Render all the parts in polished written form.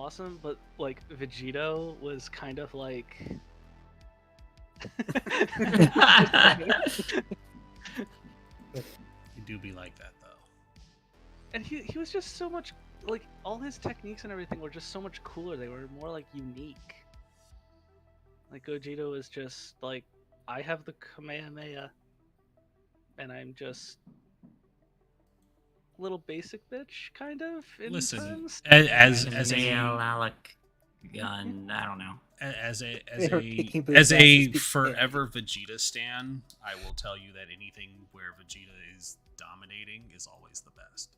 awesome, but like Vegito was kind of like. You do be like that though. And he was just so much like all his techniques and everything were just so much cooler. They were more like unique. Like Gogeta is just like I have the Kamehameha and I'm just a little basic bitch kind of in Listen, terms. as a Mayo, Alec, gun. I don't know. as They were kicking a booty asses forever Vegeta stan, I will tell you that anything where Vegeta is dominating is always the best.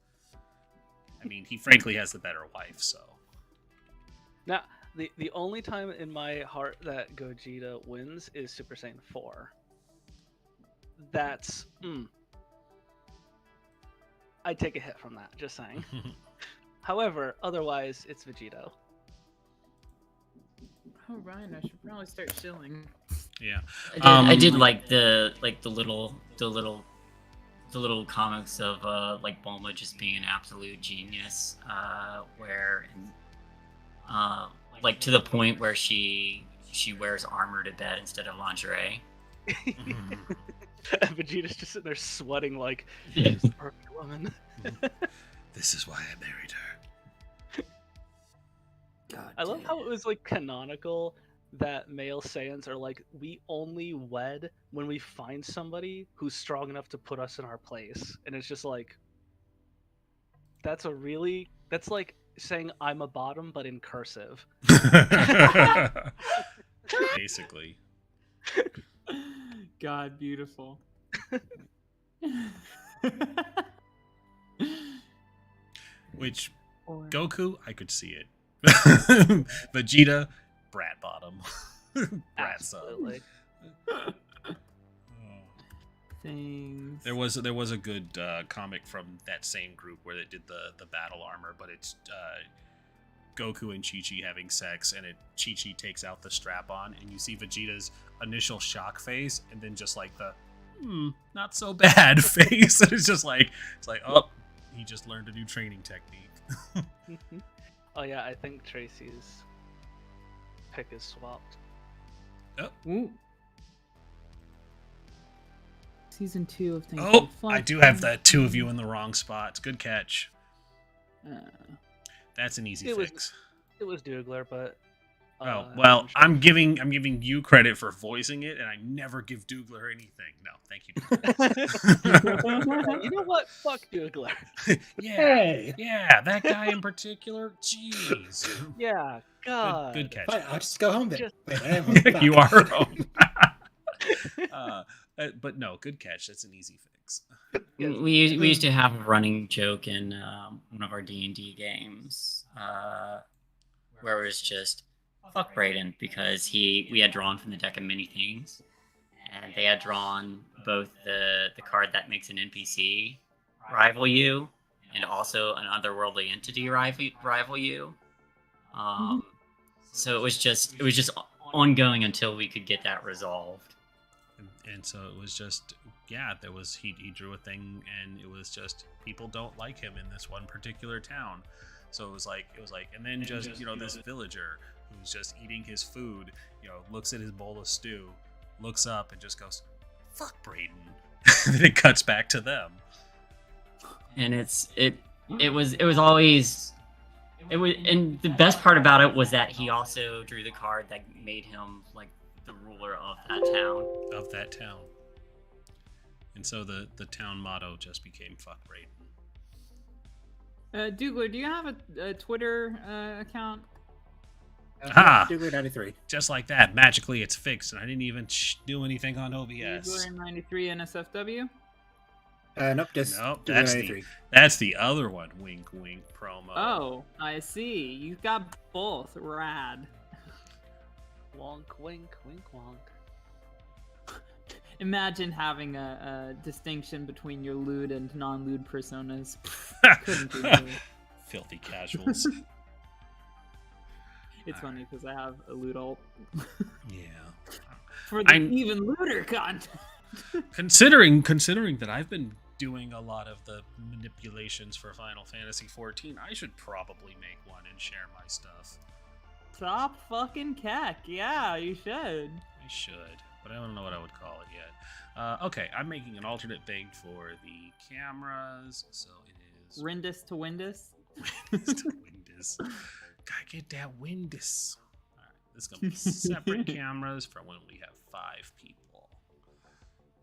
I mean, he frankly has the better wife, so. Now, the only time in my heart that Gogeta wins is Super Saiyan 4. That's I take a hit from that, just saying. However, otherwise it's Vegito. Oh, Ryan, I should probably start chilling. Yeah. I did like the little comics of like Bulma just being an absolute genius, where like to the point where she wears armor to bed instead of lingerie. Vegeta's just sitting there sweating like she's the perfect woman. This is why I married her. God I love how it was like canonical that male Saiyans are like, we only wed when we find somebody who's strong enough to put us in our place. And it's just like, that's like saying I'm a bottom, but in cursive. Basically. God, beautiful. Which, Or- Goku, I could see it. Vegeta, brat bottom. Brat son. Absolutely. Things. There was a good comic from that same group where they did the battle armor, but it's Goku and Chi-Chi having sex, and Chi-Chi takes out the strap on, and you see Vegeta's initial shock face, and then just like the not so bad face. And it's like oh, he just learned a new training technique. Oh yeah, I think Tracy's pick is swapped. Ooh. Season 2 of Things Oh, Like Fun. I do have the two of you in the wrong spots. Good catch. That's an easy It was- fix. It was Dougler, but Oh well, sure. I'm giving you credit for voicing it, and I never give Dougler anything. No, thank you. You know what? Fuck Dougler. Yeah, that guy in particular. Jeez. Yeah, God. Good catch. Fine, I'll just go home then. Just- Wait, I am You are home. But no, good catch. That's an easy fix. We used to have a running joke in one of our D&D games, where it was just fuck Brayden, because we had drawn from the deck of many things, and they had drawn both the card that makes an NPC rival you, and also an otherworldly entity rival you. So it was just ongoing until we could get that resolved. And so it was just, he drew a thing, and it was just people don't like him in this one particular town. So it was like, and then just this villager who's just eating his food, looks at his bowl of stew, looks up, and just goes, "Fuck Brayden." And then it cuts back to them. And it was always, and the best part about it was that he also drew the card that made him like the ruler of that town. And so the town motto just became "Fuck Brayden." Dougler, do you have a Twitter account? Aha! Dougler93. Just like that, magically it's fixed, and I didn't even do anything on OBS. Dougler93 NSFW? Nope, just Nope, Dougler93. that's the other one. Wink, wink promo. Oh, I see. You got both. Rad. Wonk, wink, wink, wonk. Imagine having a distinction between your lewd and non-lewd personas. Couldn't be me. Filthy casuals. It's funny because I have a lewd alt Yeah. for the even lewder content. Considering that I've been doing a lot of the manipulations for Final Fantasy XIV, I should probably make one and share my stuff. Top fucking cack. Yeah, you should. I should, but I don't know what I would call it yet. Okay, I'm making an alternate thing for the cameras, so it is Rindus to Windus. Windus to Windus. Gotta get that Windus. Alright, this is gonna be separate cameras for when we have 5 people.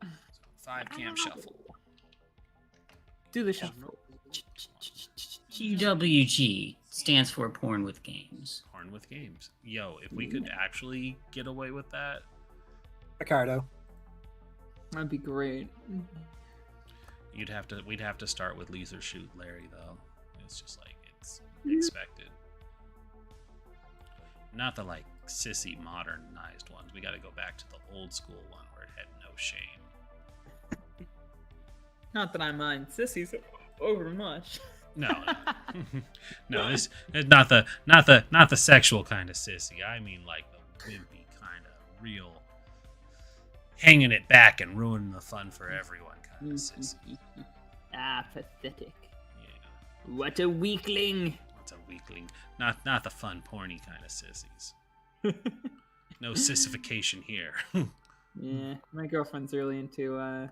So 5 cam shuffle. Do the shuffle. GWG stands for Porn with Games. Porn with games. Yo, if we could actually get away with that. Ricardo. That'd be great. We'd have to start with Laser Shoot Larry though. It's just like it's expected. Not the like sissy modernized ones. We got to go back to the old school one where it had no shame. Not that I mind sissies over much. No, no, this is not the sexual kind of sissy. I mean like the wimpy kind of real, hanging it back and ruining the fun for everyone kind of sissy. Ah, pathetic. Yeah. What a weakling. What's a weakling? Not the fun porny kind of sissies. No sissification here. Yeah, my girlfriend's really into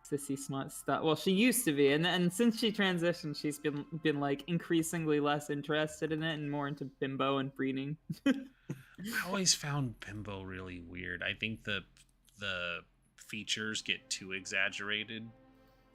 sissy smut stuff. Well, she used to be, and since she transitioned, she's been like increasingly less interested in it and more into bimbo and breeding. I always found bimbo really weird. I think the features get too exaggerated.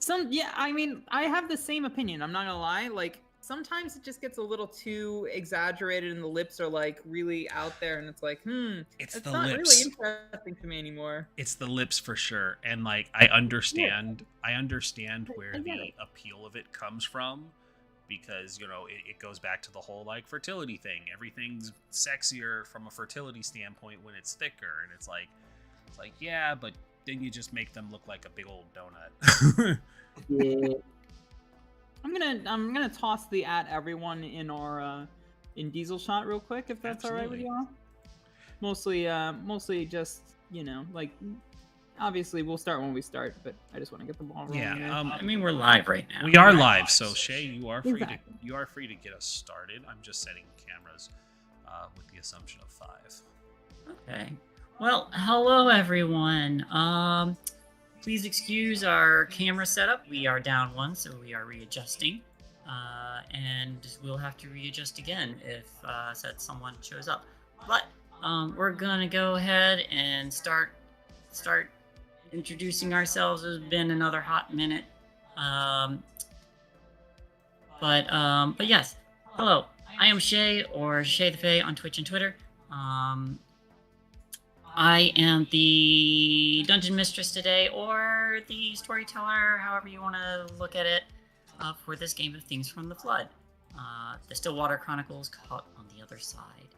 I mean, I have the same opinion. I'm not gonna lie. Like sometimes it just gets a little too exaggerated, and the lips are like really out there, and it's like, It's it's the not lips. really interesting to me anymore. It's the lips for sure, and like I understand where I get the it. appeal of it comes from, because it goes back to the whole like fertility thing. Everything's sexier from a fertility standpoint when it's thicker, and it's like yeah, but then you just make them look like a big old donut. Yeah. I'm gonna toss the at everyone in our in Diesel Shot real quick, if that's all right with Absolutely. y'all. Mostly just like obviously we'll start when we start, but I just want to get the ball rolling. Yeah, there. I mean, we're live right now. we are live, so Shay, you are free Exactly. to get us started. I'm just setting cameras with the assumption of 5. Okay. Well, hello everyone. Please excuse our camera setup. We are down one, so we are readjusting. And we'll have to readjust again if said someone shows up. But we're gonna go ahead and start introducing ourselves. It's been another hot minute. But yes. Hello. I am Shay, or Shay the Fae on Twitch and Twitter. I am the dungeon mistress today, or the storyteller, however you want to look at it, for this game of Things from the Flood. The Stillwater Chronicles caught on the other side.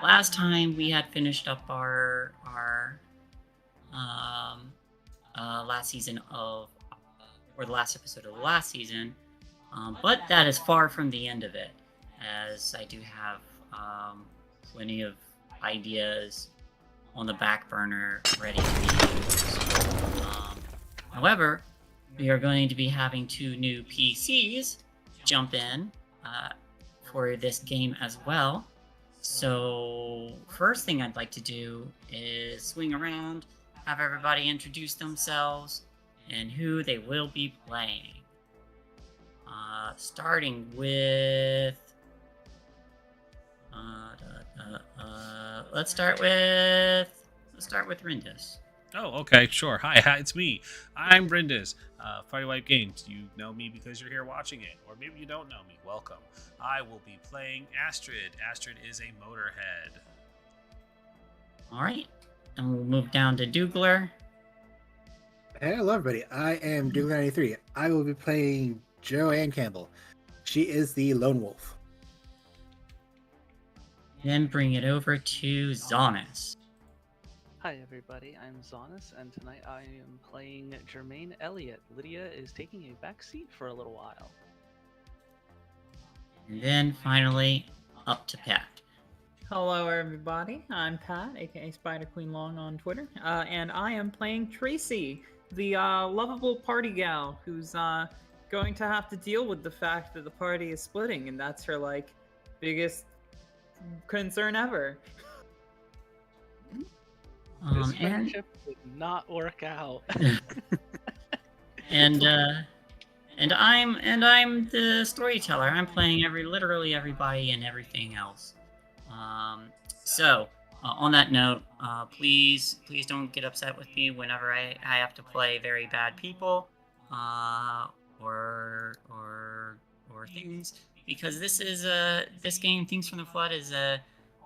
Last time we had finished up our last season of, or the last episode of the last season, but that is far from the end of it, as I do have plenty of ideas on the back burner ready to be used. However, we are going to be having 2 new PCs jump in for this game as well. So first thing I'd like to do is swing around, have everybody introduce themselves and who they will be playing. Starting with let's start with Rindus. Oh, okay, sure. Hi, it's me. I'm Brindis. Fighty Wipe Games. You know me because you're here watching it, or maybe you don't know me. Welcome. I will be playing Astrid. Astrid is a motorhead. All right, and we'll move down to Dougler. Hello, everybody. I am Douglas93. I will be playing Joanne Campbell. She is the lone wolf. Then bring it over to Zonis. Hi everybody, I'm Zonis, and tonight I am playing Jermaine Elliott. Lydia is taking a back seat for a little while. And then finally, up to Pat. Hello, everybody. I'm Pat, aka Spider Queen Long on Twitter, and I am playing Tracy, the lovable party gal who's going to have to deal with the fact that the party is splitting, and that's her like biggest concern ever. This And friendship did not work out. and I'm the storyteller. I'm playing literally everybody and everything else. So on that note, please don't get upset with me whenever I have to play very bad people, or things, because this game, Things from the Flood, is a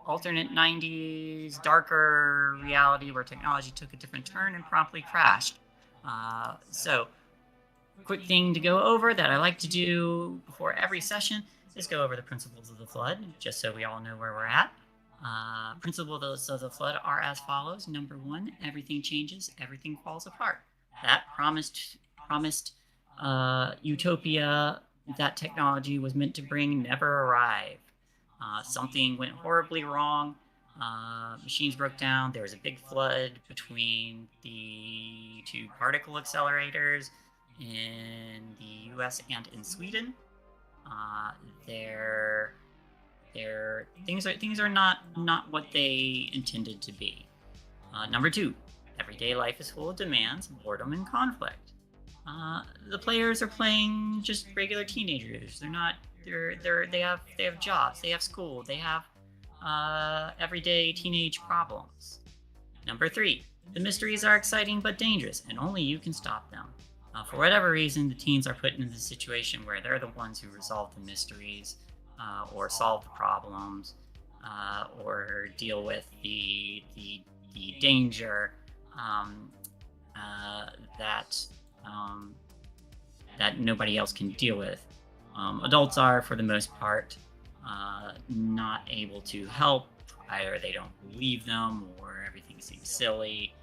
alternate 90s darker reality where technology took a different turn and promptly crashed. So quick thing to go over that I like to do before every session is go over the principles of the flood, just so we all know where we're at. Principles of the flood are as follows. Number 1, everything changes, everything falls apart. That promised utopia that technology was meant to bring never arrived. Something went horribly wrong. Machines broke down. There was a big flood between the 2 particle accelerators in the US and in Sweden. Things are not what they intended to be. Number 2, everyday life is full of demands, boredom, and conflict. The players are playing just regular teenagers. They have jobs, they have school, they have everyday teenage problems. Number 3, the mysteries are exciting but dangerous, and only you can stop them. For whatever reason, the teens are put in the situation where they're the ones who resolve the mysteries, or solve the problems, or deal with the danger that nobody else can deal with. Adults are, for the most part, not able to help. Either they don't believe them, or everything seems silly.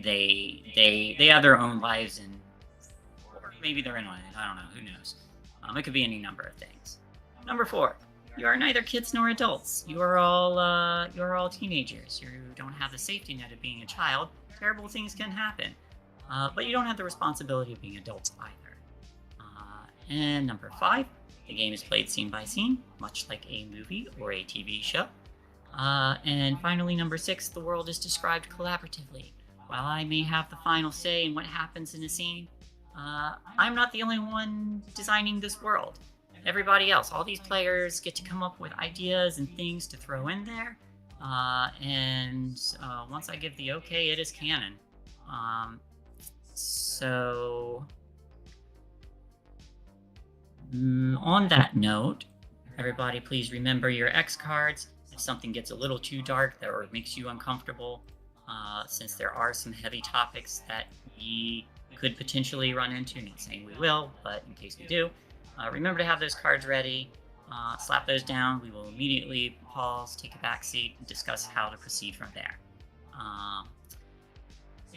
They have their own lives, and or maybe they're annoying. I don't know. Who knows? It could be any number of things. Number 4, you are neither kids nor adults. You are all teenagers. You don't have the safety net of being a child. Terrible things can happen, but you don't have the responsibility of being adults either. And number 5, the game is played scene by scene, much like a movie or a TV show. And finally, number 6, the world is described collaboratively. While I may have the final say in what happens in a scene, I'm not the only one designing this world. Everybody else, all these players get to come up with ideas and things to throw in there. And once I give the okay, it is canon. So on that note, everybody please remember your X cards. If something gets a little too dark or makes you uncomfortable, since there are some heavy topics that we could potentially run into, not saying we will, but in case we do, remember to have those cards ready. Slap those down. We will immediately pause, take a back seat, and discuss how to proceed from there.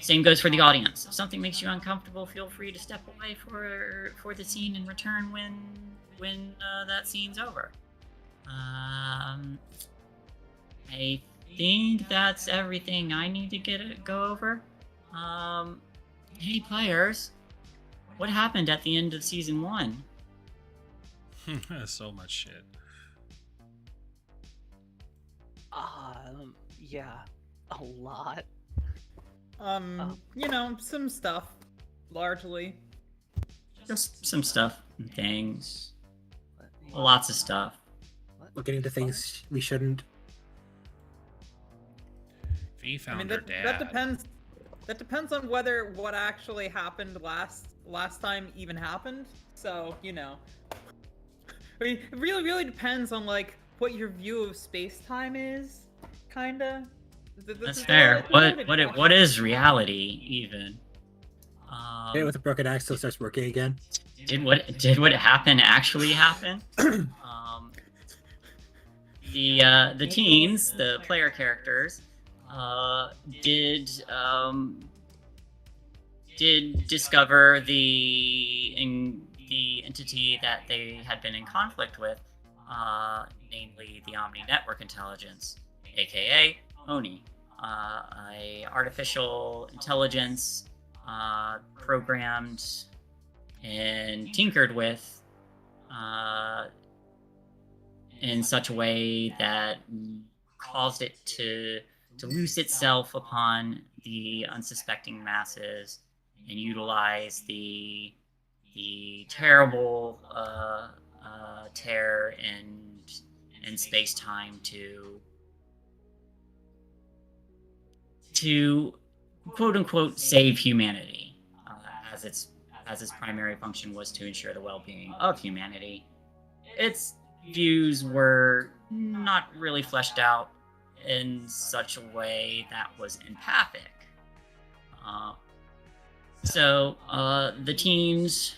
Same goes for the audience. If something makes you uncomfortable, feel free to step away for the scene and return when that scene's over. I think that's everything I need to go over. Hey players, what happened at the end of season 1? So much shit. Yeah, a lot. Some stuff, largely. Just some stuff and things. Lots of stuff. We're getting to things we shouldn't. V found her dad. That depends on whether what actually happened last time even happened. So, I mean, it really depends on like what your view of space-time is, kinda. That's fair. What is reality even? Hit it with a broken axe till it starts working again. Did what happened actually happen? The teens, the player characters, did discover the entity that they had been in conflict with, namely the Omni Network Intelligence, aka ONI. a artificial intelligence programmed and tinkered with in such a way that caused it to loose itself upon the unsuspecting masses and utilize the terrible terror and space-time to quote unquote save humanity, as its primary function was to ensure the well-being of humanity. Its views were not really fleshed out in such a way that was empathic. So the teams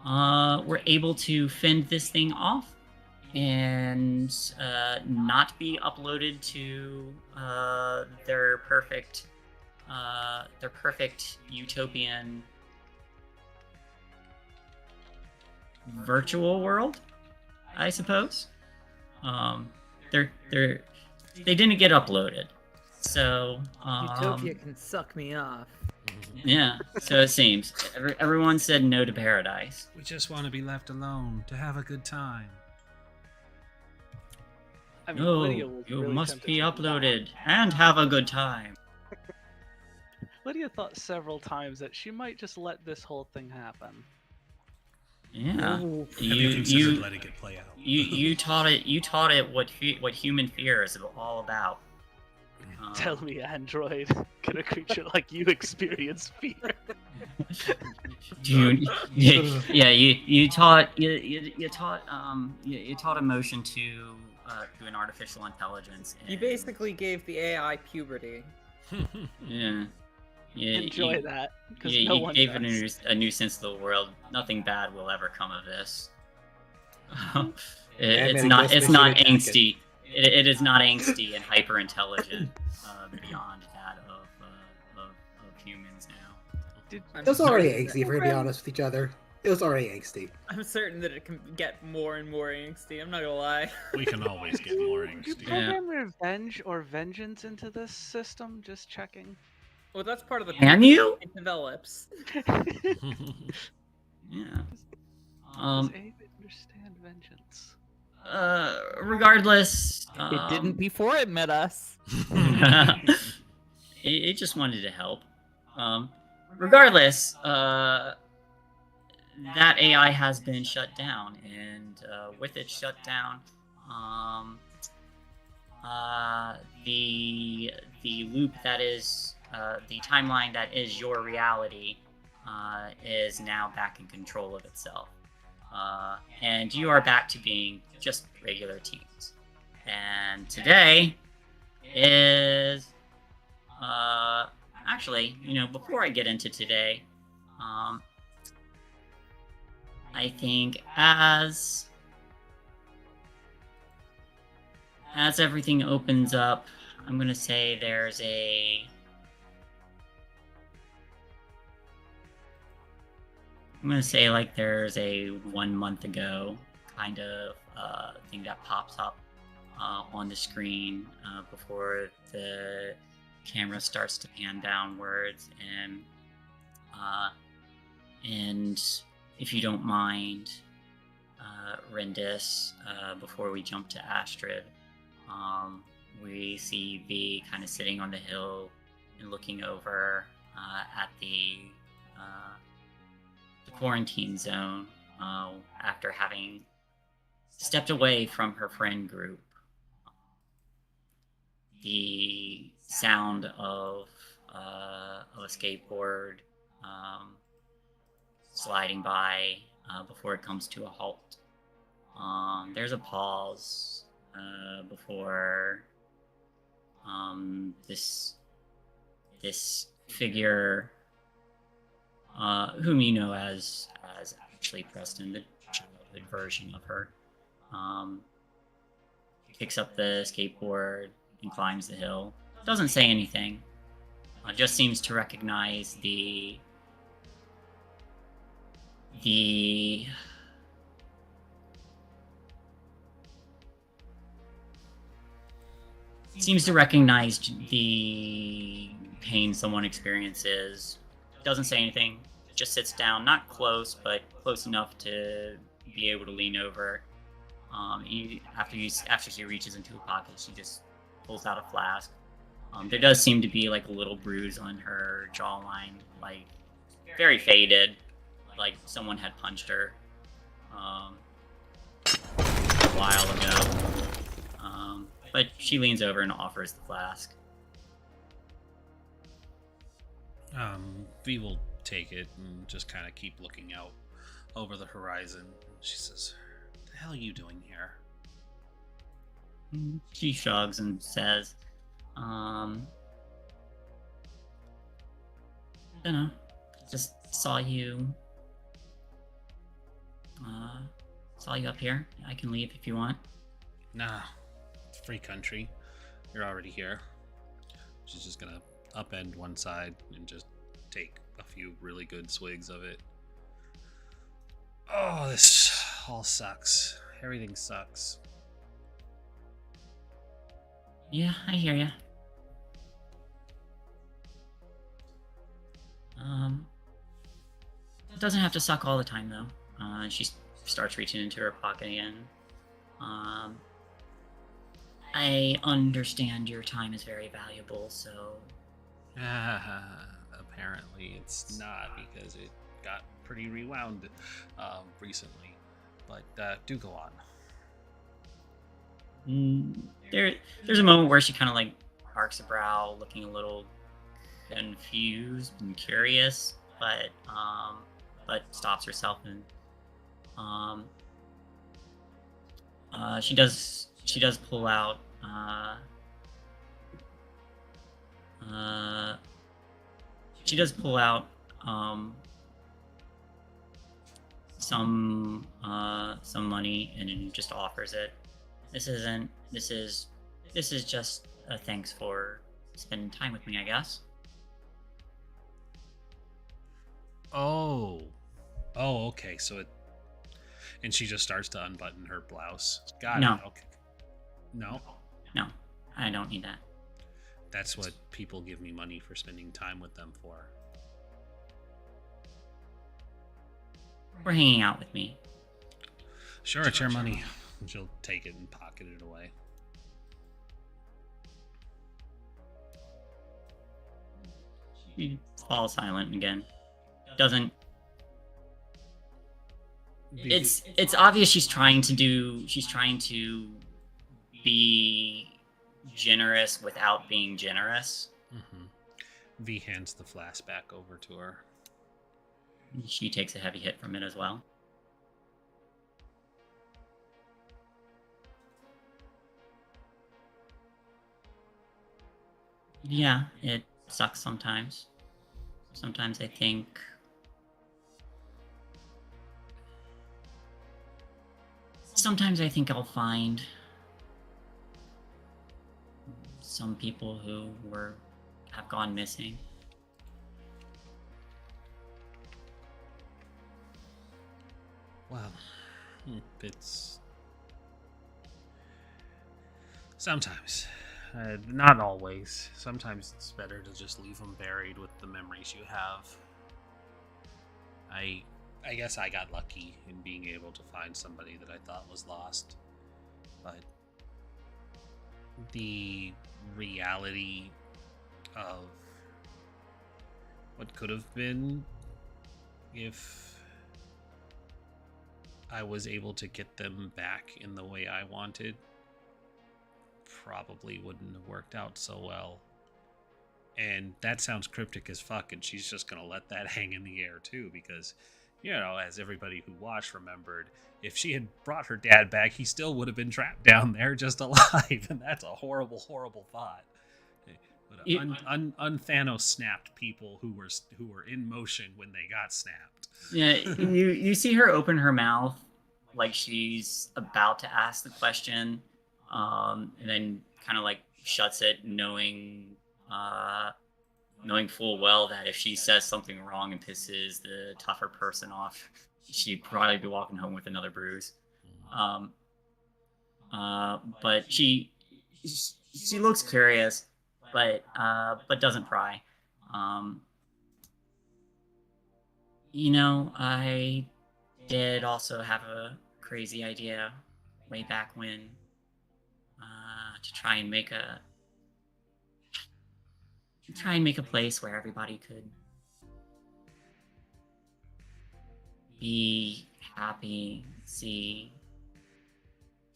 were able to fend this thing off and not be uploaded to their perfect utopian virtual world, I suppose. They didn't get uploaded, so Utopia can suck me off. yeah. So it seems everyone said no to paradise. We just want to be left alone to have a good time. I mean, No, Lydia was you really must tempted be to uploaded and have a good time. Lydia thought several times that she might just let this whole thing happen. Yeah. Ooh. Have you considered letting it play out? You taught it what human fear is all about. Tell me, android, can a creature like you experience fear? You taught emotion to an artificial intelligence. You and- basically gave the AI puberty. yeah. Enjoy that, because You, no you one gave does. it a new sense of the world. Nothing bad will ever come of this. It's man, not. I guess It's we not should attack it. angsty. It is not angsty and hyper intelligent beyond that of humans now. I'm It was already certain angsty, if we're gonna be honest with each other. It was already angsty. I'm certain that it can get more and more angsty. I'm not gonna lie. We can always get more You angsty. Yeah. program revenge or vengeance into this system? Just checking. Well, that's part of the Can puberty you? it develops. Yeah. Does Abe understand vengeance? Regardless, It didn't before it met us. it just wanted to help. Regardless, that AI has been shut down, and with it shut down, the loop that is the timeline that is your reality is now back in control of itself, and you are back to being just regular teens. And today is actually, before I get into today, I think as everything opens up, I'm gonna say there's a 1 month ago kind of thing that pops up on the screen before the camera starts to pan downwards, and if you don't mind, Rendis, before we jump to Astrid, we see V kind of sitting on the hill and looking over at the quarantine zone after having stepped away from her friend group. The sound of a skateboard sliding by before it comes to a halt. There's a pause before this figure, whom you know as actually Preston, the childhood version of her, picks up the skateboard and climbs the hill. Doesn't say anything. Just seems to recognize the seems to recognize the pain someone experiences. Doesn't say anything. Just sits down, not close, but close enough to be able to lean over. After she reaches into a pocket, she just pulls out a flask. There does seem to be like a little bruise on her jawline, like very faded, like someone had punched her a while ago. But she leans over and offers the flask. V will take it and just kind of keep looking out over the horizon. She says, "What the hell are you doing here?" She shrugs and says, dunno, just saw you up here. I can leave if you want. Nah, it's free country. You're already here. She's just gonna upend one side and just take a few really good swigs of it. Oh, this all sucks. Everything sucks. Yeah, I hear ya. It doesn't have to suck all the time, though. She starts reaching into her pocket again. I understand your time is very valuable, so... Apparently it's not, because it got pretty rewound recently. But do go on. There's a moment where she kind of like arcs a brow, looking a little confused and curious, but stops herself and she does pull out some money and then just offers it. This is just a thanks for spending time with me, I guess. Oh, okay. So it, and she just starts to unbutton her blouse. Got No. it. Okay. No, I don't need that. that's what people give me money for spending time with them for. We're hanging out with me. Sure, it's your money. And she'll take it and pocket it away. She falls silent again. Doesn't. It's obvious she's trying to be generous without being generous. Mm-hmm. V hands the flask back over to her. She takes a heavy hit from it as well. Yeah, it sucks sometimes. Sometimes I think I'll find some people who have gone missing. Well, it's sometimes, not always. Sometimes it's better to just leave them buried with the memories you have. I guess I got lucky in being able to find somebody that I thought was lost, but the reality of what could have been if I was able to get them back in the way I wanted probably wouldn't have worked out so well. And that sounds cryptic as fuck, and she's just gonna let that hang in the air too, because, you know, as everybody who watched remembered, if she had brought her dad back, he still would have been trapped down there just alive, and that's a horrible, horrible thought. Un-Thanos snapped people who were in motion when they got snapped. Yeah, you see her open her mouth like she's about to ask the question, and then kind of like shuts it, knowing full well that if she says something wrong and pisses the tougher person off, she'd probably be walking home with another bruise. But she she looks curious, but doesn't pry. Um, I did also have a crazy idea way back when to try and make a place where everybody could be happy, see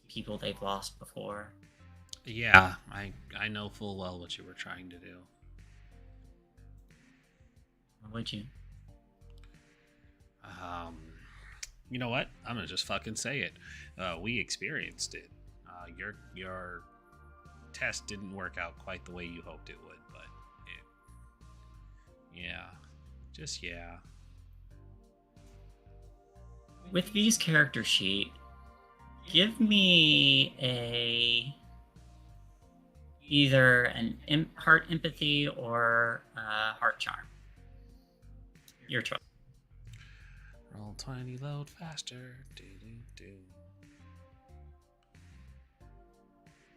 people they've lost before. Yeah, I know full well what you were trying to do. Would you? You know what? I'm gonna just fucking say it. We experienced it. Your test didn't work out quite the way you hoped it would, but yeah. With V's character sheet, give me either an heart empathy or heart charm. Your choice. Roll tiny, load faster. Do.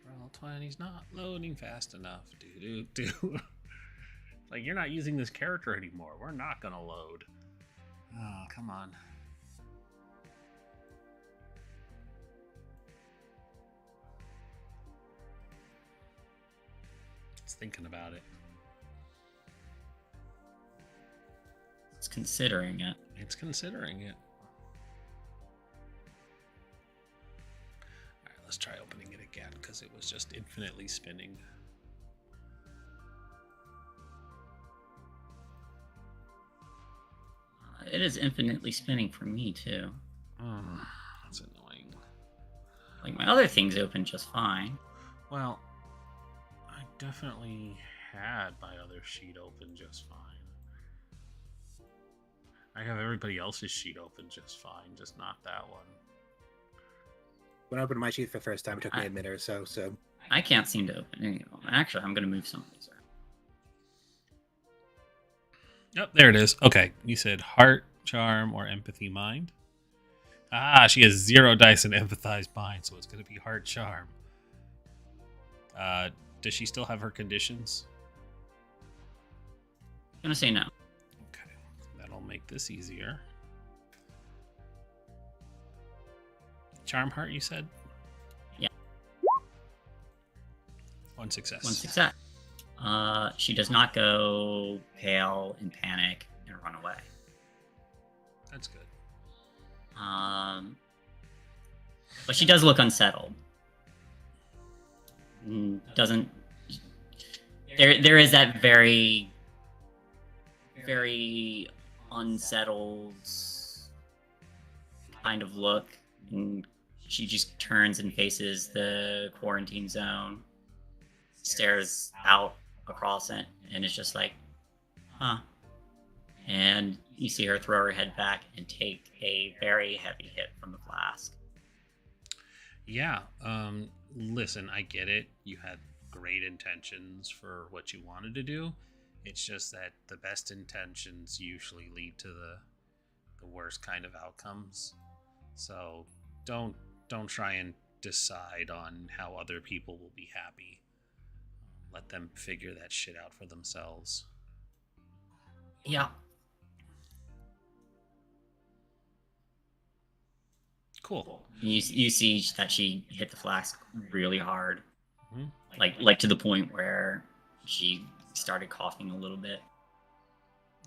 Roll 20's not loading fast enough. Do. Like, you're not using this character anymore. We're not gonna load. Oh, come on. It's thinking about it. It's considering it. It's considering it. Alright, let's try opening it again, because it was just infinitely spinning. It is infinitely spinning for me, too. That's annoying. Like, my other things open just fine. Well, I definitely had my other sheet open just fine. I have everybody else's sheet open just fine, just not that one. When I opened my sheet for the first time, it took me a minute or so. I can't seem to open any of them. Actually, I'm going to move some of these around. Yep, there it is. Okay, you said heart, charm, or empathy mind. Ah, she has 0 dice in empathize mind, so it's going to be heart, charm. Does she still have her conditions? I'm going to say no. Okay, that'll make this easier. Charm heart, you said? Yeah. 1 success. 1 success. She does not go pale and panic and run away. That's good. But she does look unsettled. Doesn't. There is that very, very unsettled kind of look, and she just turns and faces the quarantine zone, stares out across it, and it's just like, huh. And you see her throw her head back and take a very heavy hit from the flask. Yeah, listen, I get it. You had great intentions for what you wanted to do. It's just that the best intentions usually lead to the worst kind of outcomes. So don't try and decide on how other people will be happy. Let them figure that shit out for themselves. Yeah. Cool. You see that she hit the flask really hard, Mm-hmm. like to the point where she started coughing a little bit.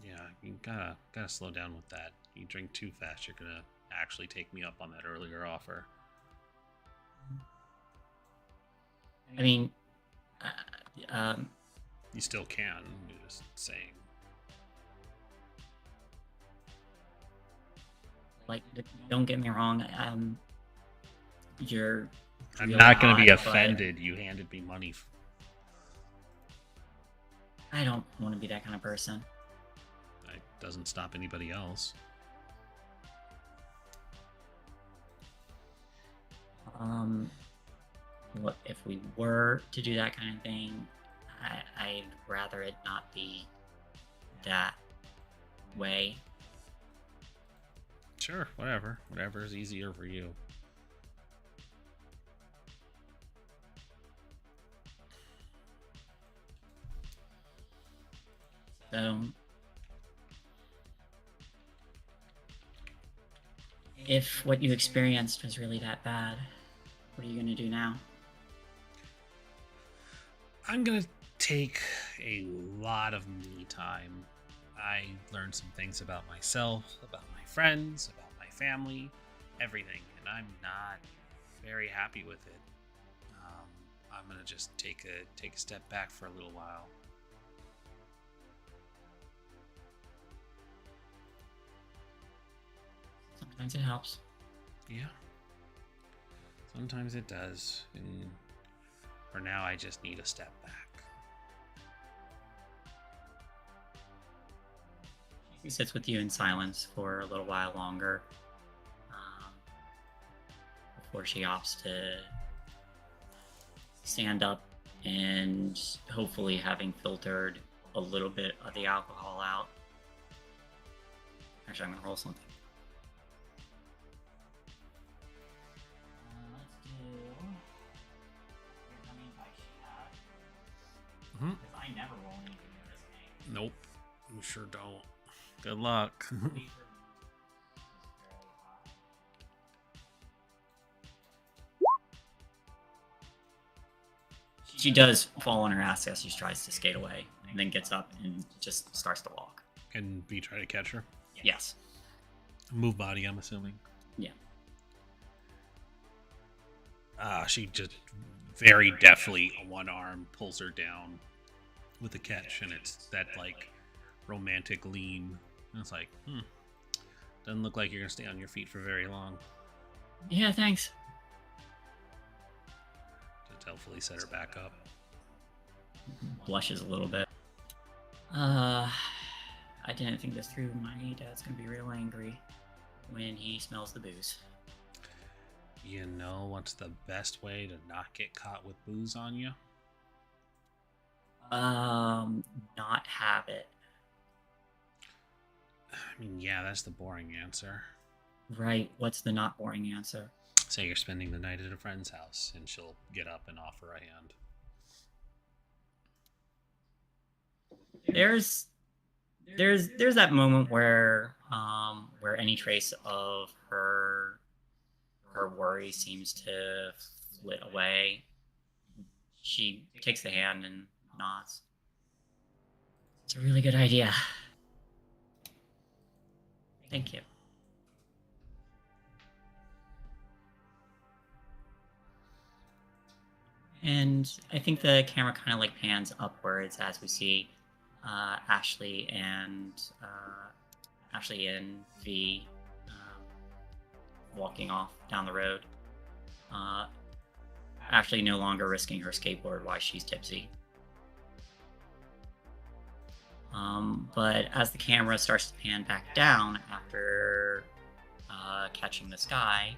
Yeah, you gotta slow down with that. You drink too fast, you're gonna actually take me up on that earlier offer. I mean, You still can. You're just saying. like, don't get me wrong. I'm You're. not gonna be hot, but offended. You handed me money. I don't want to be that kind of person. It doesn't stop anybody else. Look, if we were to do that kind of thing, I'd rather it not be that way. Sure, whatever. Whatever is easier for you. So, if what you experienced was really that bad, what are you going to do now? I'm gonna take a lot of me time. I learned some things about myself, about my friends, about my family, everything, and I'm not very happy with it. I'm gonna just take a step back for a little while. Sometimes it helps. Yeah. Sometimes it does. And for now, I just need a step back. She sits with you in silence for a little while longer before she opts to stand up and, hopefully having filtered a little bit of the alcohol out. Actually, I'm going to roll something. Let's do... How many dice she had? Mhm. Because I never roll anything in this game. Nope. You sure don't. Good luck. She does fall on her ass as she tries to skate away, and then gets up and just starts to walk. Can we try to catch her? Yes. Move body, I'm assuming. Yeah. She just very deftly, one arm pulls her down with a catch, and it's that, like, romantic lean. And it's like, doesn't look like you're gonna stay on your feet for very long. Yeah, thanks. Just helpfully set her back up. Blushes a little bit. I didn't think this through. My dad's gonna be real angry when he smells the booze. You know what's the best way to not get caught with booze on you? Not have it. I mean, yeah, that's the boring answer. Right, what's the not boring answer? Say you're spending the night at a friend's house, and she'll get up and offer a hand. There's that moment where any trace of her worry seems to flit away. She takes the hand and nods. It's a really good idea. Thank you. And I think the camera kind of like pans upwards as we see Ashley and V walking off down the road. Ashley no longer risking her skateboard while she's tipsy. But as the camera starts to pan back down after catching the sky,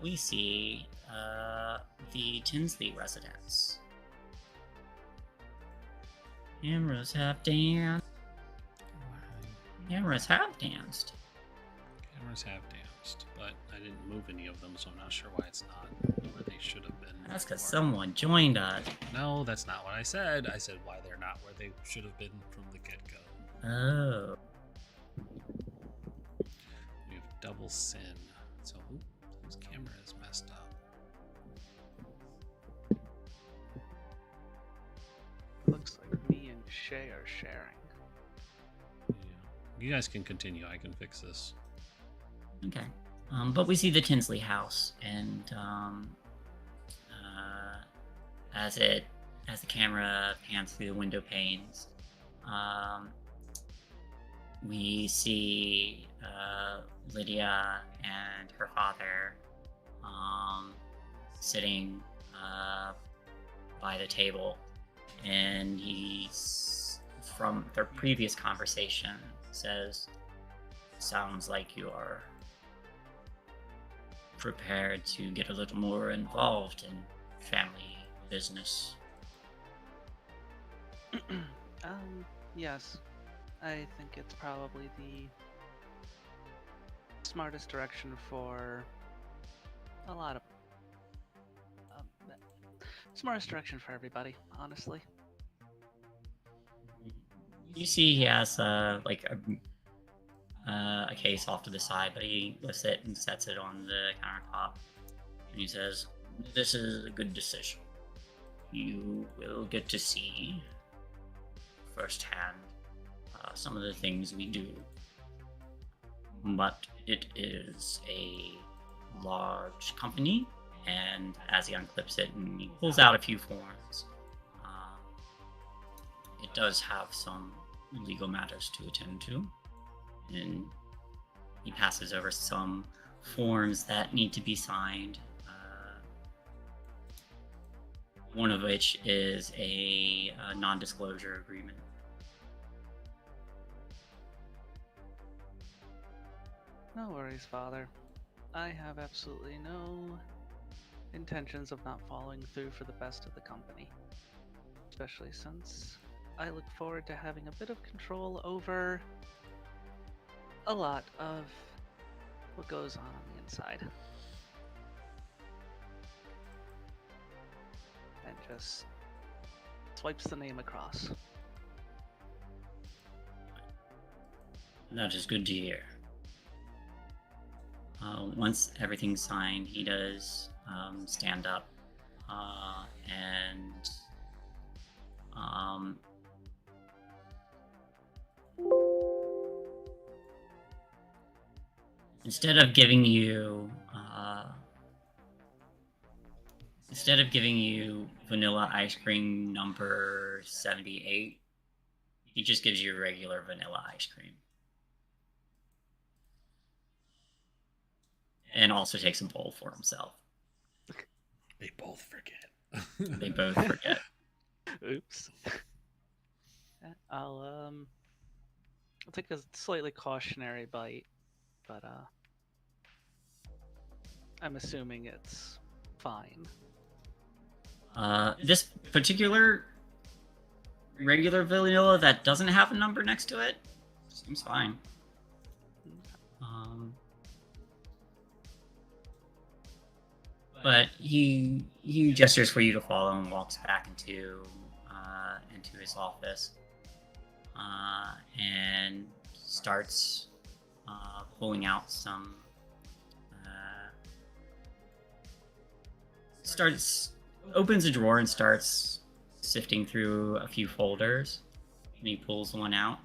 we see the Tinsley residence. Cameras have danced. Cameras have danced. Cameras have danced, but I didn't move any of them, so I'm not sure why it's not where they should have been. That's because before. someone joined us. No, that's not what I said. I said why they're not where they should have been from the get-go. Oh. We have double sin. So whose camera is messed up? Looks like me and Shay are sharing. Yeah. You guys can continue. I can fix this. Okay. But we see the Tinsley house, and as the camera pans through the window panes, we see Lydia and her father sitting by the table, and he's, from their previous conversation, says, "Sounds like you are prepared to get a little more involved in family business." Yes. I think it's probably the smartest direction for a lot of... smartest direction for everybody, honestly. You see he has like a case off to the side, but he lifts it and sets it on the countertop. And he says, "This is a good decision. You will get to see firsthand some of the things we do. But it is a large company, and as he unclips it and he pulls out a few forms, it does have some legal matters to attend to. And he passes over some forms that need to be signed, one of which is a non-disclosure agreement. No worries, Father. I have absolutely no intentions of not following through for the best of the company. Especially since I look forward to having a bit of control over a lot of what goes on the inside. And just swipes the name across. That is good to hear. Once everything's signed, he does stand up and instead of giving you vanilla ice cream number 78, he just gives you regular vanilla ice cream. And also takes a bowl for himself. They both forget. They both forget. Oops. I'll take a slightly cautionary bite, but I'm assuming it's fine. This particular regular vanilla that doesn't have a number next to it seems fine. But he gestures for you to follow and walks back into his office and starts pulling out some opens a drawer and starts sifting through a few folders, and he pulls one out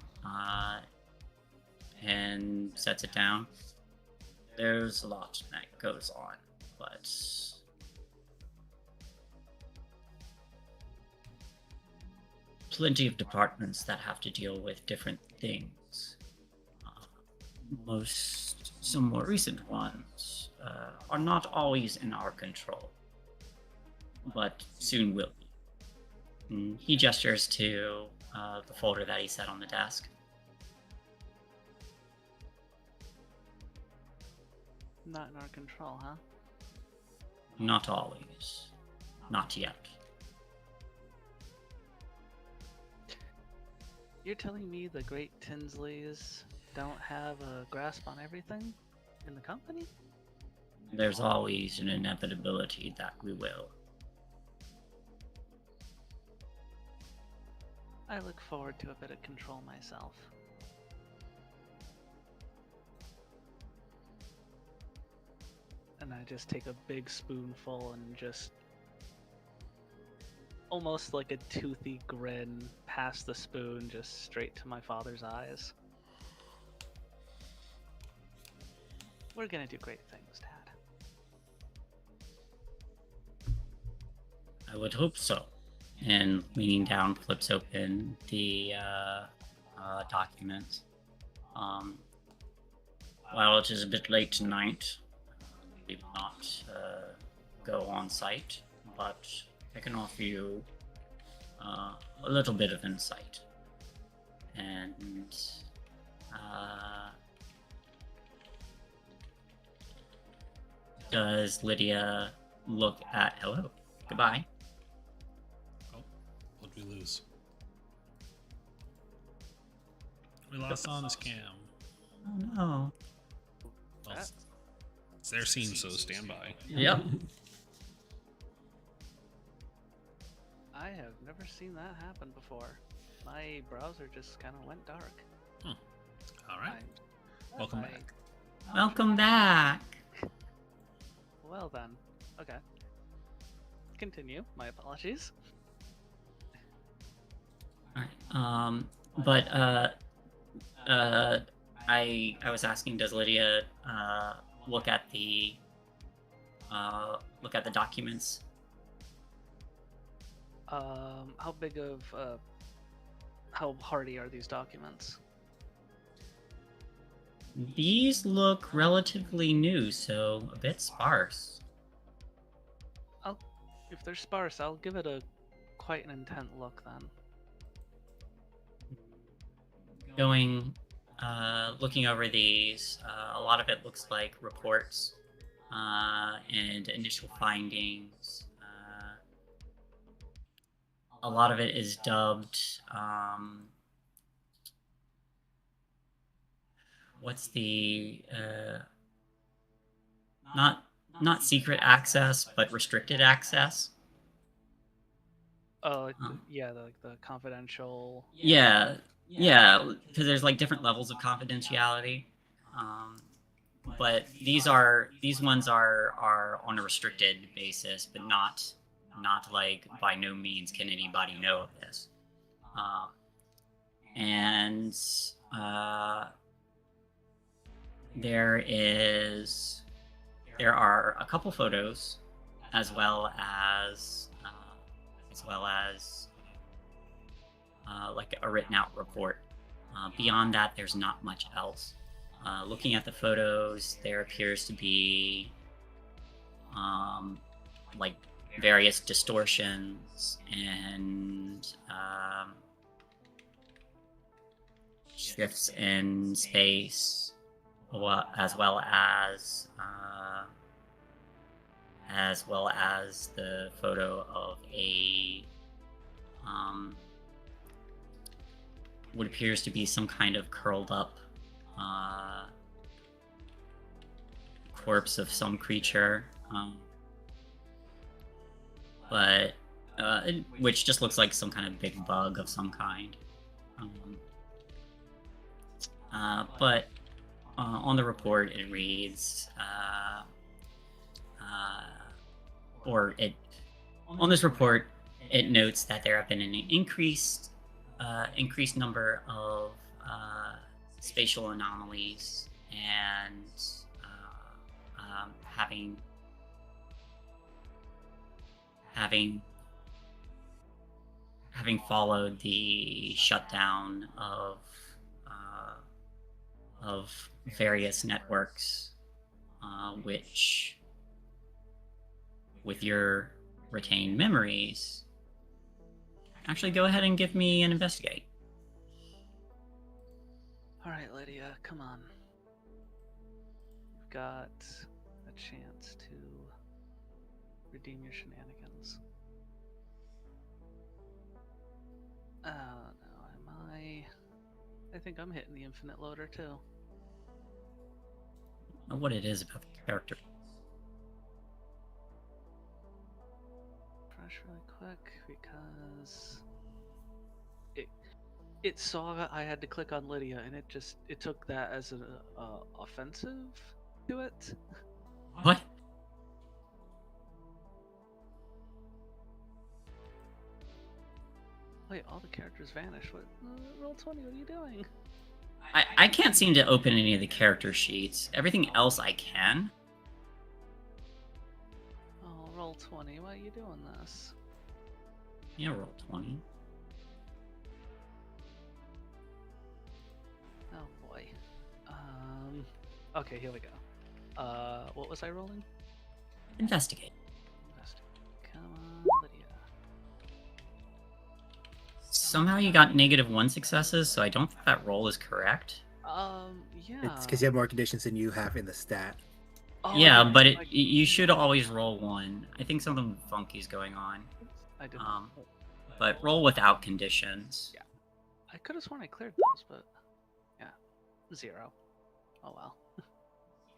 and sets it down. There's a lot that goes on, but plenty of departments that have to deal with different things. Some more recent ones are not always in our control, but soon will be. And he gestures to the folder that he set on the desk. Not in our control, huh? Not always. Not yet. You're telling me the great Tinsleys don't have a grasp on everything in the company? There's always an inevitability that we will. I look forward to a bit of control myself. And I just take a big spoonful and just almost like a toothy grin past the spoon just straight to my father's eyes. We're gonna do great things, Dad. I would hope so. And leaning down, flips open the document. While it is a bit late tonight, we will not go on site, but I can offer you a little bit of insight. And does Lydia look at hello? Goodbye. Oh, what'd we lose? We lost on this cam. Oh no. Well, it's their scene, so stand by. Yep. I have never seen that happen before. My browser just kind of went dark. All right. Welcome back. Welcome back. Well then. Okay. Continue. My apologies. Alright. I was asking, does Lydia look at the documents? How big of how hardy are these documents? These look relatively new, so a bit sparse. If they're sparse, I'll give it quite an intent look then. Looking over these, a lot of it looks like reports and initial findings. A lot of it is dubbed. What's the not secret access, but restricted access? Oh, the confidential. Yeah, because there's like different levels of confidentiality. But these ones are on a restricted basis, but not like by no means can anybody know of this. There are a couple photos, as well as like a written out report. Beyond that, there's not much else. Looking at the photos, there appears to be like various distortions and shifts in space, as well as the photo of a what appears to be some kind of curled up corpse of some creature, which just looks like some kind of big bug of some kind. But on the report it reads, on this report it notes that there have been an increased number of spatial anomalies and having followed the shutdown of various networks, which, with your retained memories, actually go ahead and give me an investigate. Alright, Lydia, come on. You've got a chance to redeem your shenanigans. Oh no, am I? I think I'm hitting the infinite loader too. I don't know what it is about the character. Fresh really quick because it saw I had to click on Lydia and it took that as an offensive to it. What? Wait, all the characters vanished. What? Roll20, what are you doing? I can't seem to open any of the character sheets. Everything else I can. Oh, Roll20, why are you doing this? Yeah, roll 20. Oh boy. Okay, here we go. What was I rolling? Investigate. Come on, Lydia. Somehow you got -1 successes, so I don't think that roll is correct. Yeah. It's because you have more conditions than you have in the stat. Oh, Yeah, but you should always roll 1. I think something funky is going on. I did. But roll without conditions. Yeah. I could have sworn I cleared those, but yeah, 0. Oh well.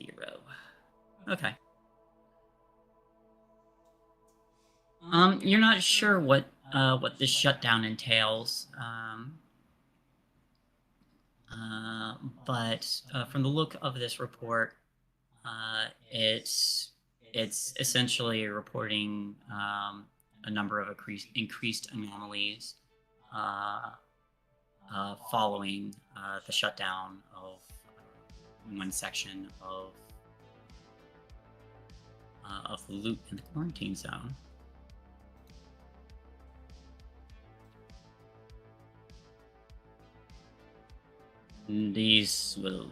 0. Okay. You're not sure what this shutdown entails. But from the look of this report, it's essentially reporting a number of increased anomalies uh, following the shutdown of one section of the loop in the quarantine zone.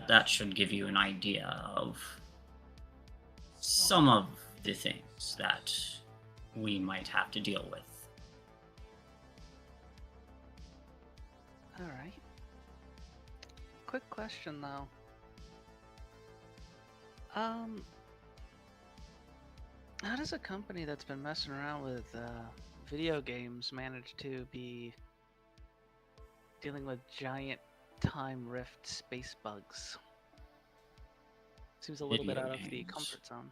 That should give you an idea of some of the things that we might have to deal with. All right. Quick question though. How does a company that's been messing around with video games manage to be dealing with giant time rift space bugs? Seems a little bit out of the comfort zone.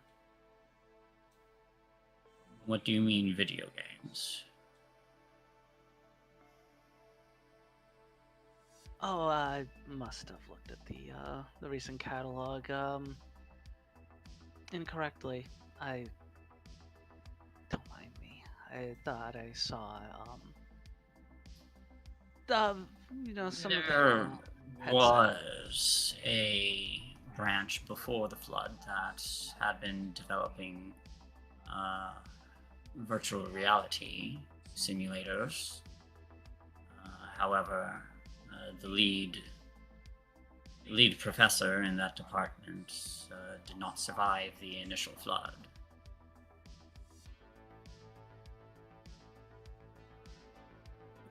What do you mean, video games? Oh, I must have looked at the recent catalog incorrectly. Don't mind me. I thought I saw some of There the was a branch before the flood that had been developing virtual reality simulators. However, the lead professor in that department did not survive the initial flood.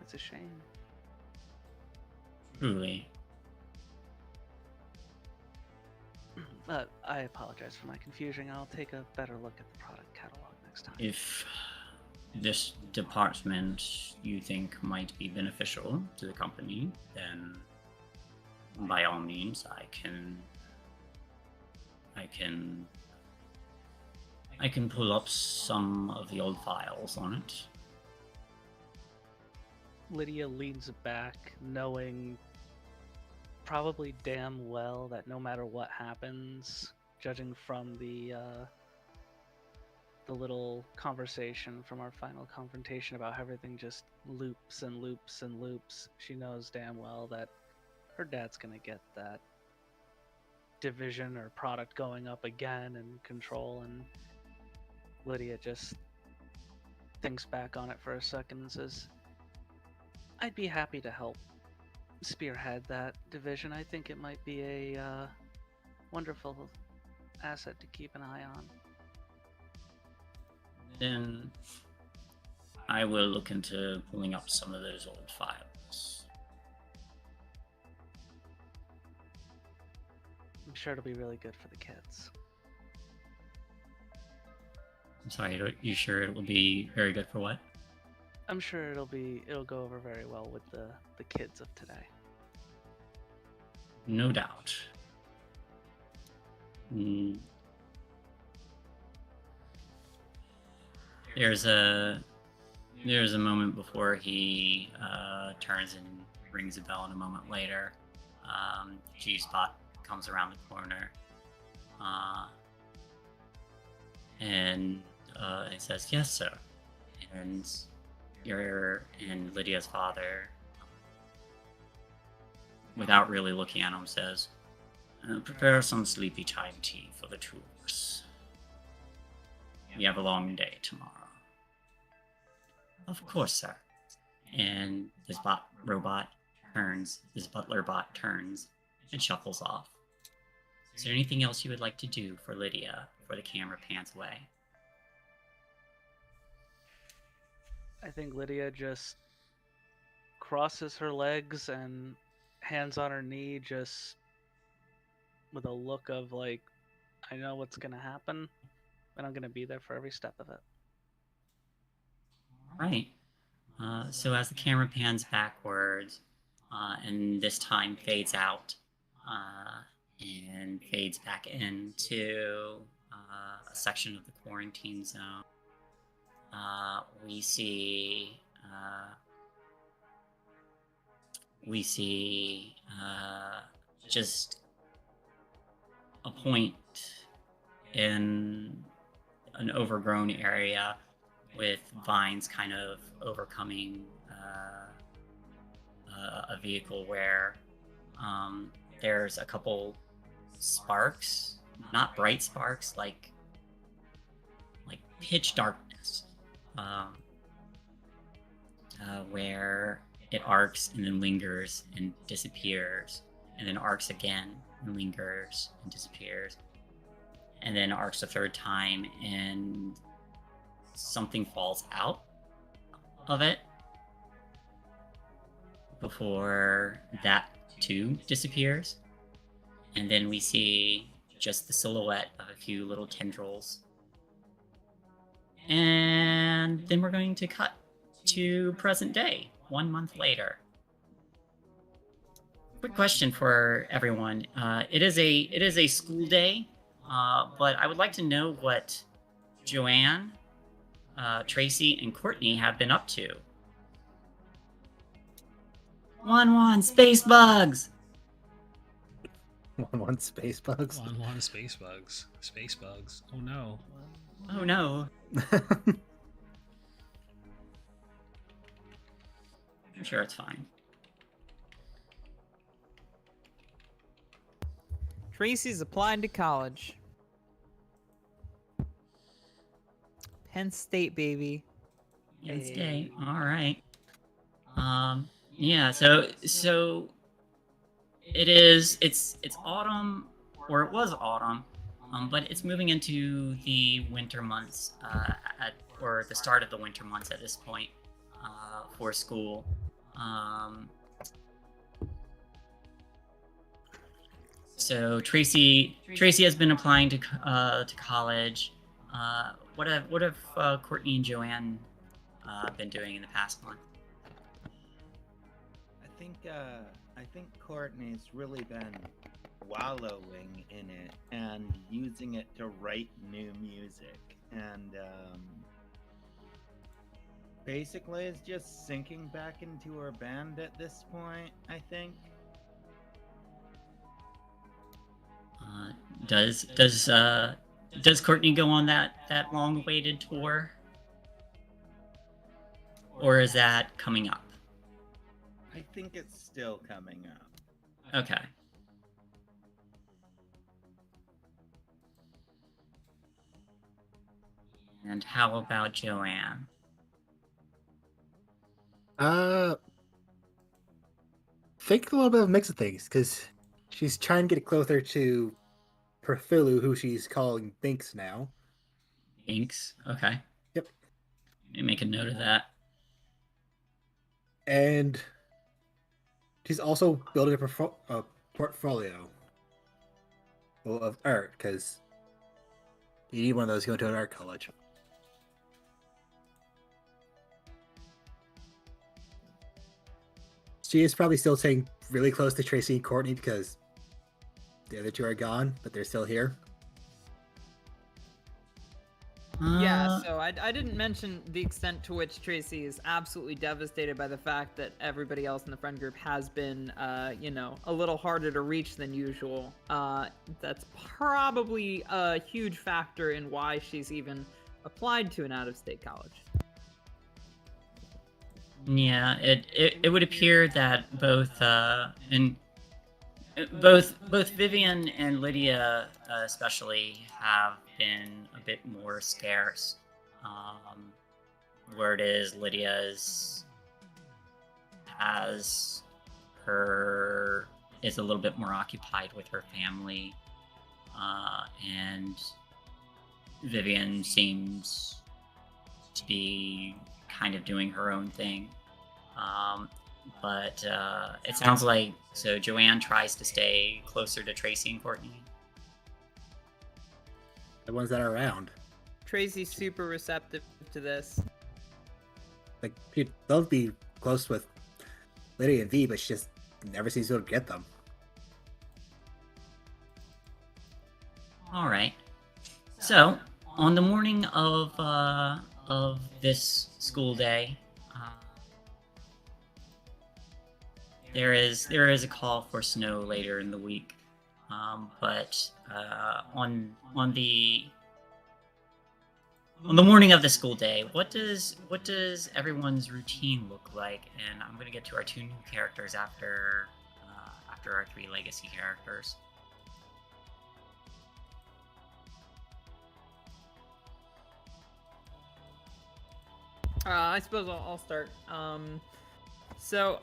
It's a shame. Truly. I apologize for my confusion. I'll take a better look at the product catalog next time. If this department you think might be beneficial to the company, then by all means I can pull up some of the old files on it. Lydia leans back, knowing probably damn well that no matter what happens, judging from the little conversation from our final confrontation about how everything just loops and loops and loops, she knows damn well that her dad's gonna get that division or product going up again and control, and Lydia just thinks back on it for a second and says, I'd be happy to help spearhead that division. I think it might be a wonderful asset to keep an eye on. Then I will look into pulling up some of those old files. I'm sure it'll be really good for the kids. I'm sorry, are you sure it will be very good for what? I'm sure it'll go over very well with the kids of today. No doubt. There's a moment before he turns and rings a bell, and a moment later, G-Spot comes around the corner, and he says, "Yes, sir." And Lydia's father, without really looking at him, says, "Prepare some sleepy time tea for the two of us. We have a long day tomorrow." "Of course, sir." And his butler bot turns and shuffles off. Is there anything else you would like to do for Lydia before the camera pans away? I think Lydia just crosses her legs and hands on her knee, just with a look of like, I know what's gonna happen, and I'm gonna be there for every step of it. Right. So as the camera pans backwards, and this time fades out, and fades back into a section of the quarantine zone, we see we see just a point in an overgrown area with vines kind of overcoming a vehicle where there's a couple sparks, not bright sparks, like pitch darkness, where it arcs and then lingers and disappears, and then arcs again and lingers and disappears, and then arcs a third time and something falls out of it before that too disappears. And then we see just the silhouette of a few little tendrils. And then we're going to cut to present day, 1 month later. Quick question for everyone. It is a school day, but I would like to know what Joanne, Tracy, and Courtney have been up to. 1-1 space bugs. 1-1 space bugs. 1-1 space bugs. Space bugs. Oh no. Oh no. I'm sure it's fine. Tracy's applying to college. Penn State, baby. Penn State. All right. Yeah. So it's autumn, or it was autumn, but it's moving into the winter months, or the start of the winter months at this point, for school. So Tracy has been applying to college. What have Courtney and Joanne been doing in the past month? I think Courtney's really been wallowing in it and using it to write new music, and basically is just sinking back into her band at this point, I think. Does Courtney go on that long-awaited tour, or is that coming up? I think it's still coming up. Okay. And how about Joanne? Think a little bit of a mix of things, because she's trying to get closer to Perfilu, who she's calling Binks now. Binks? Okay. Yep. Let me make a note of that. And she's also building a portfolio of art, because you need one of those to go to an art college. She is probably still staying really close to Tracy and Courtney because the other two are gone, but they're still here. Yeah, so I didn't mention the extent to which Tracy is absolutely devastated by the fact that everybody else in the friend group has been, a little harder to reach than usual. That's probably a huge factor in why she's even applied to an out-of-state college. Yeah, it would appear that both Vivian and Lydia especially have been a bit more scarce. Word is Lydia is a little bit more occupied with her family, and Vivian seems to be kind of doing her own thing. But it sounds like, so Joanne tries to stay closer to Tracy and Courtney. The ones that are around. Tracy's super receptive to this. Like, she'd love to be close with Lydia and V, but she just never seems to be able to get them. All right. So, on the morning of there is a call for snow later in the week, but on the morning of the school day, what does everyone's routine look like? And I'm gonna get to our 2 new characters after our 3 legacy characters. I suppose I'll start. So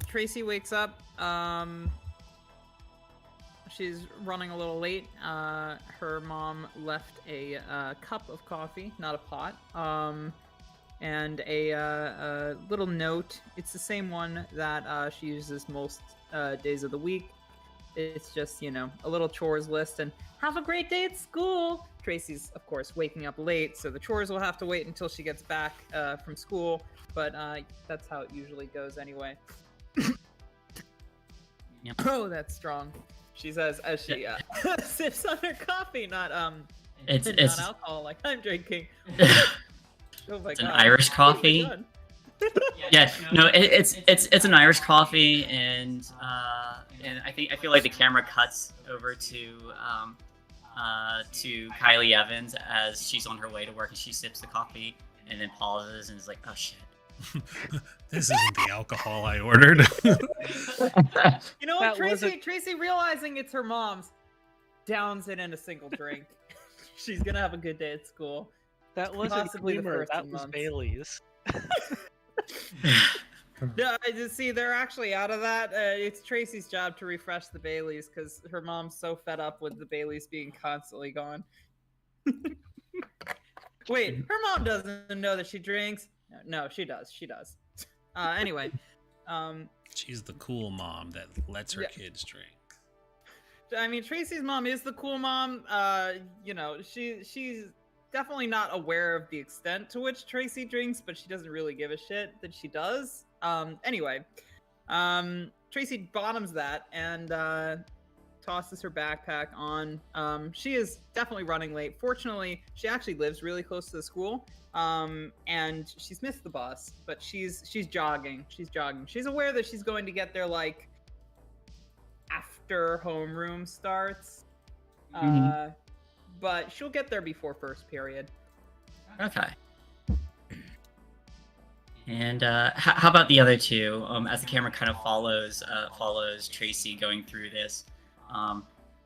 Tracy wakes up. She's running a little late. Her mom left a cup of coffee, not a pot, and a little note. It's the same one that she uses most days of the week. It's just, you know, a little chores list and have a great day at school. Tracy's, of course, waking up late, so the chores will have to wait until she gets back from school, but that's how it usually goes anyway. Yep. Oh, that's strong. She says as she sips on her coffee, not It's not alcohol like I'm drinking. Oh my it's god. an Irish What have coffee. I done? Yeah, no, it's an Irish coffee, and I feel like the camera cuts over to Kylie Evans as she's on her way to work, and she sips the coffee and then pauses and is like, "Oh shit." This isn't the alcohol I ordered. You know what, That wasn't- Tracy realizing it's her mom's downs it in a single drink. She's gonna have a good day at school. That wasn't Possibly the creamer. first That in was months. Bailey's. No, I just see they're actually out of that. It's Tracy's job to refresh the Baileys because her mom's so fed up with the Baileys being constantly gone. Wait, her mom doesn't know that she drinks. No, she does. She does. Anyway, She's the cool mom that lets her Yeah. kids drink. I mean, Tracy's mom is the cool mom. You know, she's definitely not aware of the extent to which Tracy drinks, but she doesn't really give a shit that she does. Anyway, Tracy bottoms that and tosses her backpack on. She is definitely running late. Fortunately, she actually lives really close to the school. And she's missed the bus, but she's jogging. She's jogging. She's aware that she's going to get there like after homeroom starts. But she'll get there before first period. Okay. And how about the other 2? As the camera kind of follows Tracy going through this,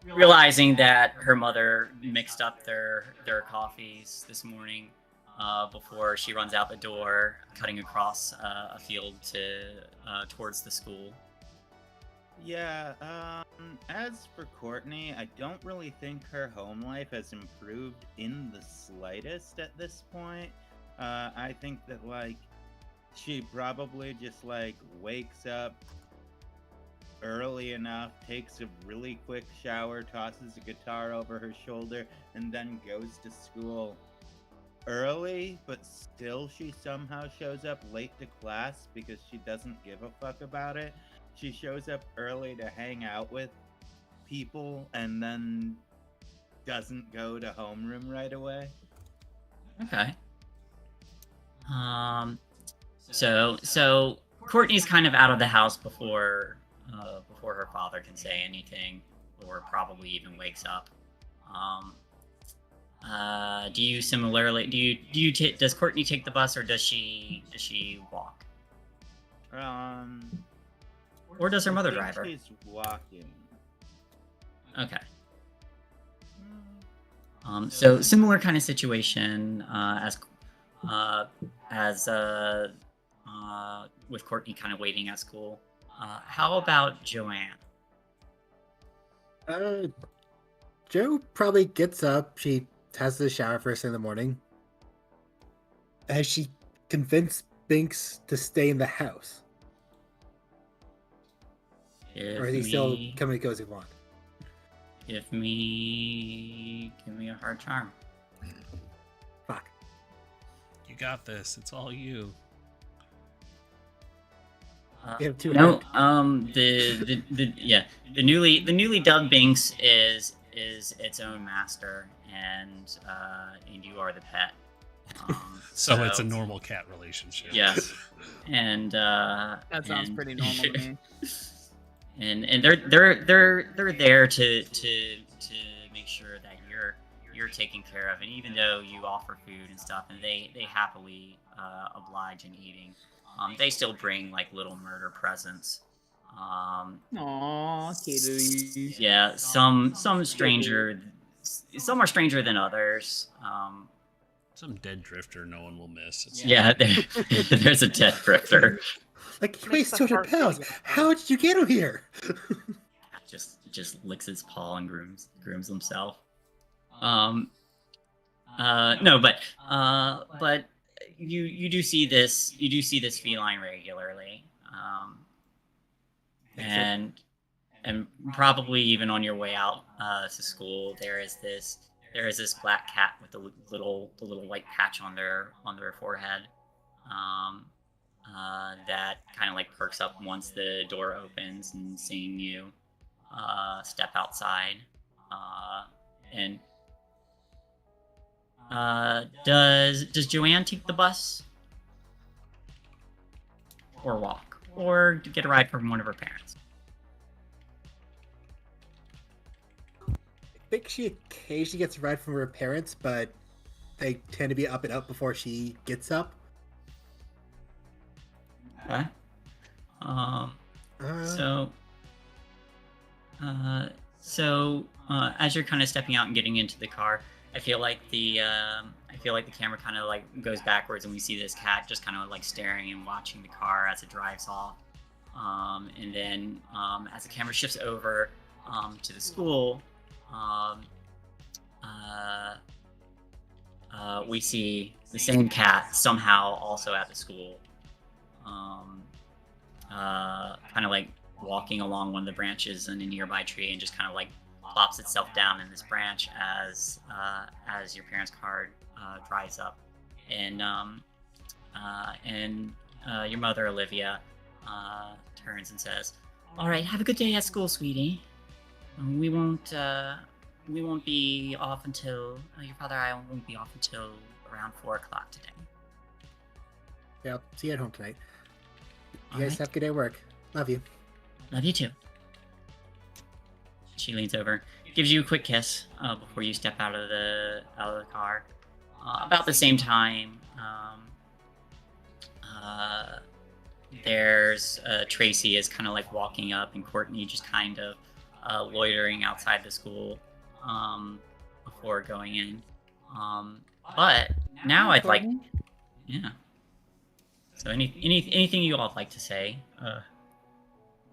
realizing that her mother mixed up their coffees this morning before she runs out the door, cutting across a field towards the school. Yeah, as for Courtney, I don't really think her home life has improved in the slightest at this point. I think that, like, she probably just, like, wakes up early enough, takes a really quick shower, tosses a guitar over her shoulder, and then goes to school early, but still she somehow shows up late to class because she doesn't give a fuck about it. She shows up early to hang out with people and then doesn't go to homeroom right away. Okay. So Courtney's kind of out of the house before her father can say anything, or probably even wakes up. Do you similarly does Courtney take the bus, or does she walk? Or does her I mother think drive her? She's walking. Okay. So similar kind of situation as with Courtney kind of waiting at school. How about Joanne? Joe probably gets up. She has the shower first thing in the morning. Has she convinced Binks to stay in the house? Or is he still coming and goes if he wants? Give me a hard charm. Fuck. You got this. It's all you. You have 2 No, the newly dubbed Binks is its own master, and you are the pet. So it's a normal cat relationship. Yes, and That sounds and- pretty normal to me. and they're there to make sure that you're taken care of, and even though you offer food and stuff, and they happily oblige in eating, they still bring like little murder presents. Aww, kitty. Yeah, some stranger, some are stranger than others. Some dead drifter no one will miss. It's Yeah, there's a dead drifter. Like, he weighs 200 pounds. How did you get him here? just licks his paw and grooms himself. No, but you do see this feline regularly, and probably even on your way out to school, there is this black cat with the little white patch on their forehead, that kind of like perks up once the door opens and seeing you step outside, and does Joanne take the bus or walk or get a ride from one of her parents? I think she occasionally gets a ride from her parents, but they tend to be up and up before she gets up. Okay. So as you're kind of stepping out and getting into the car, I feel like the camera kind of like goes backwards, and we see this cat just kind of like staring and watching the car as it drives off. And then as the camera shifts over to the school, we see the same cat somehow also at the school, kind of like walking along one of the branches in a nearby tree, and just kind of like plops itself down in this branch as your parents' car drives up, and your mother Olivia turns and says, "All right, have a good day at school, sweetie. We won't be off until your father and I won't be off until around 4 o'clock today." Yeah, see you at home tonight. You All guys right. have a good day at work. Love you. Love you too. She leans over, gives you a quick kiss before you step out of the car. About the same time, there's Tracy is kind of like walking up, and Courtney just kind of loitering outside the school before going in. But now I'd like, yeah. So anything you all would like to say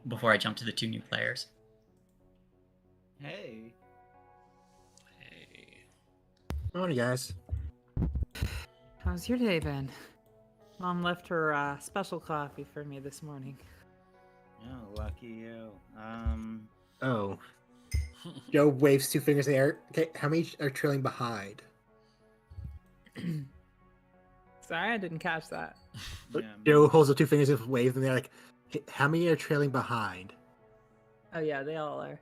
before I jump to the two new players? Hey. Morning, guys. How's your day been? Mom left her special coffee for me this morning. Oh, lucky you. Oh. Joe waves 2 fingers in the air. Okay, how many are trailing behind? Sorry, I didn't catch that. Yeah, Joe holds up 2 fingers and waves in there like, "Hey, how many are trailing behind?" Oh yeah, they all are.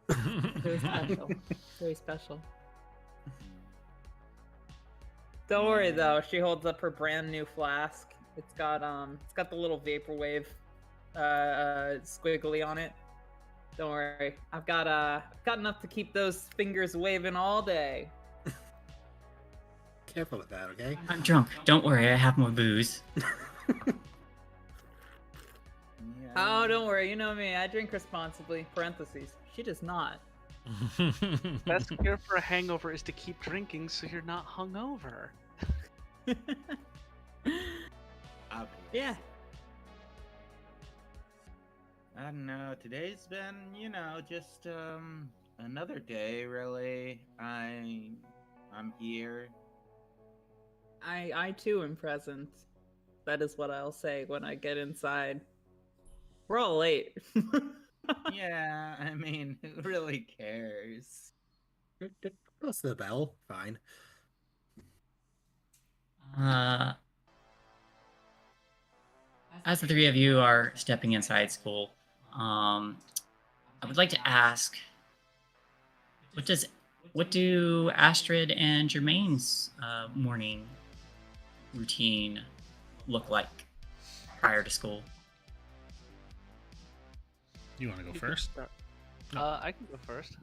Very special. Very special. Don't worry though, she holds up her brand new flask. It's got the little vaporwave squiggly on it. Don't worry. I've got enough to keep those fingers waving all day. Careful with that, okay? I'm drunk. Don't worry, I have more booze. Oh, don't worry, you know me. I drink responsibly. Parentheses. She does not. Best cure for a hangover is to keep drinking so you're not hungover. Yeah. I don't know. Today's been, just another day. Really, I'm here. I too am present. That is what I'll say when I get inside. We're all late. Yeah, I mean, who really cares? Close to the bell. Fine. As the three of you are stepping inside school, I would like to ask, what do Astrid and Jermaine's morning routine look like prior to school? You want to go You can first? start. No. I can go first.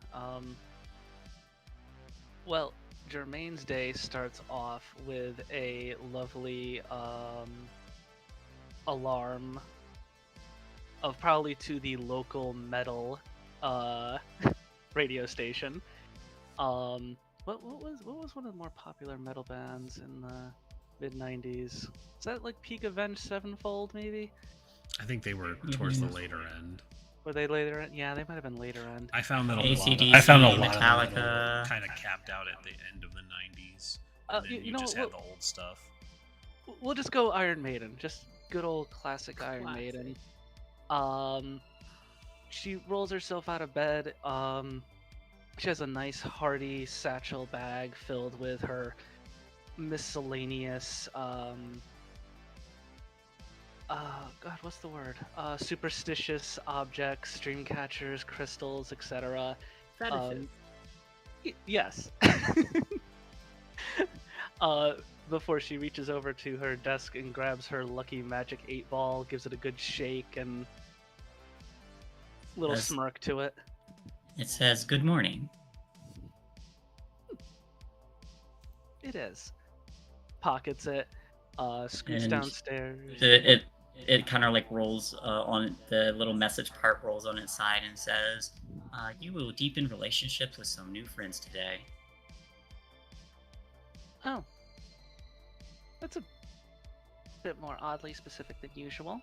Well, Jermaine's day starts off with a lovely alarm of probably to the local metal radio station. What was one of the more popular metal bands in the mid '90s? Is that like peak Avenged Sevenfold maybe? I think they were towards the later end. Were they later end? Yeah, they might have been later end. I found that AC/DC, I found a lot Metallica. of kind of capped out at the end of the 90s. Uh, And then you you know just what, had the old stuff. We'll just go Iron Maiden, just good old classic Iron Classic. Maiden. She rolls herself out of bed. She has a nice hearty satchel bag filled with her miscellaneous God, what's the word? Superstitious objects, stream catchers, crystals, etc. Fetishes. Yes. Before she reaches over to her desk and grabs her lucky magic 8-ball, gives it a good shake and little Yes. smirk to it. It says, "Good morning." It is. Pockets it, scoots And downstairs. It kind of like rolls on the little message part rolls on its side and says, "You will deepen relationships with some new friends today." Oh. That's a bit more oddly specific than usual.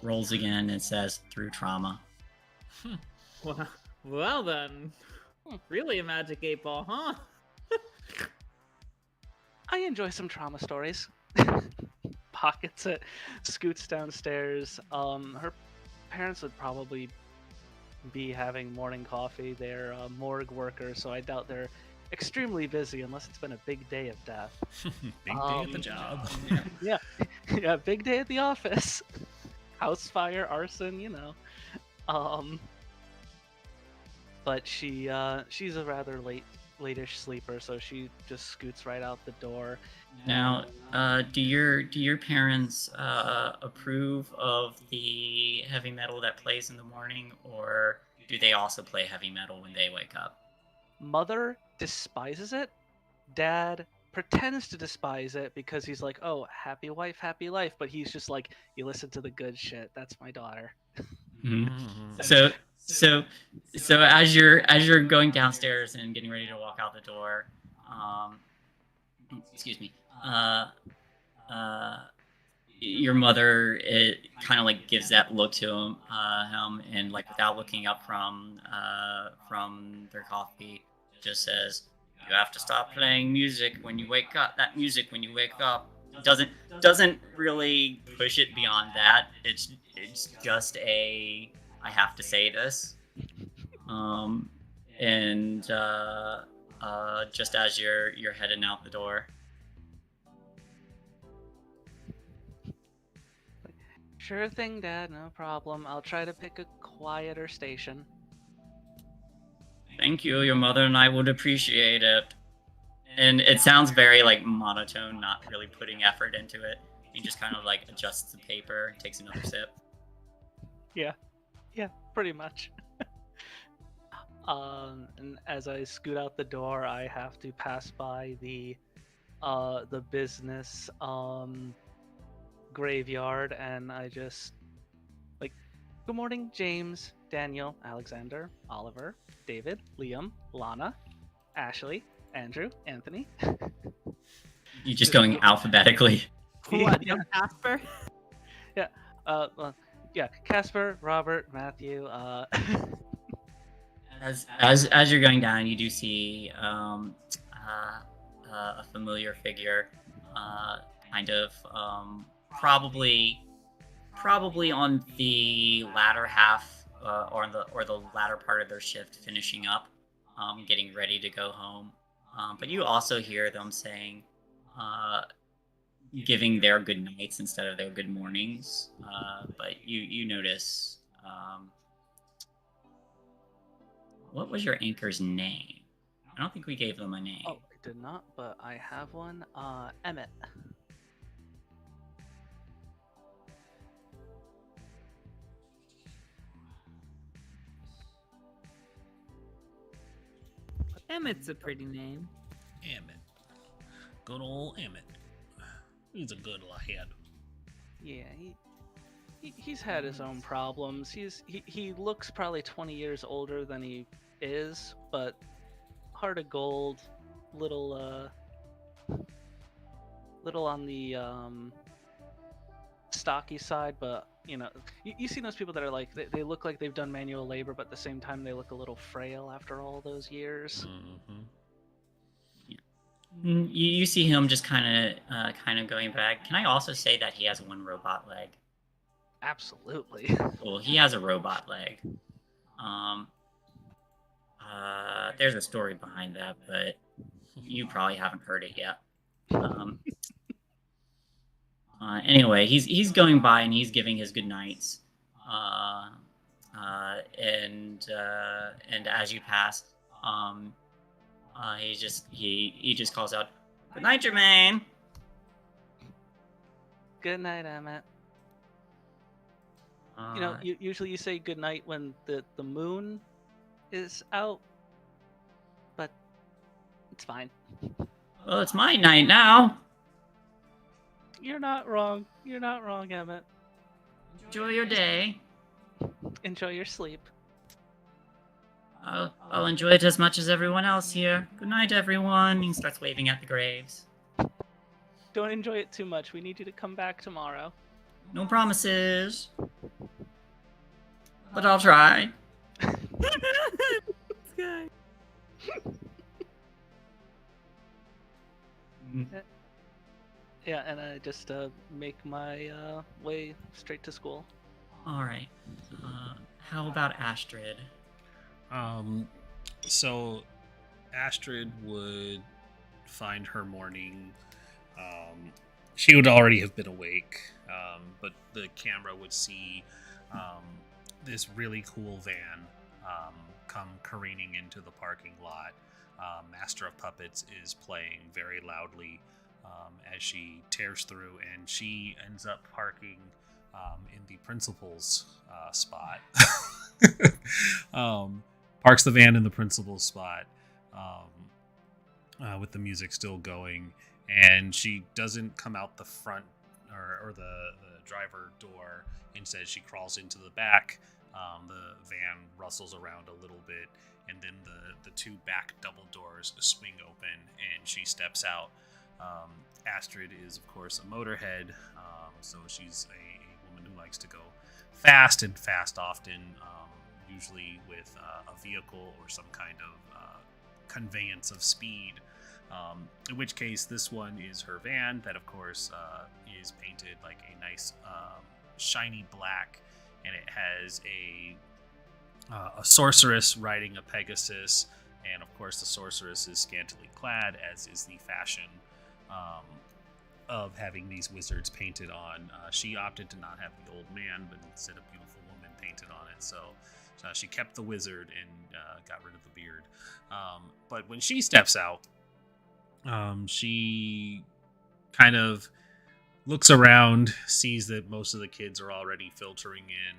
Rolls again and says, "Through trauma." Well then. Really a magic 8-ball, huh? I enjoy some trauma stories. Pockets it, scoots downstairs. Her parents would probably be having morning coffee. They're morgue workers, so I doubt they're extremely busy unless it's been a big day of death. Big day at the job. Yeah, yeah, big day at the office. House fire, arson, you know. But she's a rather late-ish sleeper, so she just scoots right out the door. Now, do your parents approve of the heavy metal that plays in the morning, or do they also play heavy metal when they wake up? Mother despises it. Dad pretends to despise it because he's like, "Oh, happy wife, happy life," but he's just like, "You listen to the good shit. That's my daughter." Mm-hmm. So as you're going downstairs and getting ready to walk out the door, excuse me, your mother kind of like gives that look to him, and like without looking up from their coffee, just says, "You have to stop playing music when you wake up. That music when you wake up doesn't really push it beyond that. It's just a I have to say this." And just as you're heading out the door. Sure thing, Dad. No problem. I'll try to pick a quieter station. Thank you. Your mother and I would appreciate it. And it sounds very like monotone, not really putting effort into it. He just kind of like adjusts the paper and takes another sip. Yeah, pretty much. And as I scoot out the door, I have to pass by the business graveyard, and I just like, "Good morning, James, Daniel, Alexander, Oliver, David, Liam, Lana, Ashley, Andrew, Anthony." You're just going alphabetically. What, no Casper? Yeah, Casper, Robert, Matthew. As you're going down, you do see a familiar figure, kind of probably on the latter half or the latter part of their shift, finishing up, getting ready to go home. But you also hear them saying, giving their good nights instead of their good mornings. But you notice. What was your anchor's name? I don't think we gave them a name. Oh, did not, but I have one. Emmett. Emmett's a pretty name. Emmett. Good old Emmett. He's a good lad. Yeah, he's had his own problems. He looks probably 20 years older than he is, but heart of gold, little on the stocky side, but you see those people that are like they look like they've done manual labor, but at the same time they look a little frail after all those years. Mm-hmm. You see him just kind of going back. Can I also say that he has one robot leg? Absolutely. Well, he has a robot leg. There's a story behind that, but you probably haven't heard it yet. Anyway, he's going by and he's giving his good nights. And as you pass, he just calls out, "Good night, Jermaine." Good night, Emmett. Usually you say good night when the moon is out, but it's fine. Well, it's my night now. You're not wrong. You're not wrong, Emmett. Enjoy your day. Enjoy your sleep. I'll enjoy it as much as everyone else here. Good night, everyone. He starts waving at the graves. Don't enjoy it too much. We need you to come back tomorrow. No promises. But I'll try. This guy. Yeah, and I just make my way straight to school. Alright. How about Astrid? So Astrid would find her morning. She would already have been awake, but the camera would see this really cool van come careening into the parking lot. Master of Puppets is playing very loudly as she tears through, and she ends up parking in the principal's spot. Parks the van in the principal's spot with the music still going, and she doesn't come out the front or the driver door. Instead, she crawls into the back. The van rustles around a little bit, and then the two back double doors swing open, and she steps out. Astrid is, of course, a motorhead, so she's a woman who likes to go fast and fast often, usually with a vehicle or some kind of conveyance of speed. In which case, this one is her van that, of course, is painted like a nice shiny black, and it has a sorceress riding a Pegasus, and of course the sorceress is scantily clad, as is the fashion of having these wizards painted on. She opted to not have the old man, but instead a beautiful woman painted on it, so she kept the wizard and got rid of the beard. But when she steps out, she kind of looks around, sees that most of the kids are already filtering in,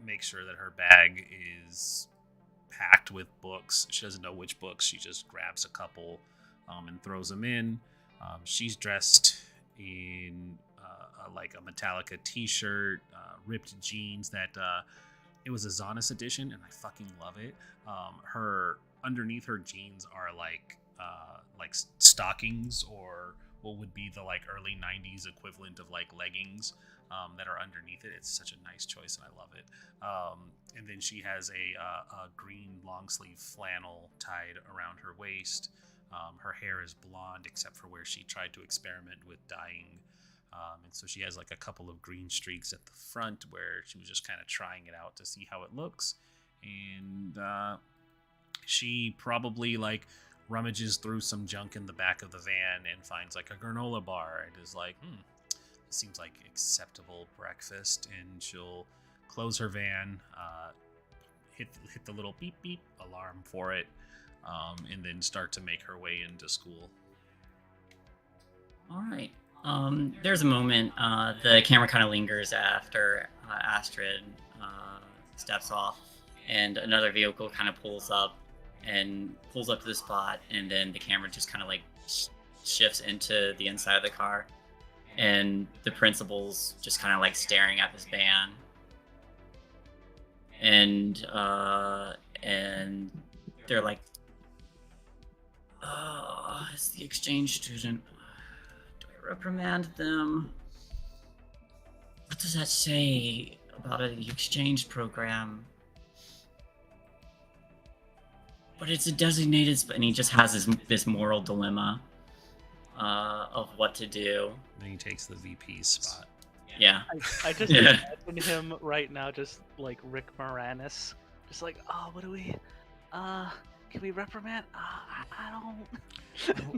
makes sure that her bag is packed with books. She doesn't know which books. She just grabs a couple and throws them in. She's dressed in like a Metallica t-shirt, ripped jeans that it was a Zonis edition, and I fucking love it. Her underneath her jeans are like stockings, or what would be the like early 90s equivalent of like leggings that are underneath it. It's such a nice choice, and I love it. And then she has a green long sleeve flannel tied around her waist. Her hair is blonde except for where she tried to experiment with dyeing. And so she has like a couple of green streaks at the front where she was just kind of trying it out to see how it looks. And she probably like rummages through some junk in the back of the van and finds like a granola bar and is like, this seems like acceptable breakfast. And she'll close her van, hit the little beep beep alarm for it, and then start to make her way into school. All right. There's a moment. The camera kind of lingers after Astrid steps off, and another vehicle kind of pulls up to the spot, and then the camera just kind of like shifts into the inside of the car, and the principal's just kind of like staring at this van, and they're like, "Oh, it's the exchange student. Do I reprimand them? What does that say about the exchange program?" But it's a designated and he just has this moral dilemma of what to do. Then he takes the VP spot. Yeah. I just imagine him right now, just like Rick Moranis, just like, oh, what do we, can we reprimand? I don't.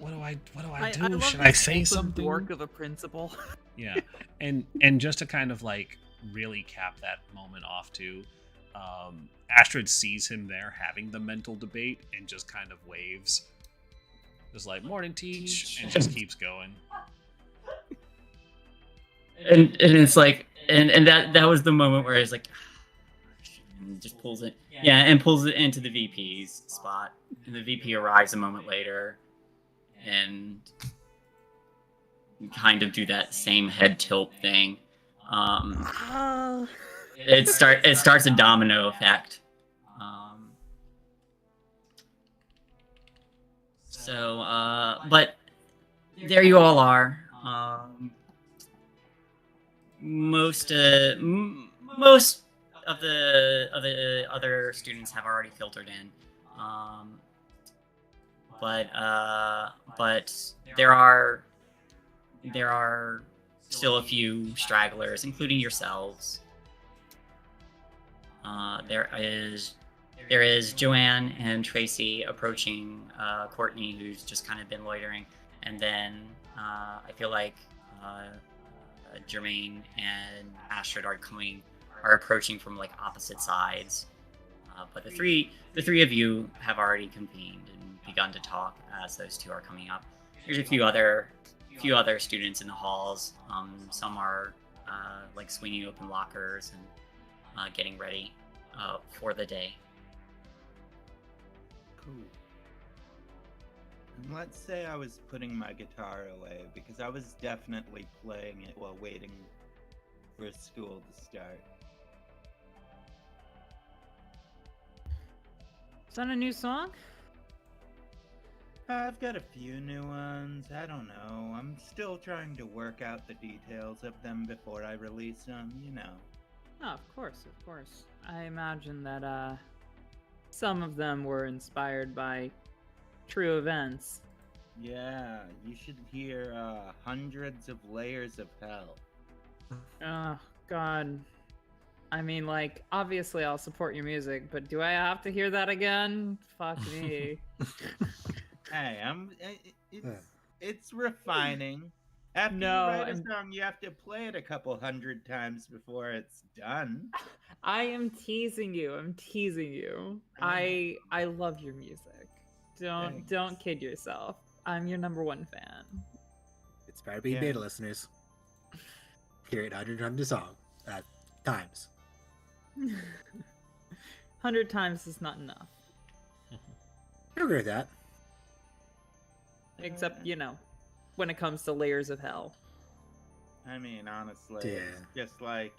What do I do? I love Should I this say open something? dork of a principal. Yeah, and just to kind of like really cap that moment off too, Astrid sees him there having the mental debate and just kind of waves, just like "Morning, teach," and just keeps going. And it's like, and that was the moment where it's like, and just pulls it, and pulls it into the VP's spot, and the VP arrives a moment later, and kind of do that same head tilt thing. It starts a domino effect. But there you all are. Most of the other students have already filtered in, but there are still a few stragglers, including yourselves. There is Joanne and Tracy approaching Courtney, who's just kind of been loitering, and then I feel like Jermaine and Astrid are approaching from like opposite sides. But the three of you have already convened and begun to talk as those two are coming up. There's a few other students in the halls. Some are like swinging open lockers and getting ready for the day. Cool. And let's say I was putting my guitar away, because I was definitely playing it while waiting for school to start. Is that a new song? I've got a few new ones. I don't know. I'm still trying to work out the details of them before I release them, you know. Oh, of course. I imagine that some of them were inspired by true events. Yeah, you should hear Hundreds of Layers of Hell. Oh, God. I mean, like, obviously I'll support your music, but do I have to hear that again? Fuck me. Hey, it's refining. After you write a song, you have to play it a couple hundred times before it's done. I am teasing you. I love your music. Don't kid yourself. I'm your number one fan. It's better being beta listeners. Hear it 100 times a song. Times. 100 times is not enough. I agree with that. Except, when it comes to Layers of Hell. I mean, honestly, it's just like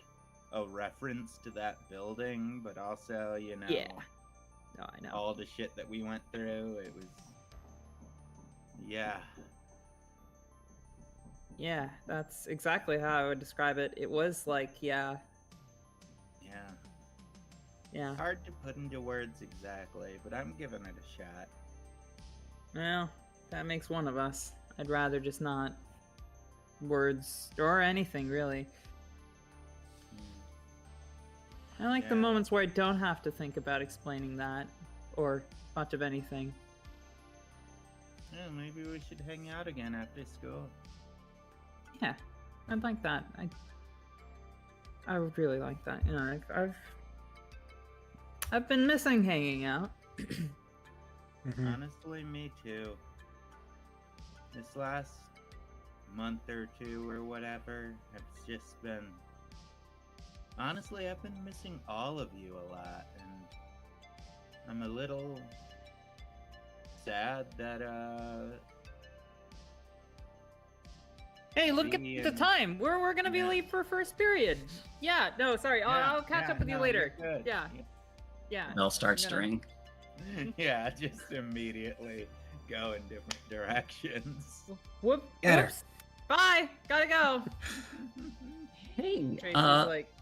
a reference to that building, but also, Yeah. No, I know. all the shit that we went through. It was... Yeah. Yeah, that's exactly how I would describe it. It was like, yeah. Hard to put into words exactly, but I'm giving it a shot. Well, that makes one of us. I'd rather just not words or anything, really. I like the moments where I don't have to think about explaining that or much of anything. Yeah, maybe we should hang out again after school. Yeah, I'd like that. I would really like that. I've been missing hanging out. Mhm. Honestly, me too. This last month or two or whatever, it's just been. Honestly, I've been missing all of you a lot, and I'm a little sad that Hey, look at me the and- time. We're gonna be Yeah. late for first period. Yeah, no, sorry. I'll catch yeah, up with you no, later. you're good. Yeah. Bell starts I'm to gonna- ring. Yeah, just immediately go in different directions. Whoop. Get her. Whoops. Bye. Gotta go. Hey, Tracy's like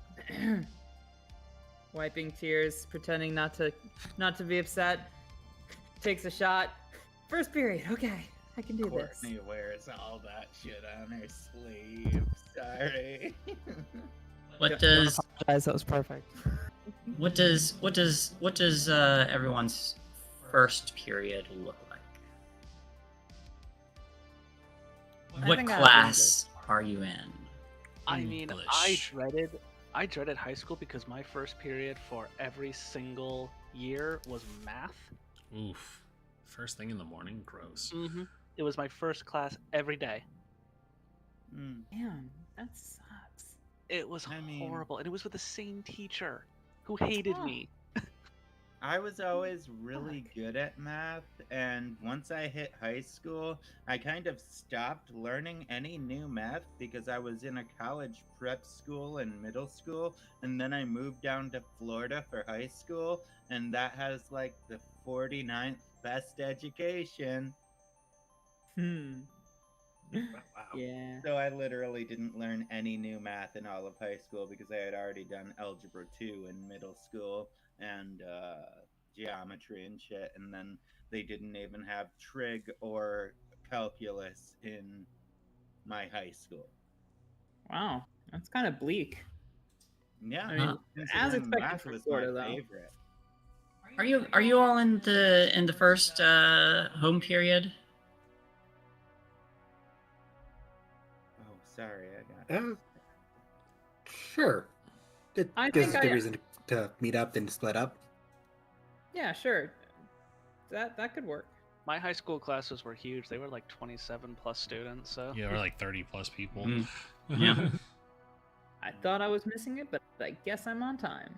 wiping tears, pretending not to be upset. Takes a shot. First period. Okay, I can do this. Courtney wears all that shit on her sleeve. Sorry. what does Guys, that was perfect. what does everyone's first period look like? I What think I have class are you in? I mean, English. I dreaded high school because my first period for every single year was math. Oof. First thing in the morning, gross. Mm-hmm. It was my first class every day. Mm. Damn, that sucks. It was I mean- horrible, and it was with the same teacher who hated Oh. me. I was always really good at math, and once I hit high school, I kind of stopped learning any new math because I was in a college prep school and middle school, and then I moved down to Florida for high school, and that has like the 49th best education. Wow. Yeah. So I literally didn't learn any new math in all of high school because I had already done algebra 2 in middle school and geometry and shit, and then they didn't even have trig or calculus in my high school. Wow, that's kind of bleak. Yeah, I mean, as considering expected math from was Florida, my though. favorite. Are you all in the first home period? Oh, sorry, I got. Sure. It I gives think us the I- reason to meet up and split up. Yeah, sure. That could work. My high school classes were huge. They were like 27 plus students. So Yeah, we're like 30 plus people. Mm. Yeah. I thought I was missing it, but I guess I'm on time.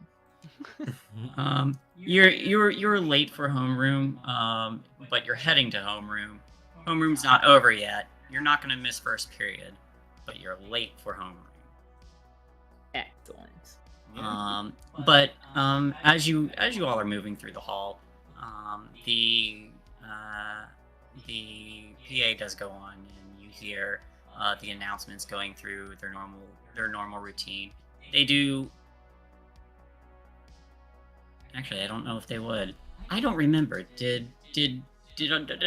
You're late for homeroom, but you're heading to homeroom. Homeroom's not over yet. You're not gonna miss first period, but you're late for homeroom. Excellent. But as you all are moving through the hall, the PA does go on, and you hear the announcements going through their normal routine. They do. Actually, I don't know if they would. I don't remember. Did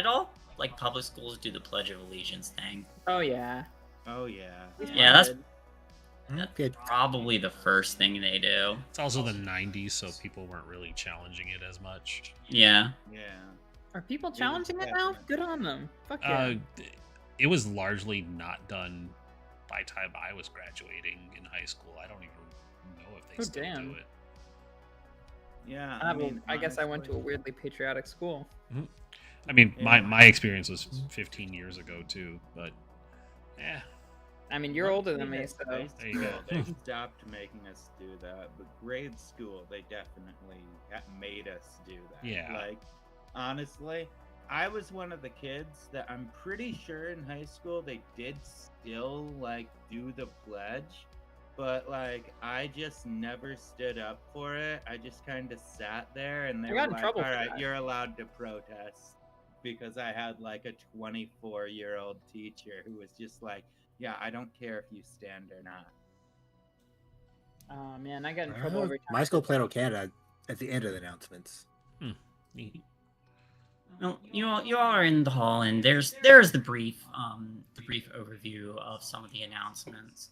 all like public schools do the Pledge of Allegiance thing? Oh yeah. Oh yeah. Yeah, that's Good. probably the first thing they do. It's also the 90s, so people weren't really challenging it as much. Yeah. Yeah. Are people challenging it now? Good on them. Fuck yeah. It was largely not done by time I was graduating in high school. I don't even know if they Oh, still damn. do it. Yeah. I guess I went to a honestly- weirdly patriotic school. I mean, Yeah. my experience was 15 years ago too, but yeah. I mean, you're older than me, High so There you go. school, they stopped making us do that, but grade school, they definitely made us do that. Yeah. Like, honestly, I was one of the kids that I'm pretty sure in high school they did still like do the pledge, but like I just never stood up for it. I just kind of sat there, and they I were got in like, trouble "All for right, that." you're allowed to protest," because I had like a 24-year-old teacher who was just like, "Yeah, I don't care if you stand or not." oh man, I got in trouble every time. My school played Canada at the end of the announcements. Neat. Well, you all are in the hall, and there's the brief overview of some of the announcements.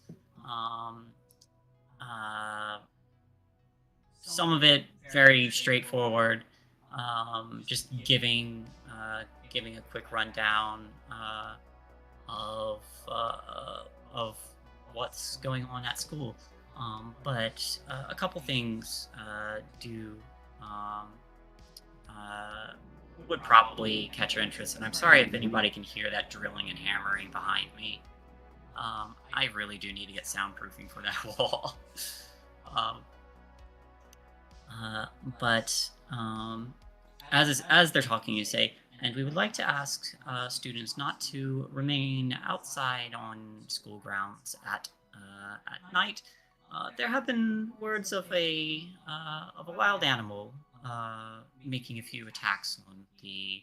Some of it very straightforward, just giving a quick rundown of what's going on at school. But a couple things do would probably catch your interest. And I'm sorry if anybody can hear that drilling and hammering behind me. I really do need to get soundproofing for that wall. But as they're talking, you say, and we would like to ask students not to remain outside on school grounds at night. There have been words of a wild animal making a few attacks on the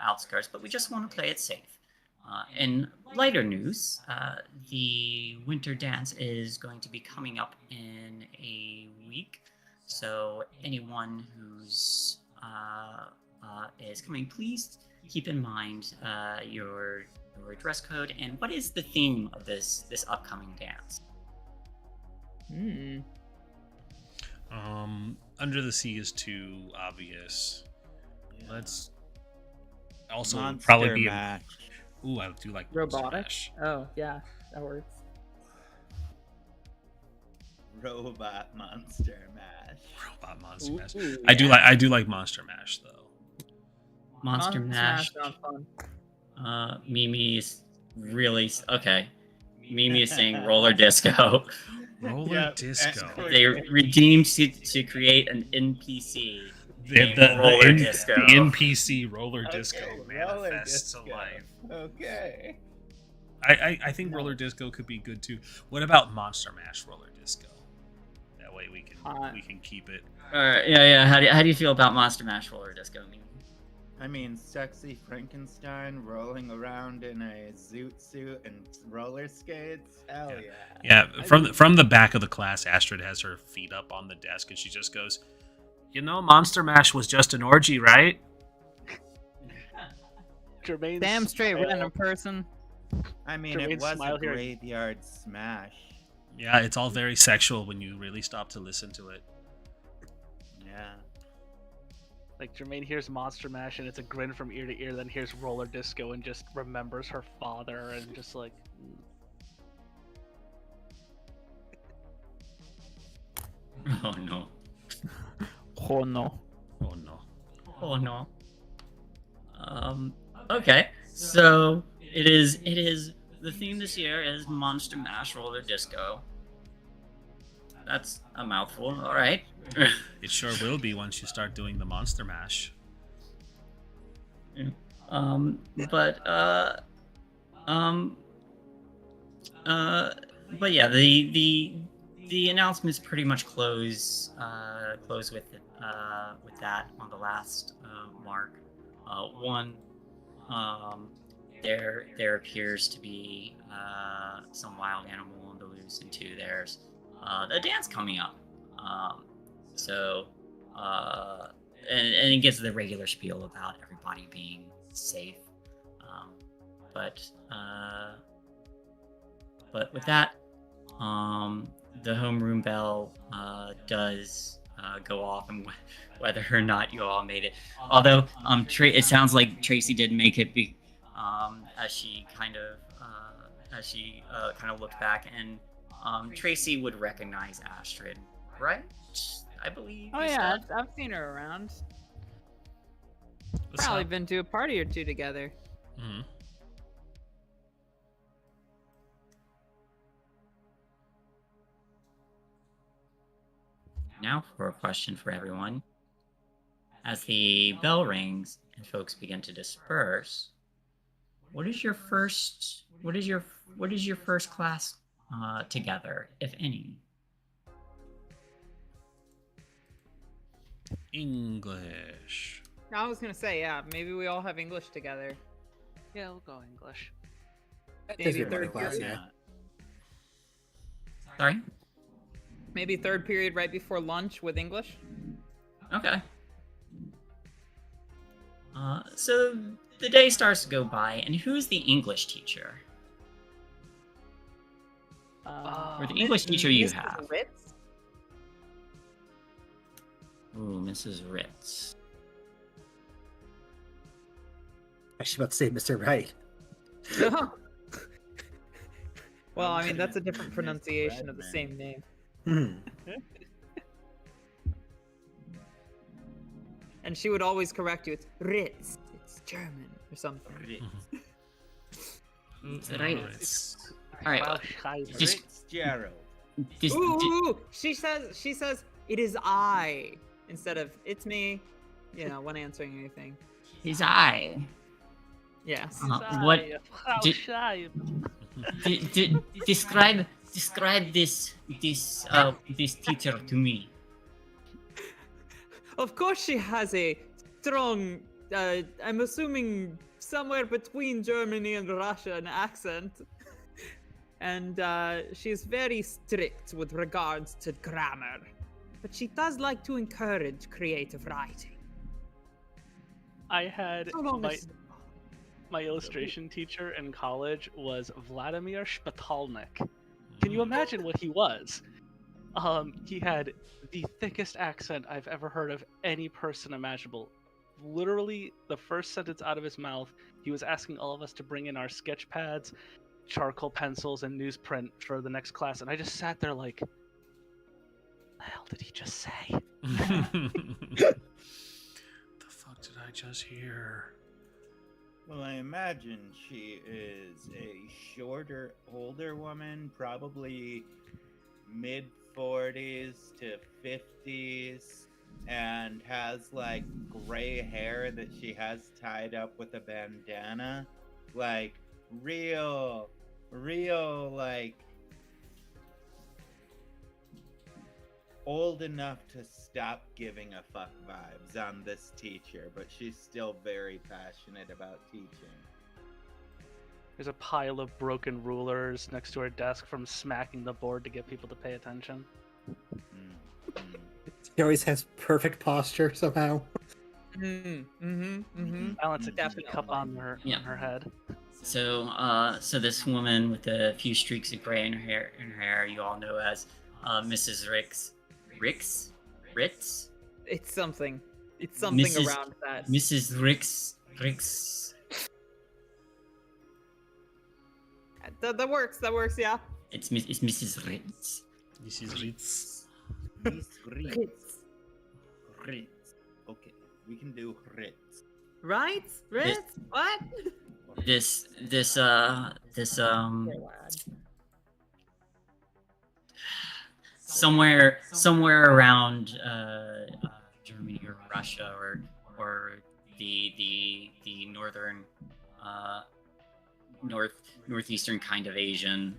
outskirts, but we just want to play it safe. In lighter news, the winter dance is going to be coming up in a week, so anyone who's is coming, please keep in mind your dress code and what is the theme of this upcoming dance. Under the Sea is too obvious. Yeah. Let's also Monster probably be. Mash. Ooh, I do like Monster Robotic? Mash. Oh, yeah, that works. Robot Monster Mash. Robot Monster Mash. Ooh, I do like Monster Mash though. Monster Mash. sounds fun. Mimi's really okay. Mimi is saying roller disco. Roller disco. They redeemed to create an NPC. The roller disco. The NPC roller Okay, disco roller manifests to disco. life. Okay. I think roller disco could be good too. What about Monster Mash roller disco? That way we can keep it. Yeah. How do you feel about Monster Mash roller disco? Mimi? I mean, sexy Frankenstein rolling around in a zoot suit and roller skates. Hell yeah. Yeah, from the back of the class, Astrid has her feet up on the desk and she just goes, "You know, Monster Mash was just an orgy, right?" Jermaine's Damn straight smile- random person. I mean, it Jermaine's was smile a here. graveyard smash. Yeah, it's all very sexual when you really stop to listen to it. Yeah. Like Jermaine hears Monster Mash and it's a grin from ear to ear, then hears roller disco and just remembers her father and just like. Oh no. Oh no. Oh no. Oh no. Okay. So it is the theme this year is Monster Mash roller disco. That's a mouthful. All right. It sure will be once you start doing the Monster Mash. But yeah, the announcements pretty much close with that on the last mark. One, there appears to be some wild animal on the loose, and two, there's a dance coming up. And it gives the regular spiel about everybody being safe. But with that, the homeroom bell does go off, and whether or not you all made it. Although it sounds like Tracy did make it, as she kind of looked back, and Tracy would recognize Astrid, right? I believe. Oh you yeah, said? I've seen her around. What's Probably up? been to a party or two together. Mhm. Now for a question for everyone. As the bell rings and folks begin to disperse, what is your first class together, if any? English. I was gonna say, yeah, maybe we all have English together. Yeah, we'll go English. Maybe third third class, period. yeah. Sorry? Maybe third period right before lunch with English. Okay. So the day starts to go by, and who's the English teacher? Or the English teacher you Mrs. have? Ritz? Ooh, Mrs. Ritz. Actually, about to say Mr. Right. Well, I mean, that's a different pronunciation of the same name. Hmm. and she would always correct you. It's Ritz. It's German or something. Right. All right. Just- Fitzgerald. Ooh, she says it is I instead of it's me. You know, when answering anything. His eye. Yes. What? How Did- shy. Describe this teacher to me. Of course, she has a strong. I'm assuming somewhere between Germany and Russia an accent. And she's very strict with regards to grammar. But she does like to encourage creative writing. I had How long is... my illustration teacher in college was Vladimir Shpatalnik. Can you imagine what he was? He had the thickest accent I've ever heard of any person imaginable. Literally, the first sentence out of his mouth, he was asking all of us to bring in our sketch pads, charcoal pencils, and newsprint for the next class, and I just sat there like, what the hell did he just say? The fuck did I just hear? Well, I imagine she is a shorter, older woman, probably mid-40s to 50s, and has, like, gray hair that she has tied up with a bandana. Like, real, like, old enough to stop giving a fuck vibes on this teacher, but she's still very passionate about teaching. There's a pile of broken rulers next to her desk from smacking the board to get people to pay attention. She always has perfect posture somehow. Balance a cup on her head. So this woman with a few streaks of gray in her hair, you all know as Mrs. Ritz. It's something. It's something Mrs. around that. Mrs. Ritz. That works. That works. Yeah. It's Mrs. Ritz. This is Ritz. Miss Ritz. Ritz. Okay, we can do Ritz. Right? Ritz? What? This somewhere around Germany or Russia or the northern northeastern kind of Asian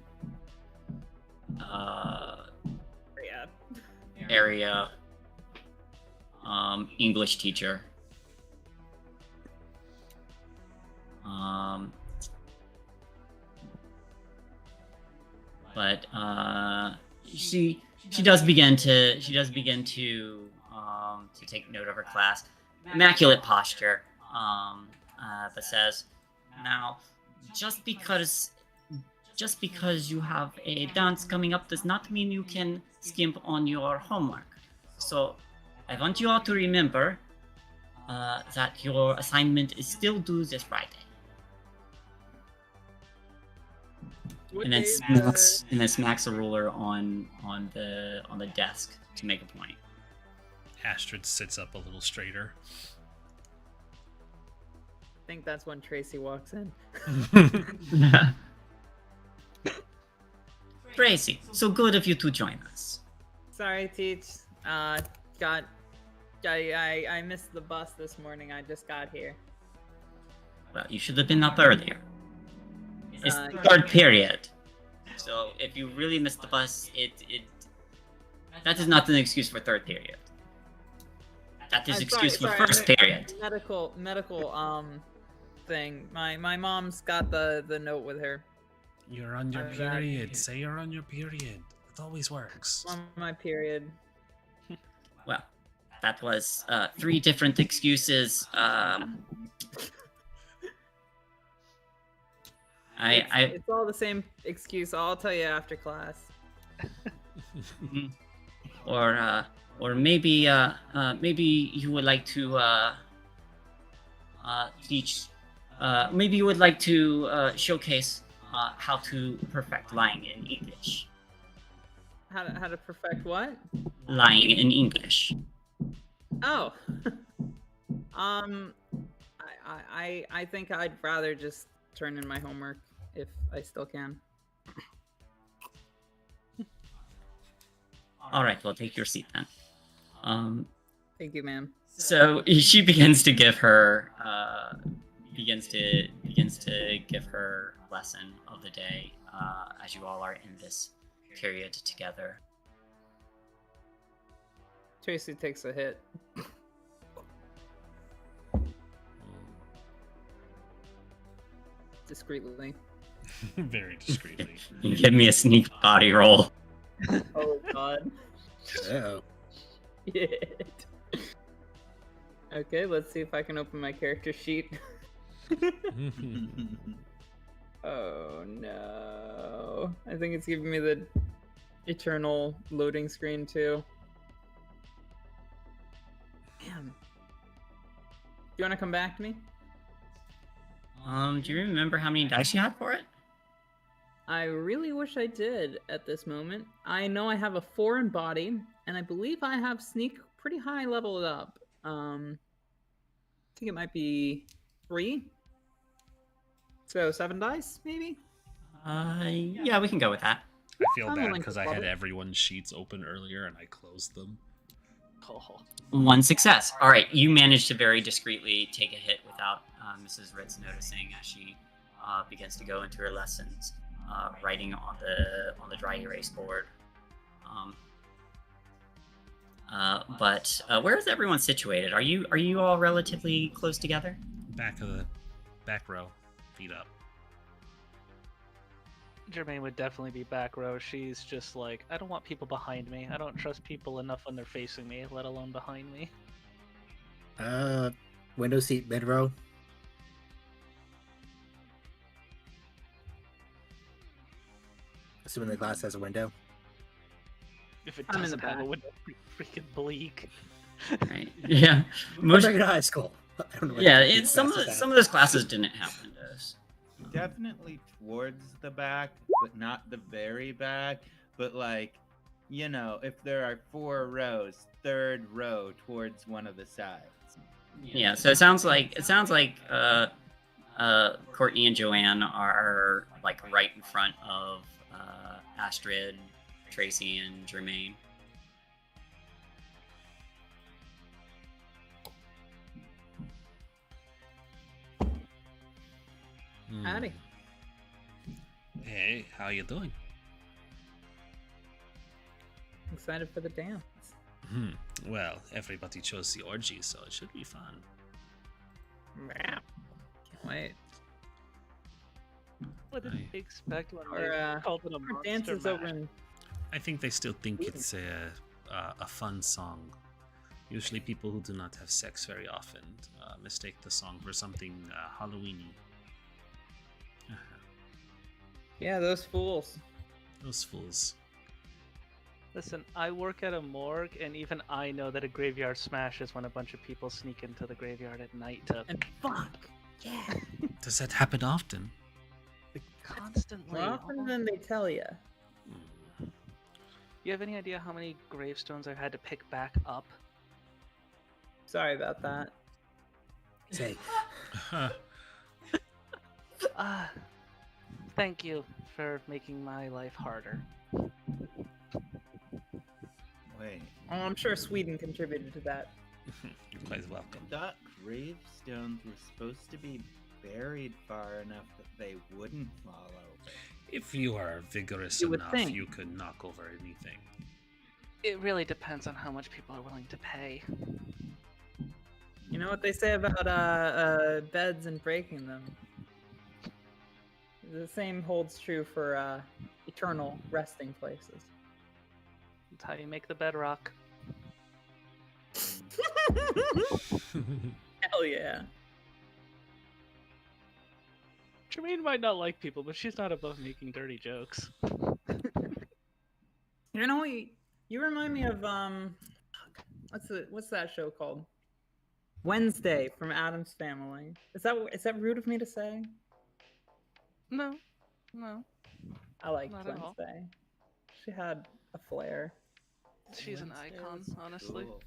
area English teacher. But she does begin to take note of her class. Immaculate posture. But says, now, just because you have a dance coming up does not mean you can skimp on your homework. So I want you all to remember that your assignment is still due this Friday. And then smacks a ruler on the desk to make a point. Astrid sits up a little straighter. I think that's when Tracy walks in. Tracy, so good of you to join us. Sorry, Teach. I missed the bus this morning. I just got here. Well, you should have been up earlier. It's third period. So if you really missed the bus, that is not an excuse for third period. That is excuse for first period. Medical thing. My mom's got the note with her. You're on your period. Say you're on your period. It always works. On my period. Well, that was 3 different excuses. It's all the same excuse. I'll tell you after class. Or maybe you would like to teach. Maybe you would like to showcase how to perfect lying in English. How to perfect what? Lying in English. Oh. I think I'd rather just turn in my homework if I still can. All right, well, take your seat then. Thank you, ma'am. So she begins to give her begins to give her lesson of the day as you all are in this period together. Tracy takes a hit. Discreetly. Very discreetly. Give me a sneak body roll. Oh god. Oh. Shit. Okay, let's see if I can open my character sheet. Oh no. I think it's giving me the eternal loading screen too. Damn. Do you want to come back to me? Do you remember how many dice you had for it? I really wish I did at this moment. I know I have a 4 in body, and I believe I have sneak pretty high leveled up. I think it might be 3. So 7 dice, maybe? Yeah, we can go with that. I feel I'm bad willing to because I swap had it. everyone's sheets open earlier and I closed them. Oh. 1 success. All right, you managed to very discreetly take a hit without Mrs. Ritz noticing as she begins to go into her lessons, writing on the dry erase board. But where is everyone situated? Are you all relatively close together? Back row, feet up. Jermaine would definitely be back row. She's just like, I don't want people behind me. I don't trust people enough when they're facing me, let alone behind me. Window seat, mid row. Assuming the glass has a window. If it I'm in the doesn't have a back. window, freaking bleak. Right. Yeah. Most like in high school. I don't know what Yeah. the It's some glass of is some of those classes didn't have windows. Definitely towards the back, but not the very back. But like, you know, if there are 4 rows, 3rd row towards one of the sides. Yeah. So it sounds like Courtney and Joanne are like right in front of Astrid, Tracy, and Jermaine. Howdy. Hey, how you doing? Excited for the dance. Well, everybody chose the orgy, so it should be fun. Can't wait. What did they expect when Our, they called it a Our monster dance is mash? over in... I think they still think it's a fun song. Usually people who do not have sex very often mistake the song for something Halloweeny. Yeah, those fools. Those fools. Listen, I work at a morgue, and even I know that a graveyard smash is when a bunch of people sneak into the graveyard at night to And fuck! Yeah! Does that happen often? constantly. More often than they tell you. You have any idea how many gravestones I've had to pick back up? Sorry about that. Say, Thank you for making my life harder. Wait, Oh, I'm sure Sweden contributed to that. You're quite welcome. I thought gravestones were supposed to be buried far enough that they wouldn't fall over. If you are vigorous You would enough, think. you could knock over anything. It really depends on how much people are willing to pay. You know what they say about beds and breaking them? The same holds true for eternal resting places. That's how you make the bedrock. Hell yeah. Jermaine might not like people, but she's not above making dirty jokes. You know what? You remind me of what's that show called? Wednesday from Addams Family. Is that rude of me to say? No. I liked Not at all. Wednesday. She had a flair. She's an Wednesday icon, was honestly. Cool.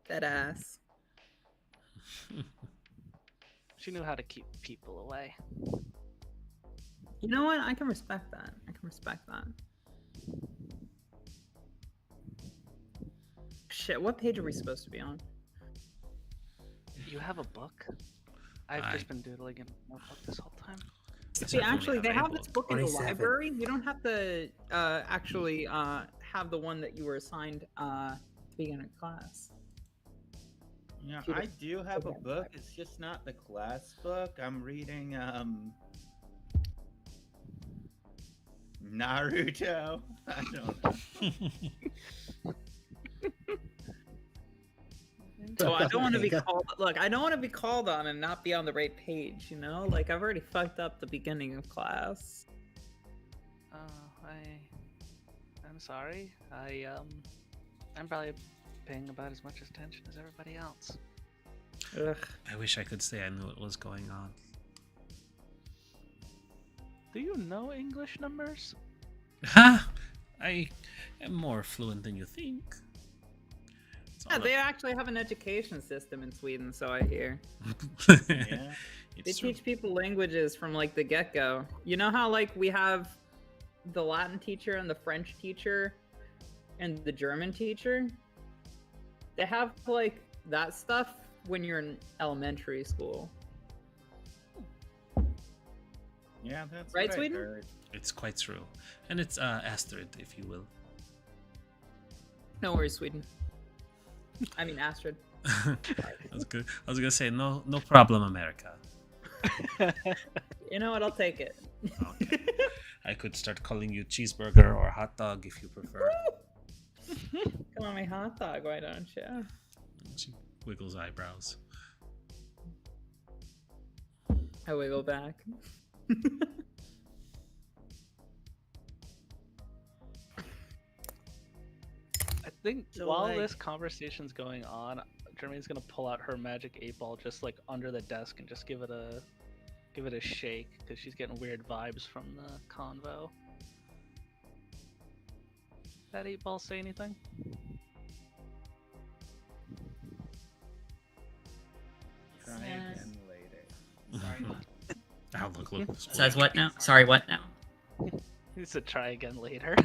Dead ass. She knew how to keep people away. You know what? I can respect that. I can respect that. Shit, what page are we supposed to be on? You have a book? I've just been doodling in a notebook this whole time. See, actually, they have this book in the 27. library. You don't have to actually have the one that you were assigned to begin a class. Yeah, I do have a book. It's just not the class book. I'm reading Naruto. I don't know. So I don't want to be called. Look, I don't want to be called on and not be on the right page. You know, like I've already fucked up the beginning of class. I'm sorry. I'm probably paying about as much attention as everybody else. Ugh. I wish I could say I knew what was going on. Do you know English numbers? Ha! I am more fluent than you think. It's Yeah, all they actually have an education system in Sweden, so I hear. Yeah. They It's true. teach people languages from like the get-go. You know how like we have the Latin teacher and the French teacher and the German teacher? They have like that stuff when you're in elementary school. Yeah, that's Right, what I Sweden? heard. It's quite true. And it's Astrid, if you will. No worries, Sweden. I mean Astrid. That's good. I was gonna say no problem, America. You know what? I'll take it. Okay. I could start calling you cheeseburger or hot dog if you prefer. Come on, my hot dog, why don't you? She wiggles eyebrows. I wiggle back. I think So, while like- this conversation's going on, Jermaine's gonna pull out her magic 8-ball just like under the desk and just give it a shake because she's getting weird vibes from the convo. That 8-ball say anything? Try again later. Oh, look. Says what now? Sorry, what now? Needs to try again later.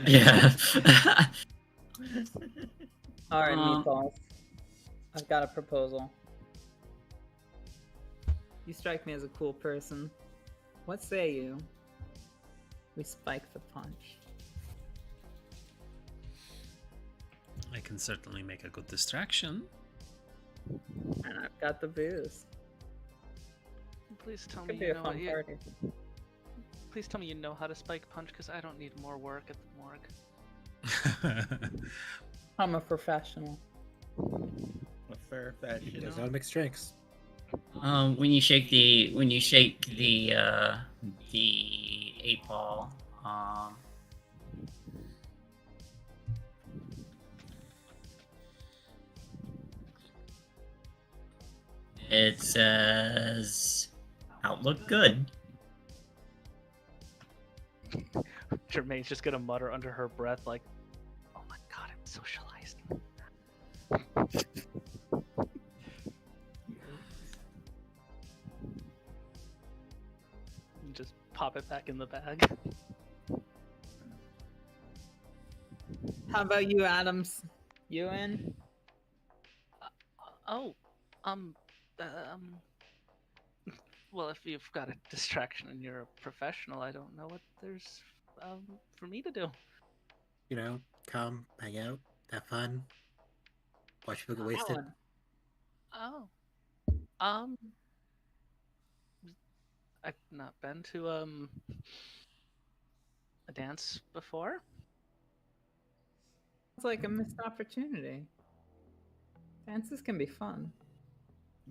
Yeah. Alright, meatballs. I've got a proposal. You strike me as a cool person. What say you? We spike the punch. I can certainly make a good distraction. And I've got the booze. Please tell me Could be you a know fun what party. Please tell me you know how to spike punch because I don't need more work at the morgue. I'm a professional. A fair fashion. There's no mixed drinks. When you shake the 8-ball, it says outlook good. Jermaine's just gonna mutter under her breath like, "Oh my god, I'm socialized." And just pop it back in the bag. How about you, Adams? You in? Oh, well, if you've got a distraction and you're a professional, I don't know what there's for me to do. You know, come, hang out, have fun, watch people get wasted. Alan. Oh, I've not been to a dance before. It's like a missed opportunity. Dances can be fun.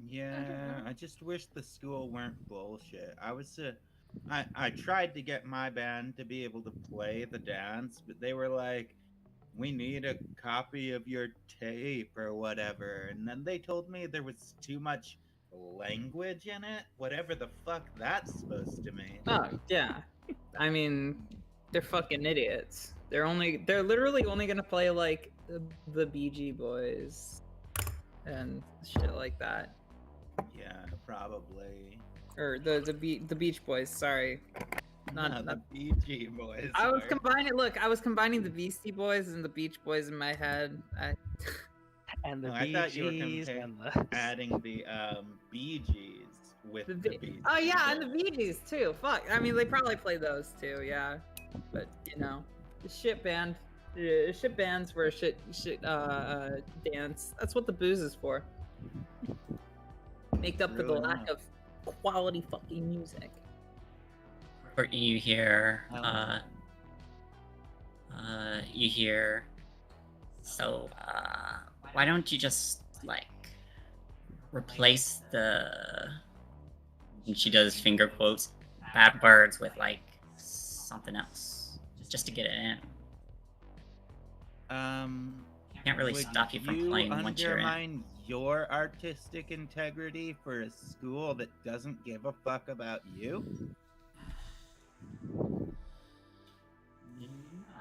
Yeah, I just wish the school weren't bullshit. I tried to get my band to be able to play the dance, but they were like, we need a copy of your tape or whatever. And then they told me there was too much language in it, whatever the fuck that's supposed to mean. Oh, yeah. I mean, they're fucking idiots. They're literally only gonna play like the BG Boys. and shit like that. Yeah, probably. Or the Beach Boys. Sorry, not the BG Boys. I was were- combining. Look, I was combining the Beastie Boys and the Beach Boys in my head. And the No, I thought you were BGs and the adding the Bee Gees with the Beastie Oh yeah, and the Boys. Bee Gees too. Fuck. I mean, they probably play those too. Yeah, but you know, the shit band. Shit bands were shit dance. That's what the booze is for. Make up for the True lack enough. of quality fucking music. Courtney, you hear, Oh. so, why don't you just, like, replace the, and she does finger quotes, bad words with, like, something else, just to get it in. Can't really would stop you from playing once you're in. undermine your artistic integrity for a school that doesn't give a fuck about you?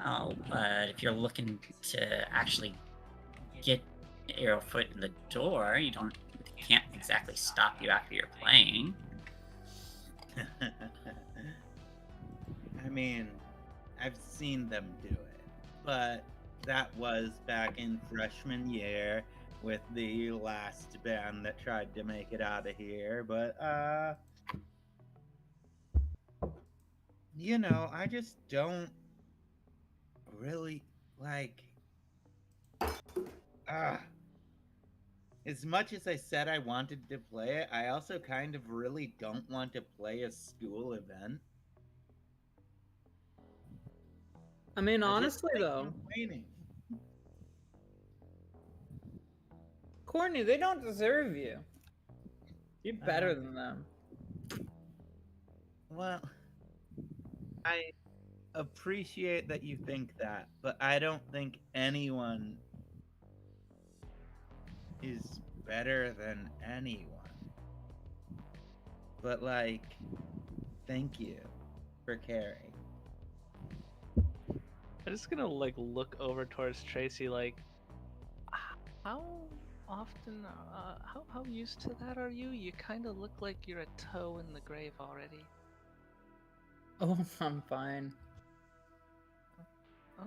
Oh, but if you're looking to actually get your foot in the door, you can't exactly stop you after you're playing. I mean, I've seen them do it, but that was back in freshman year with the last band that tried to make it out of here. But you know, I just don't really like. As much as I said I wanted to play it, I also kind of really don't want to play a school event. I mean, I just honestly like though, complaining. Courtney, they don't deserve you. You're better than them. Well, I appreciate that you think that, but I don't think anyone is better than anyone. But, like, thank you for caring. I'm just gonna like look over towards Tracy like, how often, how used to that are you? You kind of look like you're a toe in the grave already. Oh, I'm fine.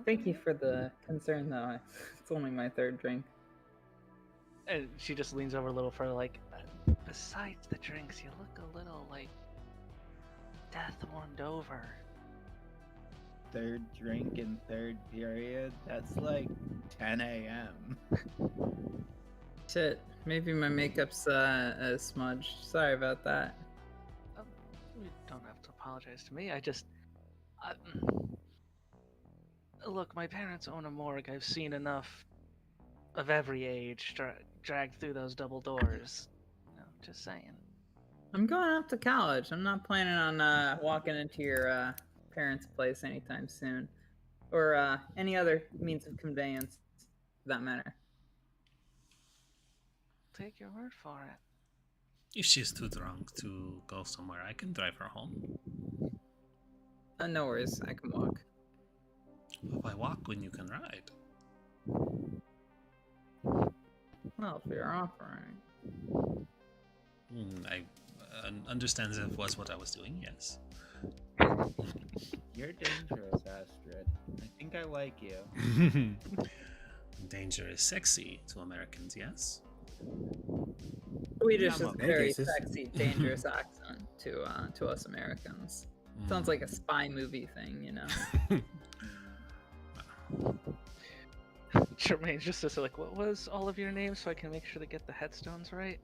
Thank you for the concern, though. It's only my third drink. And she just leans over a little further, like, besides the drinks, you look a little like death warmed over. Third drink in third period? That's like 10 a.m. Shit, maybe my makeup's smudged. Sorry about that. You don't have to apologize to me. Look, my parents own a morgue. I've seen enough of every age dragged through those double doors. No, just saying. I'm going off to college. I'm not planning on walking into your parents' place anytime soon. Or any other means of conveyance, for that matter. Take your word for it. If she's too drunk to go somewhere, I can drive her home. No worries, I can walk. Why walk when you can ride? Well, if you're offering. I understand that was what I was doing, yes. You're dangerous, Astrid. I think I like you. Danger is sexy to Americans, yes? Swedish is I'm a okay. very Cases. sexy, dangerous accent to us Americans. Sounds like a spy movie thing, you know. Jermaine's just says like, what was all of your names so I can make sure to get the headstones right?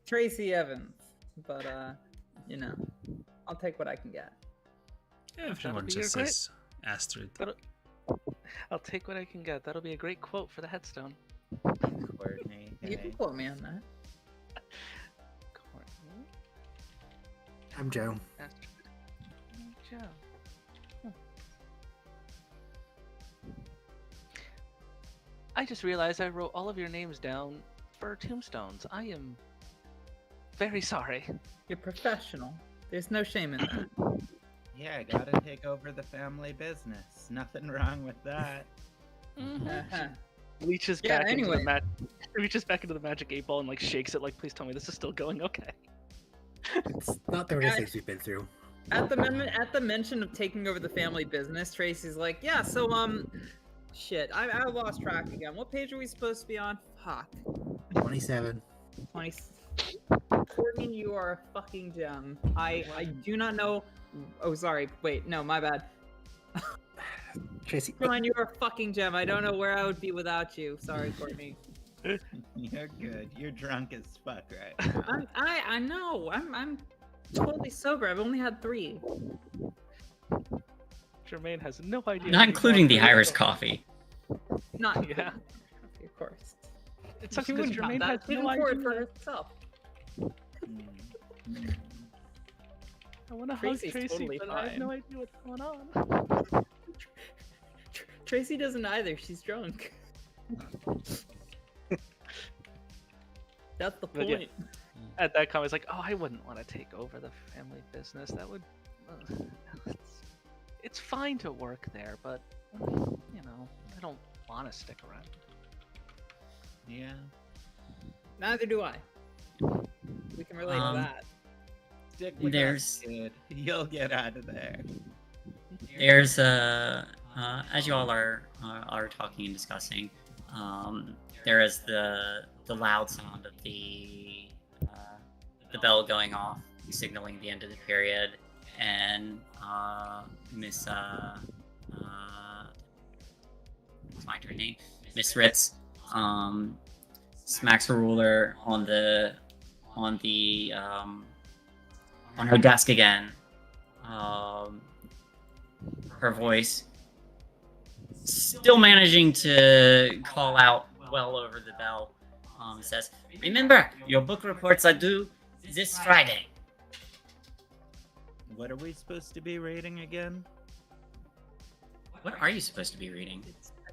Tracy Evans, but you know, I'll take what I can get. Everyone be your just great- says Astrid. I'll take what I can get. That'll be a great quote for the headstone. Courtney. You Hey. can quote me on that. Courtney, I'm Joe. Astrid, and Joe. I just realized I wrote all of your names down for tombstones. I am very sorry. You're professional. There's no shame in that. Yeah, I gotta take over the family business. Nothing wrong with that. Uh-huh. reaches Yeah, back into anyway. the reaches back into the magic 8 ball and like shakes it like, please tell me this is still going okay. It's not the worst things we've been through. At the mention of taking over the family business, Tracy's like, yeah, so shit, I lost track again. What page are we supposed to be on? Fuck. 27. 20. Courtney, you are a fucking gem. I do not know. Oh, sorry. Wait, no, my bad. Tracy, John, you're a fucking gem. I don't know where I would be without you. Sorry, Courtney. You're good. You're drunk as fuck right now. I know. I'm totally sober. I've only had 3. Jermaine has no idea. Not including the Irish coffee. Not Yeah. of course. It sucks She because wouldn't have Jermaine that. has She no didn't pour it idea. for herself. I want to hug Tracy's Tracy, totally but I have no fine. idea what's going on. Tracy doesn't either. She's drunk. That's the But yeah. point. At that comment, it's like, oh, I wouldn't want to take over the family business. That would. It's fine to work there, but you know, I don't want to stick around. Yeah. Neither do I. We can relate to that. Stick with There's- us, kid. You'll get out of there. There's as you all are talking and discussing, there is the loud sound of the bell going off, signaling the end of the period, and Miss what's my her name? Miss Ritz smacks her ruler on her desk again. Her voice still managing to call out well over the bell. Says, "Remember, your book reports are due this Friday." What are we supposed to be rating again? What are you supposed to be reading? I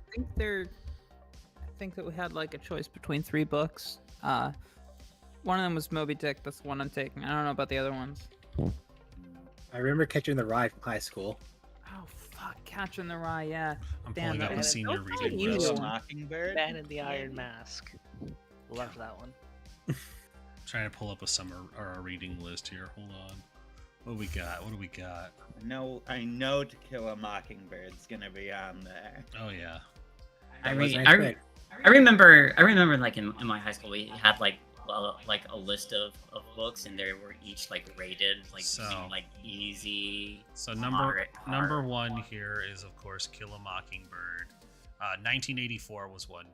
think that we had like a choice between 3 books. One of them was Moby Dick. That's the one I'm taking. I don't know about the other ones. I remember catching the ride from high school. Oh fuck, Catching the Rye. Yeah. I'm Damn, pulling up that the was- senior that was reading probably list. easy. Mockingbird? Man in the Iron Mask. Love that one. Trying to pull up a summer or a reading list here. Hold on. What do we got? I know To Kill a Mockingbird's gonna be on there. Oh yeah. I, That re- was I, nice re- pick. I remember like in my high school we had like a list of books, and they were each like rated like So- between, like easy. So moderate, number hard. 1 here is of course Kill a Mockingbird. 1984 was one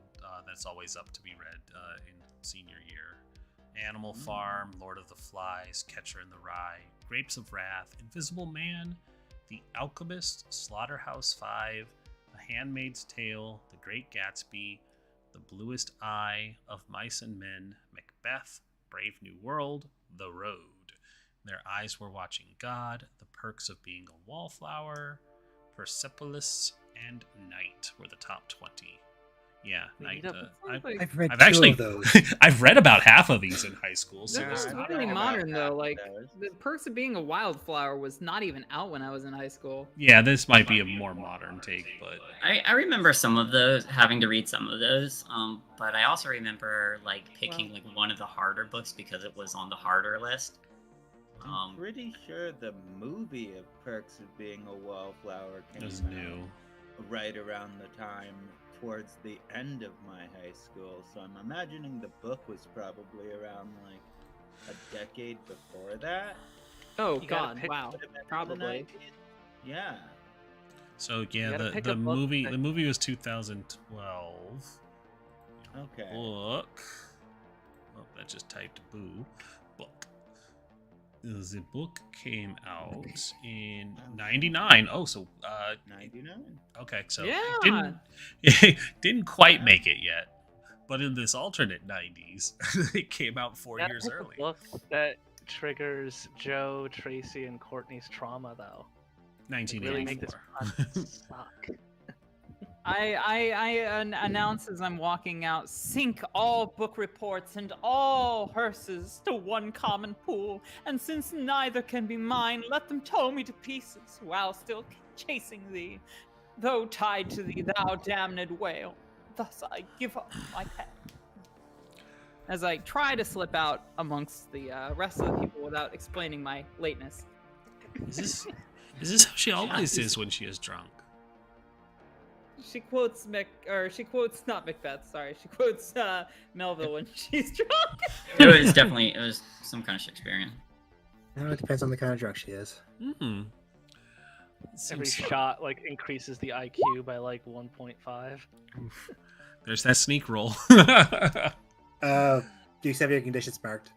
that's always up to be read in senior year. Animal Farm, Lord of the Flies, Catcher in the Rye, Grapes of Wrath, Invisible Man, The Alchemist, Slaughterhouse-Five, A Handmaid's Tale, The Great Gatsby, The Bluest Eye, Of Mice and Men, Macbeth, Brave New World, The Road. Their eyes were watching God, The Perks of Being a Wallflower, Persepolis, and Night were the top 20. Yeah, We Night. need a- I've read I've 2 actually, of those. I've read about half of these in high school. So They're it's just not- really about modern half though. of Like those. the Perks of Being a Wildflower was not even out when I was in high school. yeah, this might be a more modern take, but I remember some of those, having to read some of those, but I also remember like picking like one of the harder books because it was on the harder list. I'm pretty sure the movie of Perks of Being a Wallflower it came was out new. right around the time towards the end of my high school. So I'm imagining the book was probably around like a decade before that. Oh You gotta God! pick- Wow. Would have been the Probably. 90s. Yeah. So yeah, gotta pick the a book movie that- the movie was 2012. Okay. Book. Oh, that just typed boo. Book. The book came out in '99. Oh, so 99. okay, so Yeah. didn't quite make it yet, but in this alternate '90s, it came out 4 Gotta years pick a early. book that triggers Joe, Tracy, and Courtney's trauma, though. Really make this 1984. podcast suck. I announce as I'm walking out, sink all book reports and all hearses to one common pool, and since neither can be mine, let them tow me to pieces while still chasing thee, though tied to thee, thou damned whale. thus I give up my pet. As I try to slip out amongst the rest of the people without explaining my lateness. Is this how she always is when she is drunk? She quotes not Macbeth, sorry. She quotes Melville when she's drunk. It was some kind of Shakespearean. No, it depends on the kind of drunk she is. Hmm. Every Seems- shot like increases the IQ by like 1.5. Oof. There's that sneak roll. Do you have your conditions marked?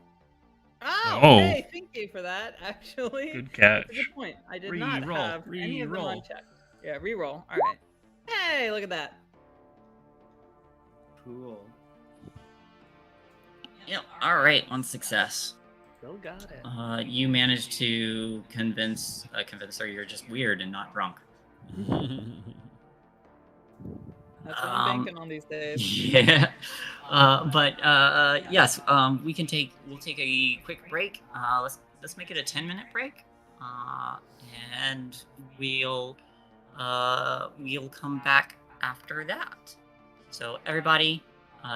Oh. Hey, thank you for that, actually. Good That's a catch. good point. I did not Reroll, have any of them reroll. unchecked. Yeah, reroll. Alright. Hey, look at that. Cool. Yep. All right, one success. Still got it. You managed to convince her you're just weird and not drunk. That's what I'm banking on these days. Yeah. Yes. We'll take a quick break. Let's make it a 10-minute break. And we'll come back after that. So everybody,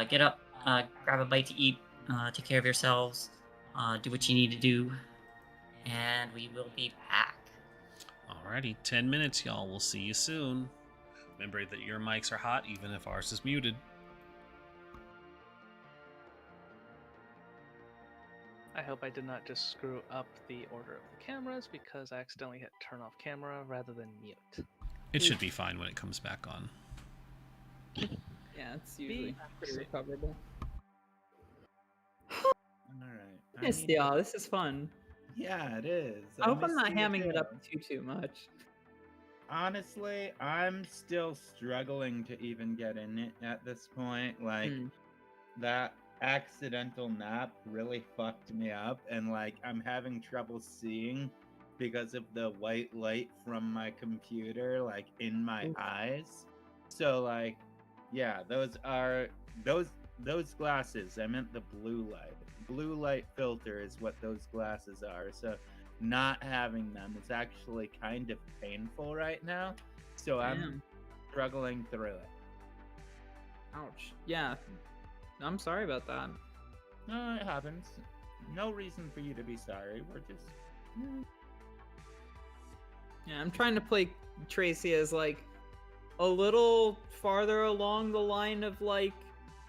get up, grab a bite to eat, take care of yourselves, do what you need to do, and we will be back. Alrighty, 10 minutes, y'all. We'll see you soon. Remember that your mics are hot, even if ours is muted. I hope I did not just screw up the order of the cameras because I accidentally hit turn off camera rather than mute. It should be fine when it comes back on. Yeah, it's usually pretty recoverable. Alright. Missed y'all. This is fun. Yeah, it is. I hope I'm missed not you hamming it too. up too much. Honestly, I'm still struggling to even get in it at this point. Like, that accidental nap really fucked me up, and like, I'm having trouble seeing because of the white light from my computer, like, in my eyes. So, like, yeah, those glasses. I meant the blue light. Blue light filter is what those glasses are. So not having them is actually kind of painful right now. So I'm struggling through it. Ouch. Yeah. I'm sorry about that. No, it happens. No reason for you to be sorry. We're just Yeah, I'm trying to play Tracy as like a little farther along the line of like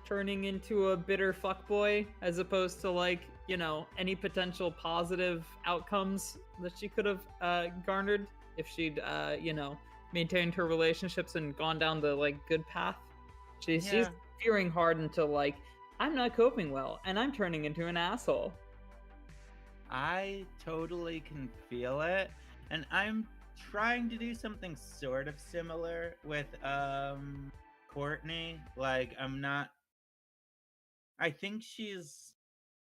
turning into a bitter fuckboy as opposed to like, you know, any potential positive outcomes that she could have garnered if she'd you know, maintained her relationships and gone down the like good path. She's veering hard into like, I'm not coping well and I'm turning into an asshole. I totally can feel it, and I'm trying to do something sort of similar with Courtney. Like, I think she's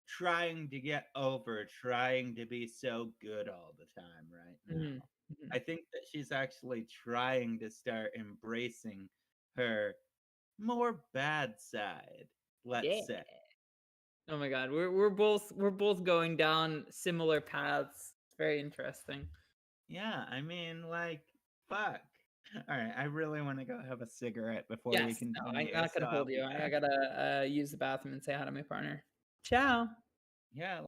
trying to get over trying to be so good all the time right now. I think that she's actually trying to start embracing her more bad side, let's say. Oh my god, we're both going down similar paths. It's very interesting. Yeah, I mean, like, fuck. All right, I really want to go have a cigarette before we Yes, continue. no, I'm not gonna so hold you. I gotta use the bathroom and say hi to my partner. Ciao. Yeah,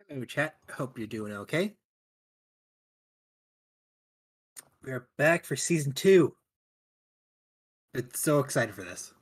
Hello, chat. Hope you're doing okay. We are back for season 2. It's so excited for this.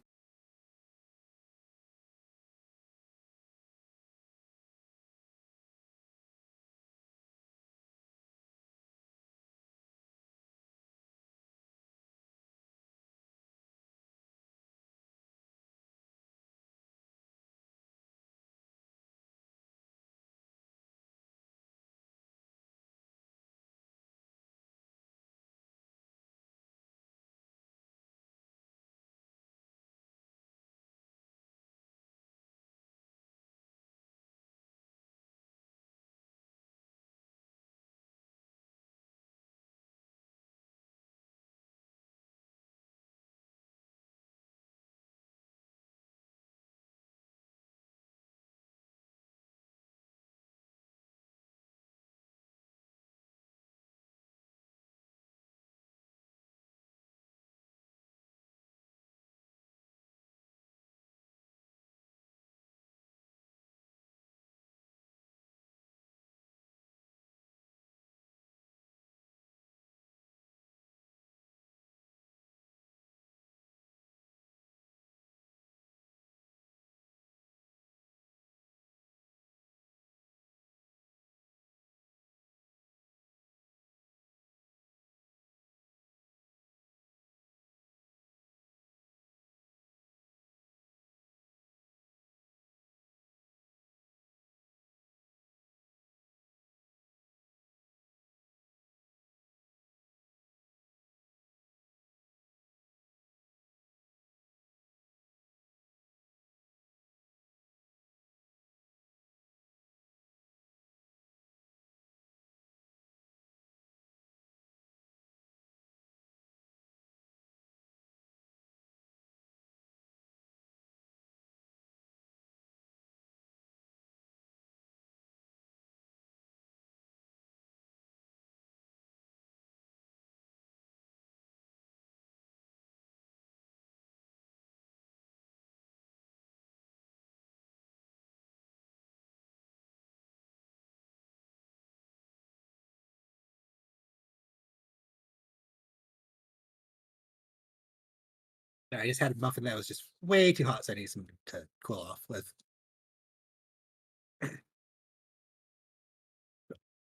I just had a muffin that was just way too hot, so I need some to cool off with.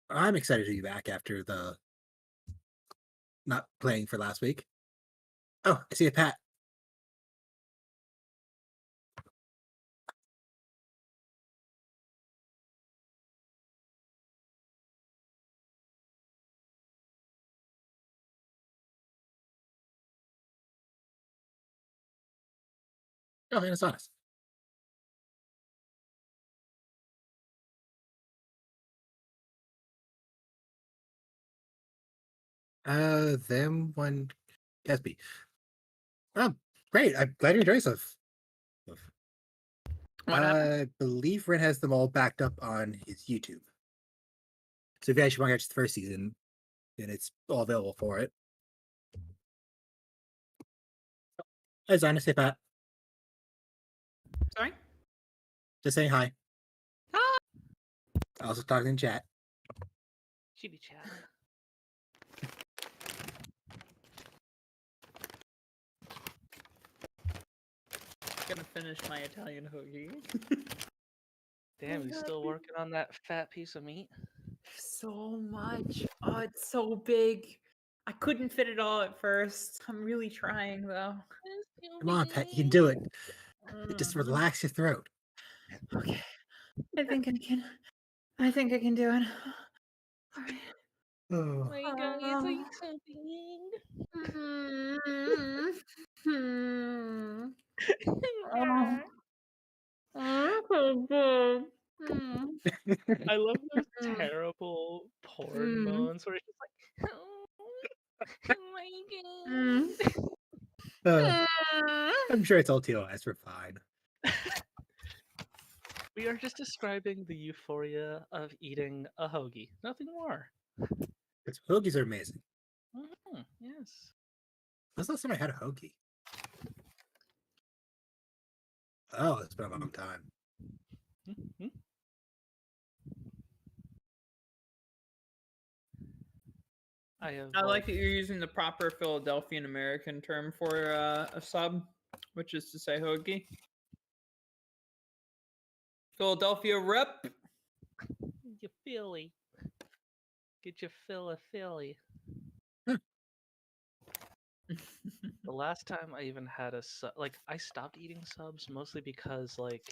I'm excited to be back after the not playing for last week. Oh, I see a Pat. Oh, and it's honest. Them one Gatsby. Oh, great. I'm glad you enjoy yourself. What happened? I believe Ren has them all backed up on his YouTube. So if you actually want to watch the first season, then it's all available for it. Hi, Zana, say Pat. Sorry? Just saying hi. Ah! Also talking in chat. Chitty chat. Gonna finish my Italian hoagie. Damn, you still working on that fat piece of meat? So much. Oh, it's so big. I couldn't fit it all at first. I'm really trying though. Come on, Pat, you can do it. Just Mhm. relax your throat. Okay. I think I can. I think I can do it. All right. Oh, My God, it's like something. I love those terrible porn moans where it's just like, oh my God. I'm sure it's all TOS. We're fine. We are just describing the euphoria of eating a hoagie. Nothing more. Because hoagies are amazing. Yes. When's the last time I had a hoagie? Oh, it's been a long time. Mhm. I like that you're using the proper Philadelphian American term for a sub, which is to say hoagie. Philadelphia rep. You Philly. Get your fill of Philly. The last time I even had a sub, like I stopped eating subs mostly because like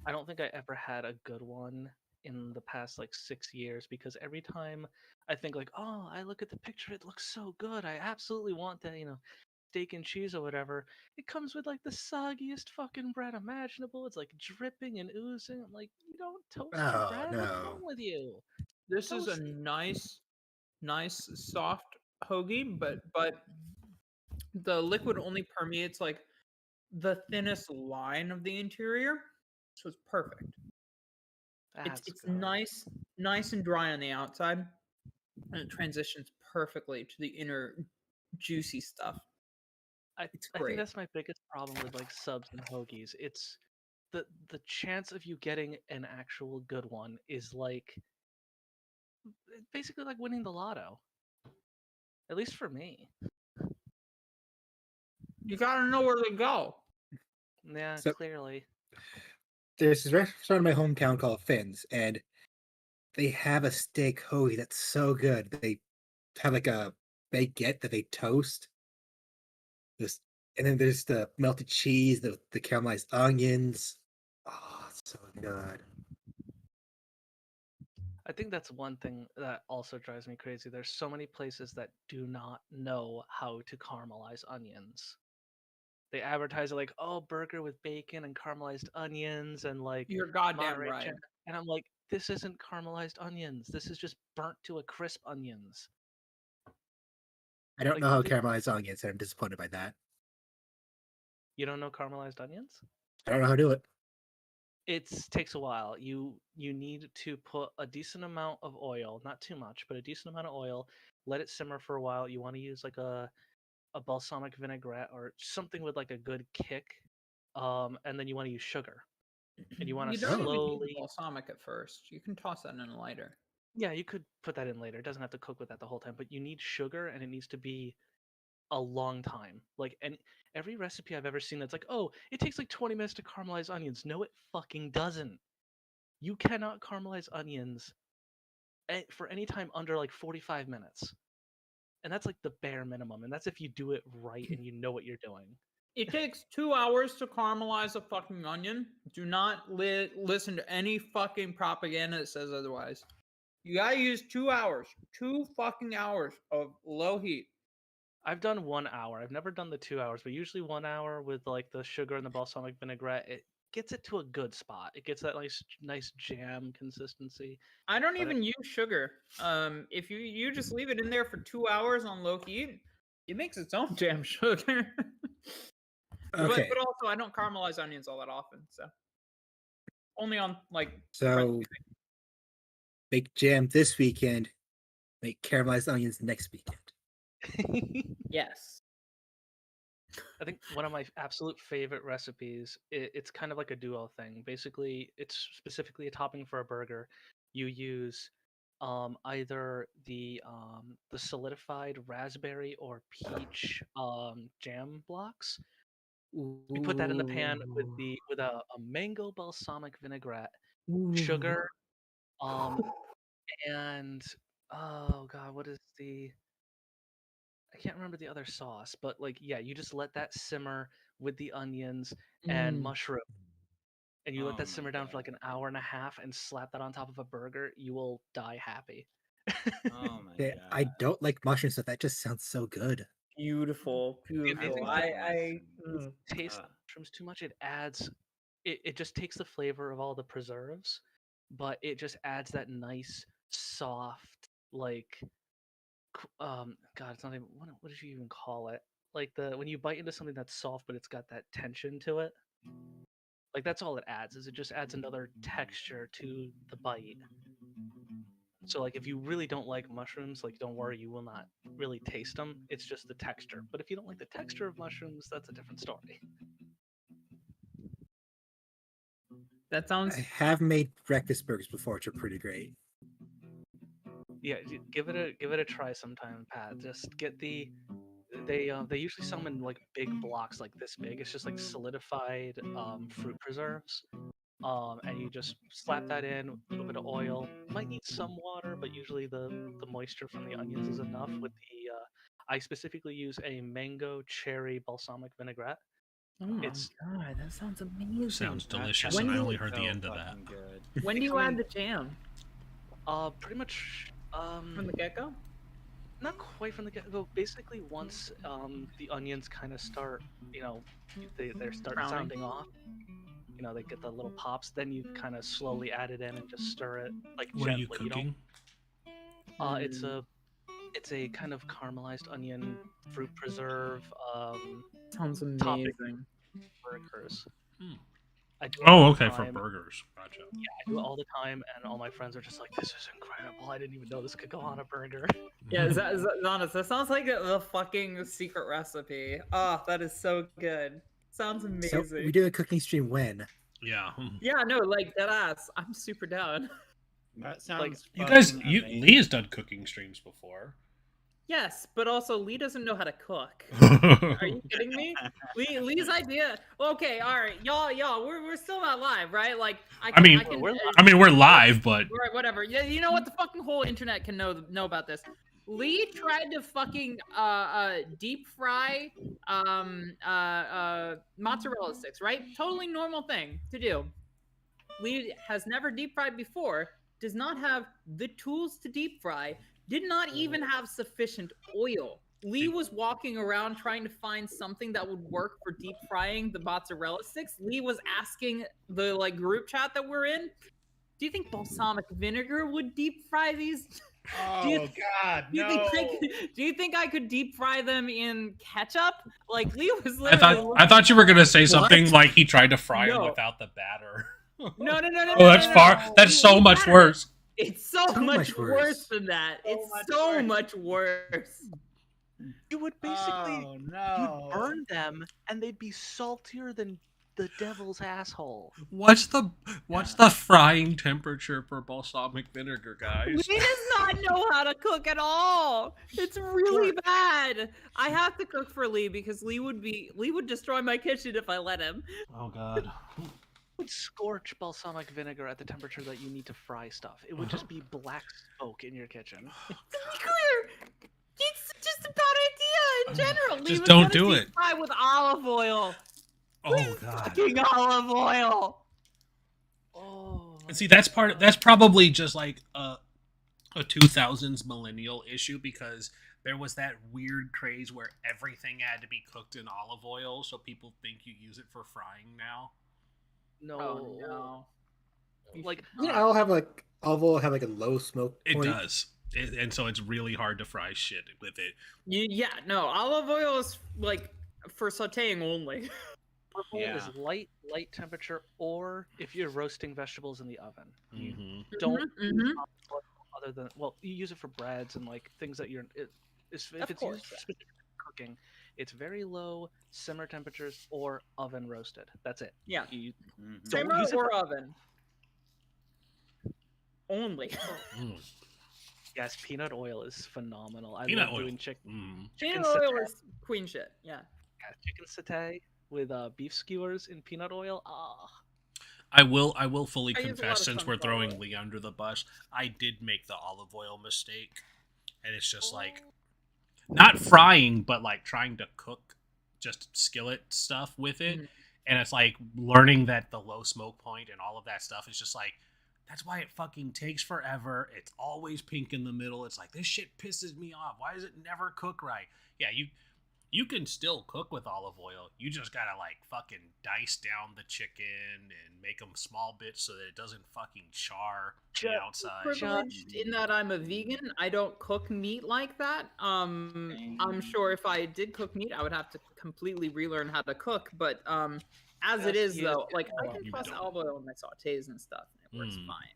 I don't think I ever had a good one in the past like 6 years, because every time I think like, oh, I look at the picture, it looks so good. I absolutely want that, steak and cheese or whatever. It comes with like the soggiest fucking bread imaginable. It's like dripping and oozing. I'm like, you don't toast your Oh bread? What's wrong no. with you? This is a Toast nice soft hoagie, but the liquid only permeates like the thinnest line of the interior, so it's perfect. That's It's good. nice and dry on the outside, and it transitions perfectly to the inner juicy stuff. It's I think great. that's my biggest problem with like subs and hoagies. It's the chance of you getting an actual good one is like basically like winning the lotto. At least for me. You gotta know where to go. Yeah, So clearly. there's this restaurant in my hometown called Finn's, and they have a steak hoagie that's so good. They have like a baguette that they toast. This, and then there's the melted cheese, the caramelized onions. Oh, it's so good. I think that's one thing that also drives me crazy. There's so many places that do not know how to caramelize onions. They advertise it like, oh, burger with bacon and caramelized onions and like You're goddamn Monterey right. Jack. And I'm like, this isn't caramelized onions. This is just burnt to a crisp onions. I don't Like, know how caramelized onions, and I'm disappointed by that. you don't know caramelized onions? I don't know how to do it. It takes a while. You need to put a decent amount of oil, not too much, but a decent amount of oil. Let it simmer for a while. You want to use like a balsamic vinaigrette or something with like a good kick. And then you want to use sugar, and you want You to don't even need slowly. balsamic at first. You can toss that in later. Yeah, you could put that in later. It doesn't have to cook with that the whole time, but you need sugar, and it needs to be a long time. Like, and every recipe I've ever seen that's like, oh, it takes like 20 minutes to caramelize onions. No, it fucking doesn't. You cannot caramelize onions for any time under like 45 minutes. And that's like the bare minimum. And that's if you do it right and you know what you're doing. It takes 2 hours to caramelize a fucking onion. Do not listen to any fucking propaganda that says otherwise. You gotta use 2 hours. 2 fucking hours of low heat. I've done 1 hour. I've never done the 2 hours, but usually 1 hour with like the sugar and the balsamic vinaigrette. It gets it to a good spot. It gets that nice jam consistency. I don't But even use sugar. If you just leave it in there for 2 hours on low heat, it makes its own damn sugar. Okay, But also I don't caramelize onions all that often, so only on like so make jam this weekend. Make caramelized onions next weekend. yes. I think one of my absolute favorite recipes, it's kind of like a duo thing. Basically, it's specifically a topping for a burger. You use either the solidified raspberry or peach jam blocks. We put that in the pan with a mango balsamic vinaigrette, sugar, and oh god, what is the I can't remember the other sauce, but like yeah, you just let that simmer with the onions and mushroom, and you let Oh that my simmer down for God. like an hour and a half, and slap that on top of a burger. You will die happy. Oh my Yeah, God. I don't like mushrooms, but that just sounds so good. Beautiful. The amazing love thing mushrooms. taste the mushrooms too much. It adds it just takes the flavor of all the preserves, but it just adds that nice soft like god, it's not even what did you even call it? Like the when you bite into something that's soft but it's got that tension to it. Like that's all it adds, is it just adds another texture to the bite. So like if you really don't like mushrooms, like don't worry, you will not really taste them. It's just the texture. But if you don't like the texture of mushrooms, that's a different story. That I sounds have made breakfast burgers before, which are pretty great. Yeah, give it a try sometime, Pat. Just get they usually sell them in like big blocks like this big. It's just like solidified fruit preserves. And you just slap that in, a little bit of oil. Might need some water, but usually the moisture from the onions is enough. With the I specifically use a mango cherry balsamic vinaigrette. Oh my It's god, that sounds amazing. Sounds That delicious, sounds and I When only do- heard the so end of that. fucking good. When do you add the jam? pretty much From the get-go? not quite from the get-go. Basically, once the onions kind of start, they start Browning. sounding off. They get the little pops. Then you kind of slowly add it in and just stir it like What are gently. you cooking? It's a kind of caramelized onion fruit preserve Sounds topping amazing. burgers. Hmm. I do it Oh, all the okay, for time. burgers. Gotcha. I do it all the time, and all my friends are just like, "This is incredible! I didn't even know this could go on a burger." Yeah, Zanis, that sounds like the fucking secret recipe. Oh, that is so good. Sounds So amazing. we do a cooking stream when? Yeah. Yeah, no, like dead ass. I'm super down. That sounds You guys, fucking amazing. Lee has done cooking streams before. Yes, but also Lee doesn't know how to cook. Are you kidding me? Lee's idea. Okay, all right, y'all, we're still not live, right? Like, I mean, we're live, but Right, whatever. Yeah, you know what? The fucking whole internet can know about this. Lee tried to fucking deep fry mozzarella sticks, right? Totally normal thing to do. Lee has never deep fried before, does not have the tools to deep fry, did not even have sufficient oil. Lee was walking around trying to find something that would work for deep frying the mozzarella sticks. Lee was asking the group chat that we're in, do you think balsamic vinegar would deep fry these? Oh God, Do you think I could deep fry them in ketchup? Like Lee was literally. I thought you were gonna say something like he tried to fry them No. without the batter. No. Oh, that's That's so much worse. It's so much worse than that. It's so much worse. You would basically Oh no. burn them, and they'd be saltier than the devil's asshole. What's the frying temperature for balsamic vinegar, guys? Lee does not know how to cook at all. It's really bad. I have to cook for Lee because Lee would destroy my kitchen if I let him. Oh God. Would scorch balsamic vinegar at the temperature that you need to fry stuff. It would just be black smoke in your kitchen. To be clear, it's just a bad idea in general. Lee Just was don't gonna do deep it. fry with olive oil. Oh God. Fucking olive oil. Oh. And see, that's probably just like a 2000s millennial issue, because there was that weird craze where everything had to be cooked in olive oil, so people think you use it for frying now. No. Oh no. Like I'll have olive oil have a low smoke It point. does. And so it's really hard to fry shit with it. Yeah, no, olive oil is for sauteing only. purple is light temperature, or if you're roasting vegetables in the oven. You Mm-hmm. don't Mhm. use olive oil other than, well, you use it for breads and things that if it's course, used for specific cooking, it's very low simmer temperatures or oven roasted. That's it. Yeah. You Mhm. don't Simmer use it or for- oven. Only. Mm. Yes, peanut oil is phenomenal. I Peanut love oil. doing chicken Mm. Peanut satay. oil is queen shit. Yeah. Chicken satay with beef skewers in peanut oil. Ah, I will fully I use a lot confess, of since we're sunflower throwing oil. Lee under the bus, I did make the olive oil mistake. And it's just not frying, but trying to cook just skillet stuff with it. Mhm. And it's learning that the low smoke point and all of that stuff is just that's why it fucking takes forever. It's always pink in the middle. It's this shit pisses me off. Why does it never cook right? Yeah, you can still cook with olive oil. You just gotta fucking dice down the chicken and make them small bits so that it doesn't fucking char the outside. Privileged in that I'm a vegan. I don't cook meat like that. I'm sure if I did cook meat, I would have to completely relearn how to cook. But as it Just is use though, I oil. can You toss don't. olive oil in my sautés and stuff, and it works Mm. fine.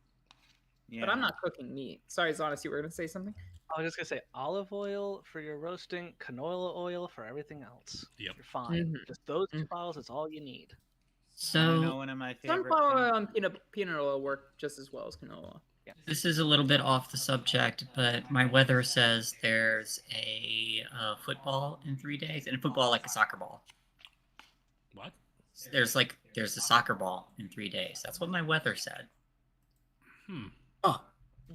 Yeah. But I'm not cooking meat. Sorry, Zonis, you were gonna say something? I was just gonna say olive oil for your roasting, canola oil for everything else. Yep. You're fine. Mhm. Just those two Mhm. files is all you need. I know So one of my favorite Sunflower things- oil and peanut oil work just as well as canola. This is a little bit off the subject, but my weather says there's a football in 3 days, and a football like a soccer ball. What? There's a soccer ball in 3 days. That's what my weather said. Oh,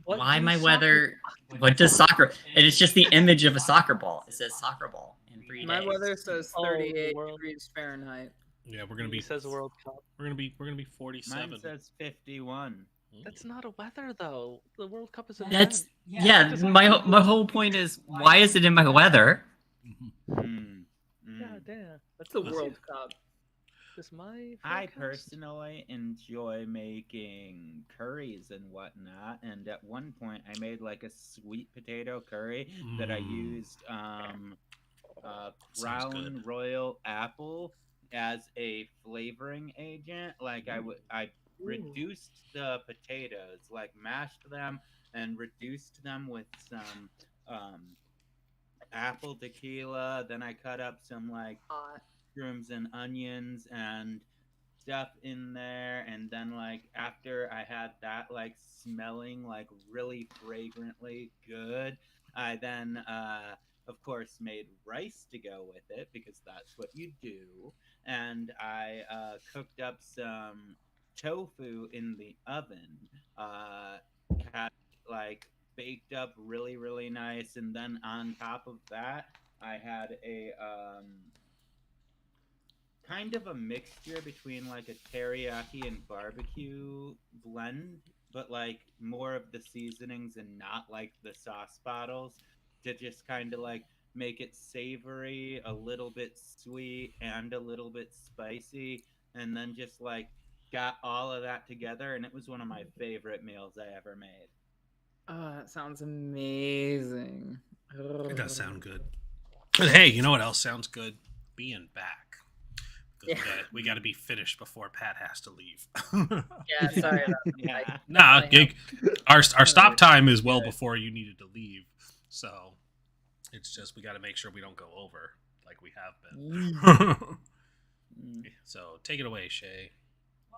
Why my weather? What does soccer? And it's just the image of a soccer ball. It says soccer ball in 3 days. My weather says Oh, 38 world. degrees Fahrenheit. Yeah, we're gonna be. He says World Cup. We're gonna be 47. Mine says 51. That's not a weather though. The World Cup is an That's event. my whole point is, why is it in my weather? Yeah, damn. That's The World Cup. Is my I forecast? personally enjoy making curries and whatnot, and at one point I made like a sweet potato curry that I used Crown good. Royal apple as a flavoring agent. Like I reduced the potatoes, like mashed them and reduced them with some apple tequila. Then I cut up some like mushrooms and onions and stuff in there, and then like after I had that like smelling like really fragrantly good, I then of course made rice to go with it because that's what you do, and I cooked up some tofu in the oven, had like baked up really nice, and then on top of that I had a kind of a mixture between like a teriyaki and barbecue blend, but like more of the seasonings and not like the sauce bottles, to just kind of like make it savory, a little bit sweet, and a little bit spicy, and then just like got all of that together, and it was one of my favorite meals I ever made. Oh, that sounds amazing. It does sound good. But hey, you know what else sounds good? Being back. Yeah. We got to be finished before Pat has to leave. Yeah, sorry about that. Yeah. Nah, our stop time is well before you needed to leave, so it's just we got to make sure we don't go over like we have been. So take it away, Shay.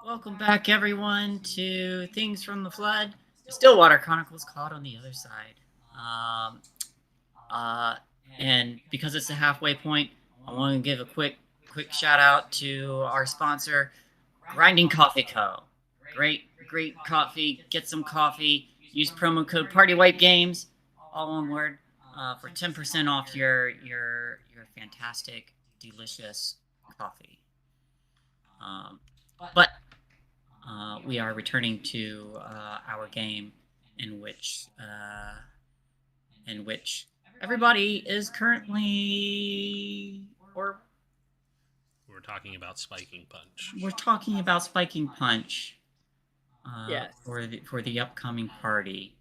Welcome back, everyone, to Things from the Flood. Stillwater Chronicles Caught on the Other Side. And because it's the halfway point, I want to give a quick shout out to our sponsor, Grinding Coffee Co. Great coffee. Get some coffee. Use promo code PartyWipeGames, all one word, for 10% off your fantastic, delicious coffee. But we are returning to our game, in which everybody is currently, or We're talking about Spiking Punch. we're talking about Spiking Punch. Yes. For the upcoming party,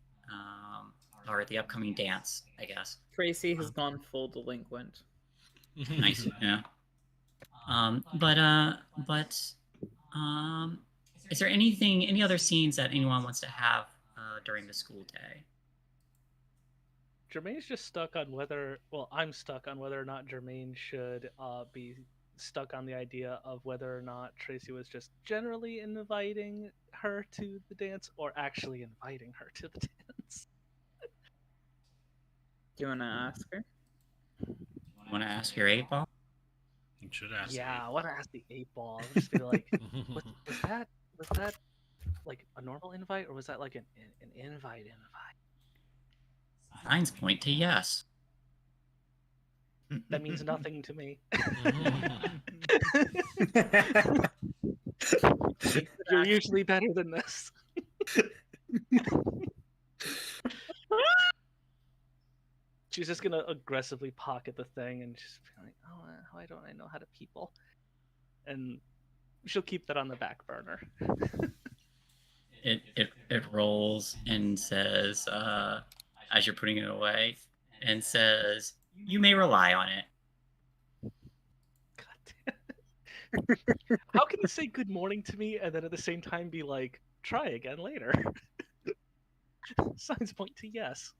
or the upcoming dance, I guess. Tracy has gone full delinquent. Nice, yeah. Is there any other scenes that anyone wants to have during the school day? Jermaine's just stuck on whether. Well, I'm stuck on whether or not Jermaine should be stuck on the idea of whether or not Tracy was just generally inviting her to the dance or actually inviting her to the dance. Do you want to ask her? Want to ask your 8-ball? You should ask. Yeah, I want to ask the 8-ball. I'm just be like, was that like a normal invite or was that like an invite? Signs point to yes. That means nothing to me. You're usually better than this. She's just gonna aggressively pocket the thing and just be like, "Oh, why don't I know how to people?" And she'll keep that on the back burner. It rolls and says, as you're putting it away, and says, "You may rely on it." God damn. How can you say good morning to me and then at the same time be like, try again later? Signs point to yes.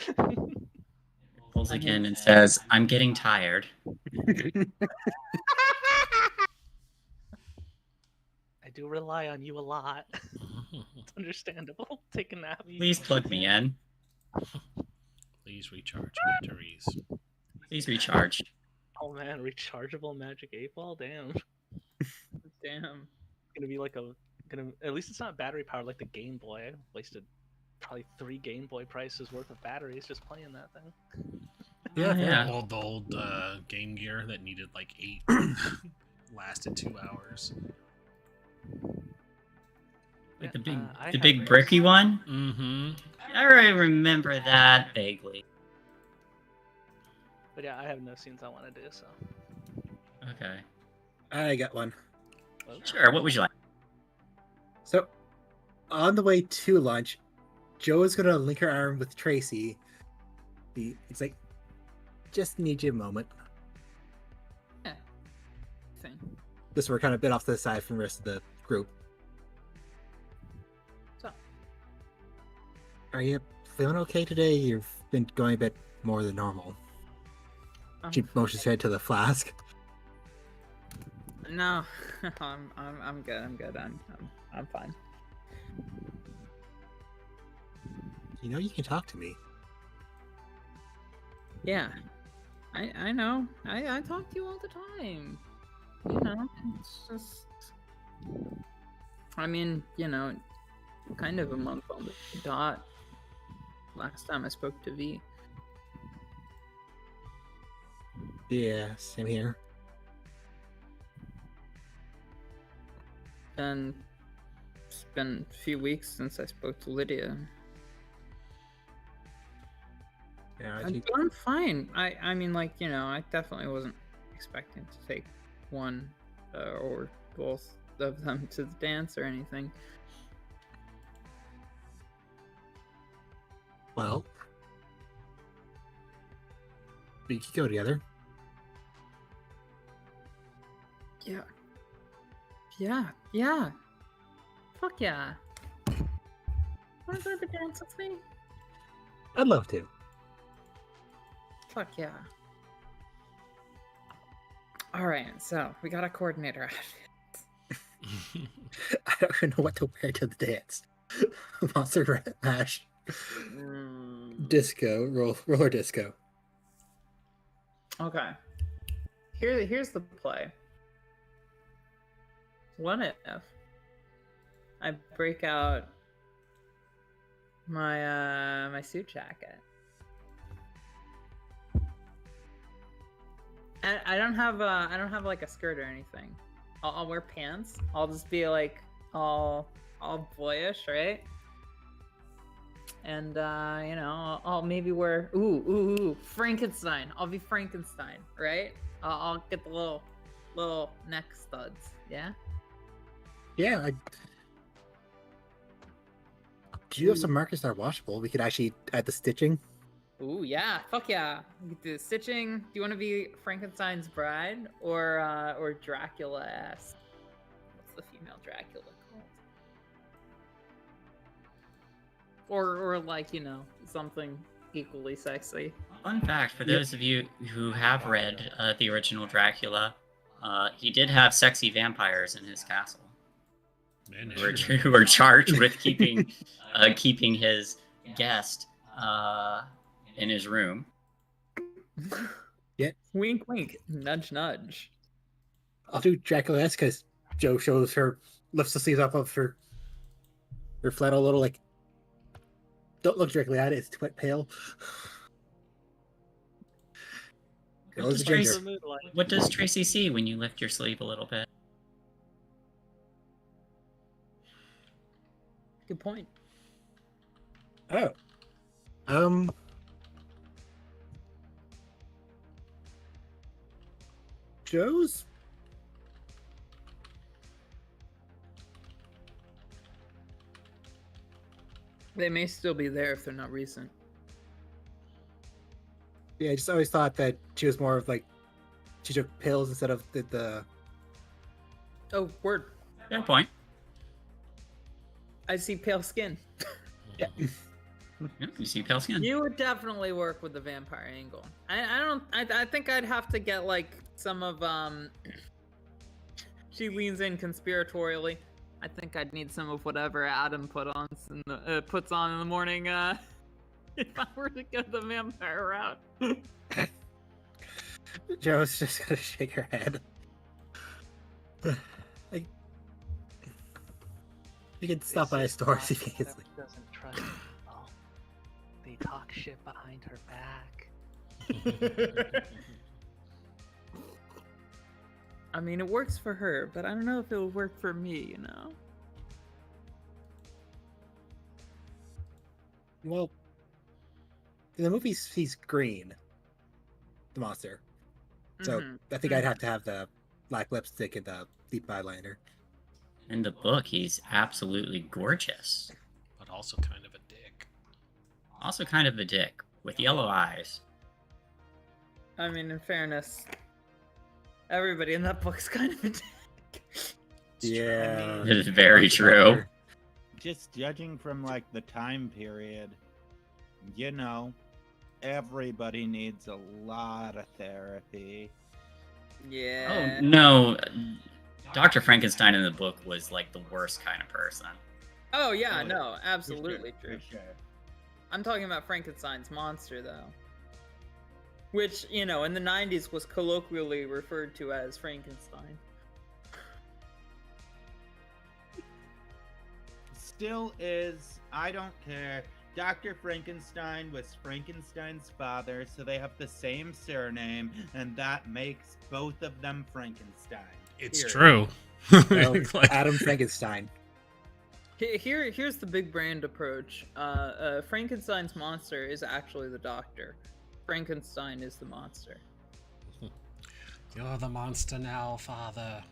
It rolls again and says, "I'm getting tired." I do rely on you a lot. It's understandable. Take a nap. Please plug me in. Please recharge batteries. Please recharge. Oh man, rechargeable magic 8-ball. Damn. Damn. Gonna be like at least it's not battery powered like the Game Boy. I wasted probably 3 Game Boy prices worth of batteries just playing that thing. Yeah, Yeah. The old Game Gear that needed like 8 lasted 2 hours. Like the I big, the have big those. bricky one. Mm-hmm. I remember that vaguely. But yeah, I have no scenes I want to do, so. Okay. I got one. Well, Sure. What would you like? So, on the way to lunch, Joe is gonna link her arm with Tracy. It's like, just need you a moment. Thing. This we're kind of a bit off to the side from the rest of the group. So, Are you feeling okay today? You've been going a bit more than normal. She motions her head to the flask. No, I'm good. I'm good. I'm fine. You know you can talk to me. Yeah, I know. I talk to you all the time. You know, it's just. I mean, you know, kind of a month on the dot. Last time I spoke to V. Yeah, same here. And it's been a few weeks since I spoke to Lydia. Yeah, I'm fine. I mean, like, you know, I definitely wasn't expecting to take one or both of them to the dance or anything. well, we could go together. Yeah. Yeah. Fuck yeah. Wanna go to the dance with me? I'd love to. Fuck yeah. Alright, so we got a coordinator outfit. I don't even know what to wear to the dance. Monster Mash. Disco, roller disco. Okay. Here's the play. What if I break out my my suit jacket? And I don't have like a skirt or anything. I'll wear pants. I'll just be like all boyish, right? And you know, I'll maybe wear ooh Frankenstein. I'll be Frankenstein, right? I'll get the little neck studs. Yeah. Yeah, do you have some markers that are washable? We could actually add the stitching. Ooh yeah, fuck yeah. We could do the stitching. Do you want to be Frankenstein's bride or Dracula-esque? What's the female Dracula called? Or like, you know, something equally sexy. Fun fact for those of you who have read the original Dracula, he did have sexy vampires in his castle. Who were charged with keeping his guest in his room. Yeah. Wink, wink. Nudge, nudge. I'll do Dracula-esque because Joe lifts the sleeves up of her flannel a little, like, don't look directly at it, it's quite pale. What does, Ginger. what does Tracy see when you lift your sleeve a little bit? Good point. Oh. Joe's? They may still be there if they're not recent. Yeah, I just always thought that she was more of like, she took pills instead of the Oh, word. Good point. I see pale skin. Yeah. Yeah, you see pale skin. You would definitely work with the vampire angle. I think I'd have to get like some of she leans in conspiratorially. I think I'd need some of whatever Adam puts on in the morning. If I were to go the vampire route. Joe's just gonna shake her head. You can stop by a store see if you can sleep. Doesn't trust people. They talk shit behind her back. I mean, it works for her, but I don't know if it'll work for me, you know? Well, in the movie, he's green, the monster. So I think I'd have to have the black lipstick and the deep eyeliner. In the book, he's absolutely gorgeous. But also kind of a dick. Also kind of a dick, with yellow eyes. I mean, in fairness, everybody in that book's kind of a dick. Yeah. I mean, It is very true. just judging from like the time period, you know, everybody needs a lot of therapy. Yeah. Oh, no. Dr. Frankenstein in the book was like the worst kind of person. Oh, yeah, Oh, no, absolutely For true. sure. I'm talking about Frankenstein's monster, though. Which, you know, in the 90s was colloquially referred to as Frankenstein. Still is, I don't care. Dr. Frankenstein was Frankenstein's father, so they have the same surname, and that makes both of them Frankenstein. It's Period. true. Well, Like- Adam Frankenstein. Here's the big brand approach. Frankenstein's monster is actually the doctor. Frankenstein is the monster. You're the monster now, father.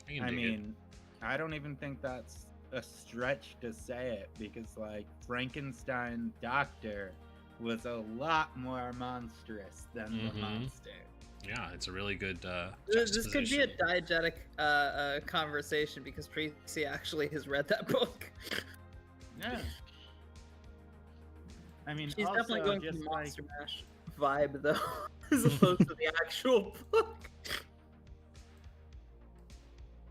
can I dig it. mean, I don't even think that's a stretch to say it, because, like, Frankenstein Doctor was a lot more monstrous than the monster. Yeah, it's a really good This could be a juxtaposition. diegetic conversation because Tracy actually has read that book. Yeah. I mean, She's also, definitely going for just the like, Monster Mash vibe, though, as opposed to the actual book.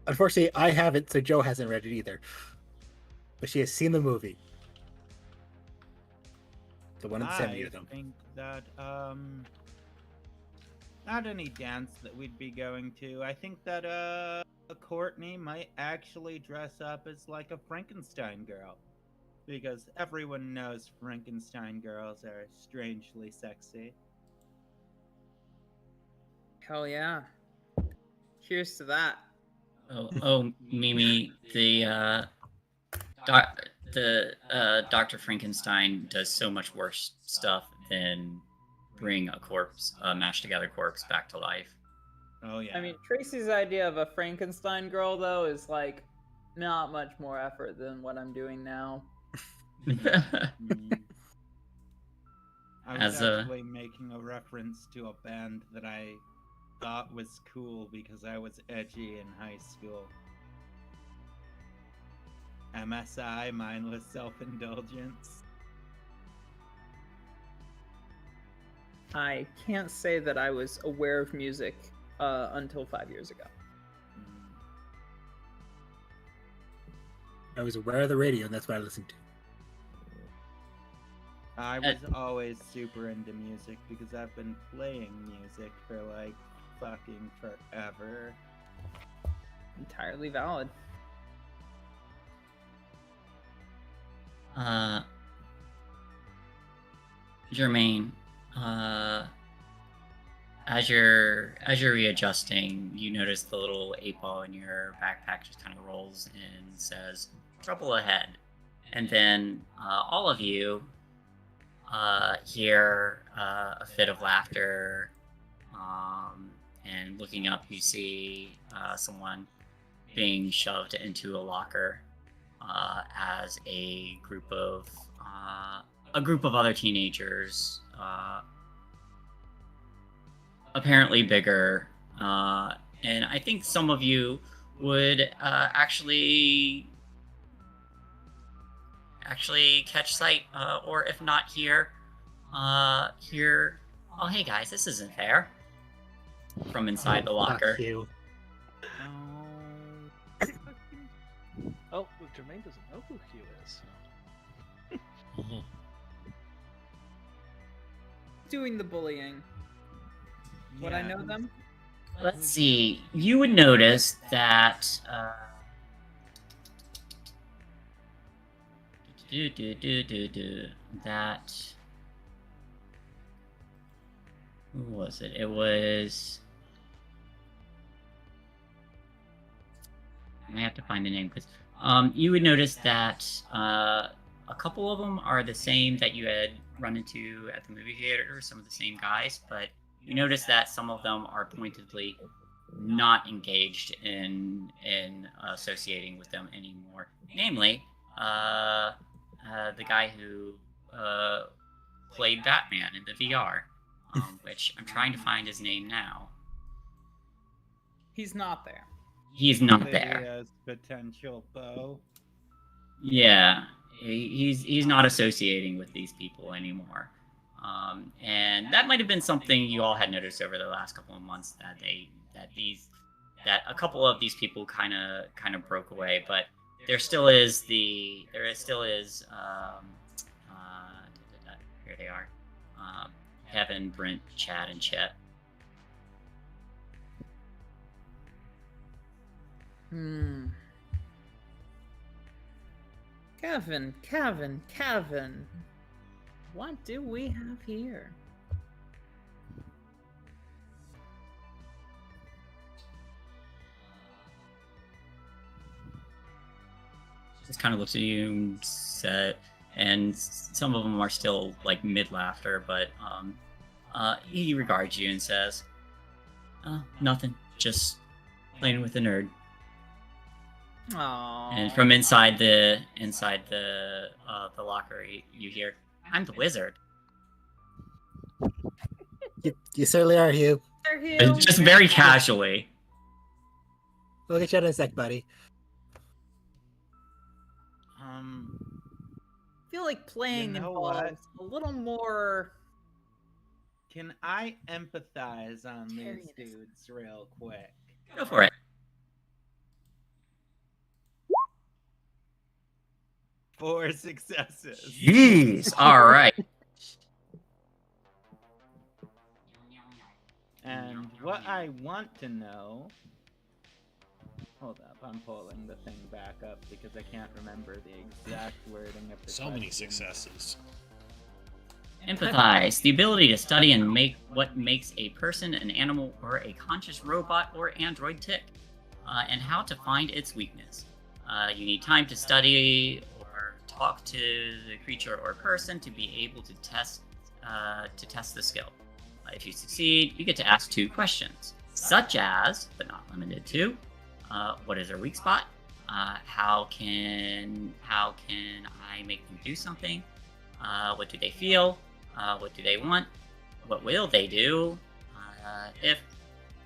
Unfortunately, I haven't, so Joe hasn't read it either. But she has seen the movie. The one in San I think that not any dance that we'd be going to. I think that Courtney might actually dress up as like a Frankenstein girl, because everyone knows Frankenstein girls are strangely sexy. Hell yeah. Here's to that. Oh, Mimi, the Dr. Frankenstein does so much worse stuff than bring a mashed together corpse back to life. Oh yeah. I mean, Tracy's idea of a Frankenstein girl, though, is like not much more effort than what I'm doing now. Mm. I was As a- actually making a reference to a band that I thought was cool because I was edgy in high school. MSI, Mindless Self-Indulgence. I can't say that I was aware of music until 5 years ago. Mm. I was aware of the radio, and that's what I listened to. I was always super into music because I've been playing music for like fucking forever. Entirely valid. Jermaine, as you're readjusting, you notice the little 8-ball in your backpack just kind of rolls and says, "Trouble ahead." And then all of you hear a fit of laughter, and looking up, you see someone being shoved into a locker as a group of other teenagers, apparently bigger, and I think some of you would actually catch sight, or if not hear, "Oh, hey guys, this isn't fair," from inside the locker. Fuck you. Oh, fucking Oh, Jermaine doesn't know who Hugh is. Doing the bullying. Would I Yeah. know them? Let's see. You would notice that. That. Who was it? It was. I have to find the name because you would notice that a couple of them are the same that you had run into at the movie theater, some of the same guys, but you notice that some of them are pointedly not engaged in associating with them anymore. Namely, the guy who played Batman in the VR, which I'm trying to find his name now. He's not there. He's not there. Lydia's potential foe. Yeah, he's not associating with these people anymore, and that might have been something you all had noticed over the last couple of months that a couple of these people kind of broke away, but here they are, Kevin, Brent, Chad, and Chet. Kevin. What do we have here? Just kind of looks at you and some of them are still like mid laughter, but he regards you and says, "Nothing, just playing with a nerd." Aww. And from inside the locker, you hear, "I'm the wizard." You certainly are, Hugh. Just very casually. We'll get you out in a sec, buddy. I feel like playing You know involves a little more. Can I empathize on these Vegetarianism. dudes real quick? Go for it. 4 successes. Jeez. All right. And what I want to know. Hold up, I'm pulling the thing back up because I can't remember the exact wording of the So many question. successes. Empathize, the ability to study and make what makes a person, an animal, or a conscious robot or android tick, and how to find its weakness. You need time to study or talk to the creature or person to be able to test the skill. If you succeed, you get to ask 2 questions, such as, but not limited to, what is their weak spot? How can I make them do something? What do they feel? What do they want? What will they do?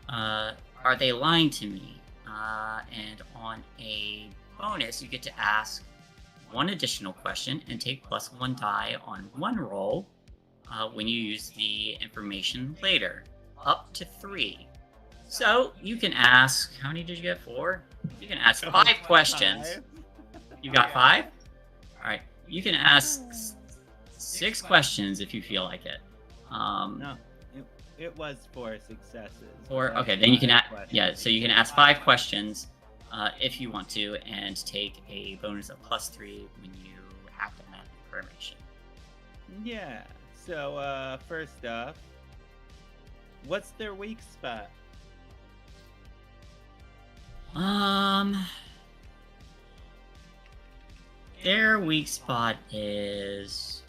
Are they lying to me? And on a bonus, you get to ask 1 additional question and take +1 die on 1 roll when you use the information later, up to 3. So you can ask, how many did you get? 4? You can ask 5 questions. You got 5? All right. You can ask 6 questions if you feel like it. No, it was 4 successes. Okay, then you can so you can ask 5 questions if you want to, and take a bonus of +3 when you have to add information. Yeah. So first off, what's their weak spot? Their weak spot is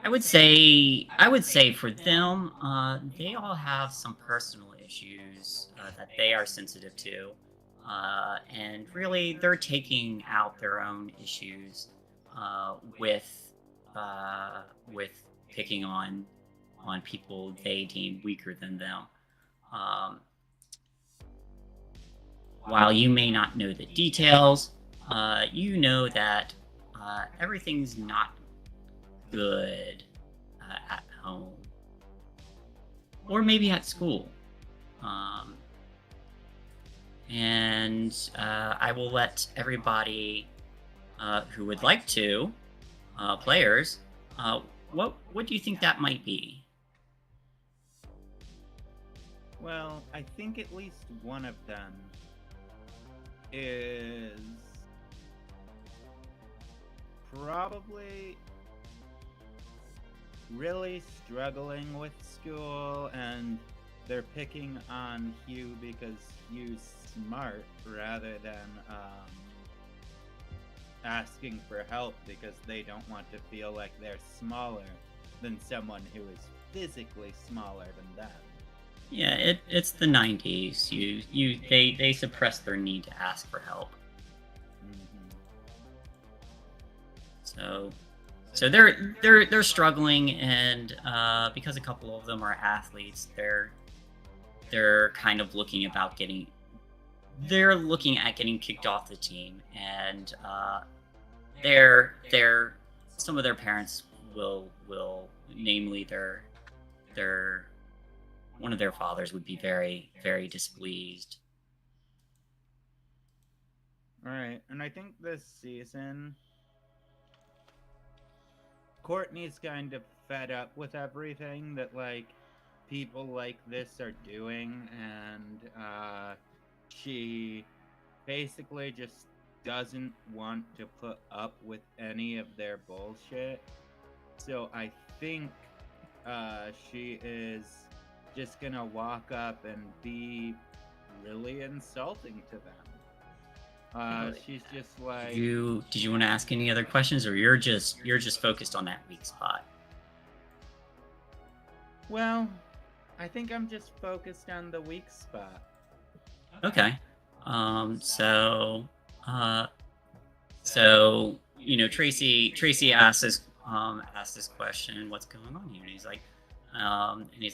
I would say for them, they all have some personal issues that they are sensitive to, and really they're taking out their own issues with picking on people they deem weaker than them. While you may not know the details, you know that everything's not good at home, or maybe at school. And I will let everybody who would like to, players, what do you think that might be? Well, I think at least one of them is probably really struggling with school, and they're picking on Hugh because Hugh's smart rather than asking for help because they don't want to feel like they're smaller than someone who is physically smaller than them. Yeah, it's the 90s. They suppress their need to ask for help. Mm-hmm. So they're struggling, and because a couple of them are athletes, they're kind of looking at getting kicked off the team, and some of their parents will namely their one of their fathers would be very, very displeased. All right, and I think this season Courtney's kind of fed up with everything that people like this are doing, and she basically just doesn't want to put up with any of their bullshit. So I think she is just gonna walk up and be really insulting to them. She's just like, Did you want to ask any other questions, or you're just focused on that weak spot? well, I think I'm just focused on the weak spot. Okay. Tracy asks this question, what's going on here? And he's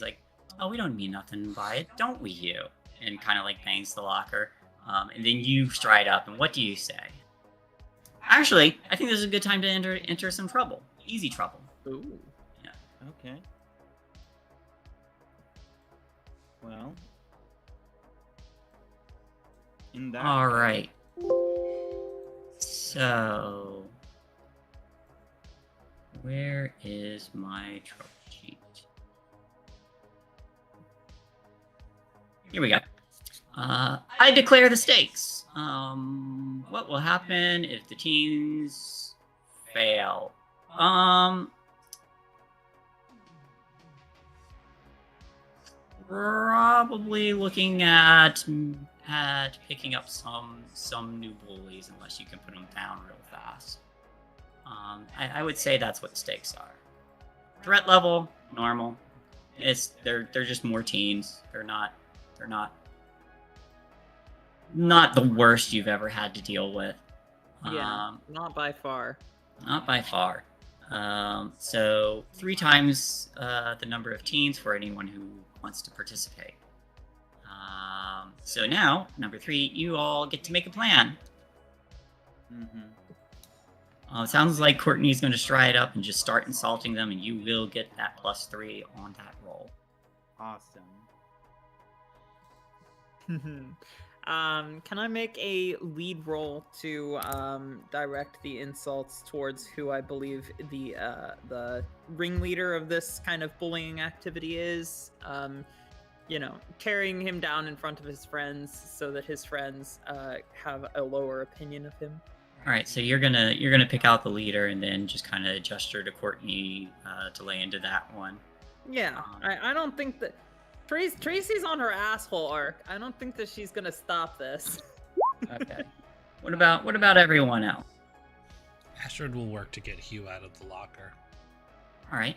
like, oh, we don't mean nothing by it, don't we, you? And kind of bangs the locker. And then you stride up, and what do you say? Actually, I think this is a good time to enter some trouble. Easy trouble. Ooh. Yeah. Okay. Well, in that All case- right. So, where is my trouble sheet? Here we go. I declare the stakes. What will happen if the teams fail? Probably looking at picking up some new bullies, unless you can put them down real fast. I would say that's what the stakes are. Threat level, normal. They're just more teens. They're not the worst you've ever had to deal with. Yeah, not by far. Not by far. So 3 times the number of teens for anyone who wants to participate. So now, number 3, you all get to make a plan. Mm-hmm. It sounds like Courtney's going to stride up and just start insulting them, and you will get that +3 on that roll. Awesome. Can I make a lead roll to direct the insults towards who I believe the ringleader of this kind of bullying activity is? Tearing him down in front of his friends so that his friends have a lower opinion of him. All right, so you're gonna pick out the leader and then just kind of gesture to Courtney to lay into that one. Yeah, I don't think that Tracy's on her asshole arc. I don't think that she's gonna stop this. Okay. What about everyone else? Astrid will work to get Hugh out of the locker. All right.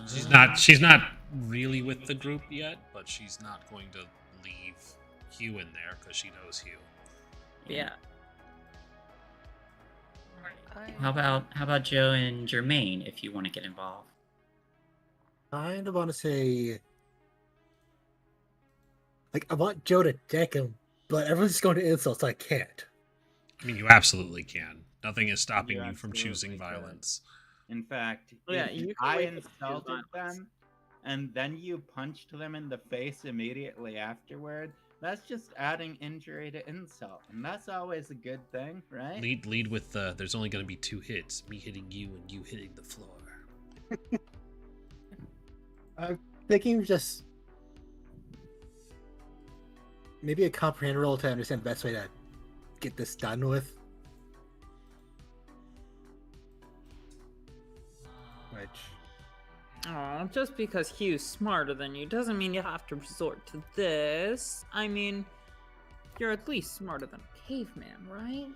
She's not really with the group yet, but she's not going to leave Hugh in there because she knows Hugh. Yeah. How about Joe and Jermaine if you want to get involved? Kind of want to say, I want Joe to deck him, but everyone's just going to insult, so I can't. I mean, you absolutely can. Nothing is stopping you from absolutely choosing can. violence. In fact, Oh, yeah, if you can I wait to use insulted violence. them and then you punched them in the face immediately afterward, that's just adding injury to insult, and that's always a good thing, right? Lead with there's only going to be 2 hits, me hitting you and you hitting the floor. I'm thinking just maybe a comprehend roll to understand the best way to get this done with. Which, Aw, just because Hugh's smarter than you doesn't mean you have to resort to this. I mean, you're at least smarter than a caveman, right?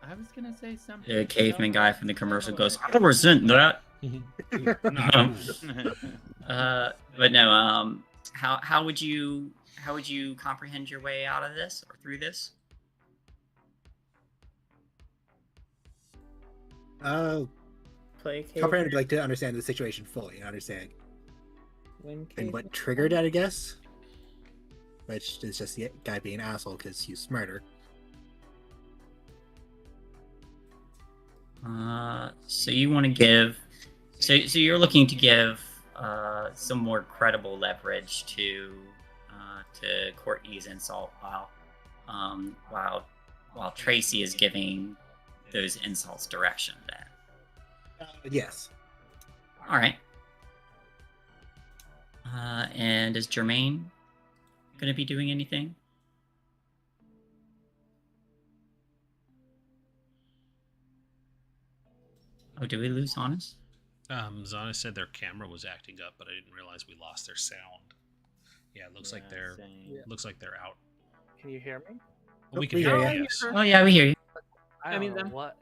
I was gonna say something. The caveman so- guy from the commercial goes, I don't resent that. Nah, But no, how would you comprehend your way out of this or through this? Play comprehend, like to understand the situation fully and understand Win and what caveman. triggered it, I guess. Which is just the guy being an asshole because he's smarter. So you want to give, so you're looking to give some more credible leverage to Courtney's insult while Tracy is giving those insults direction. Then, Yes. all right. And is Jermaine going to be doing anything? Oh, did we lose Honest? Zana said their camera was acting up, but I didn't realize we lost their sound. Yeah, it looks like they're same. out. Can you hear me? Well, we We can hear hear ya. you. Yes. Oh yeah, we hear you. I I don't mean, know them. what.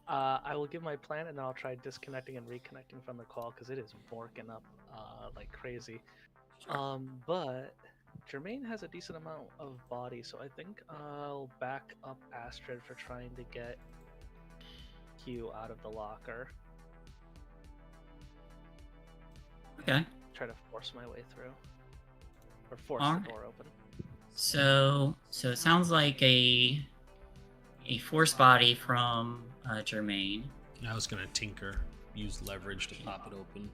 I will give my plan and then I'll try disconnecting and reconnecting from the call because it is borking up like crazy. But Jermaine has a decent amount of body, so I think I'll back up Astrid for trying to get Q out of the locker. Okay. Try to force my way through, or force Alright. the door open. So it sounds like a force body from Jermaine, I was gonna tinker, use leverage to pop it open.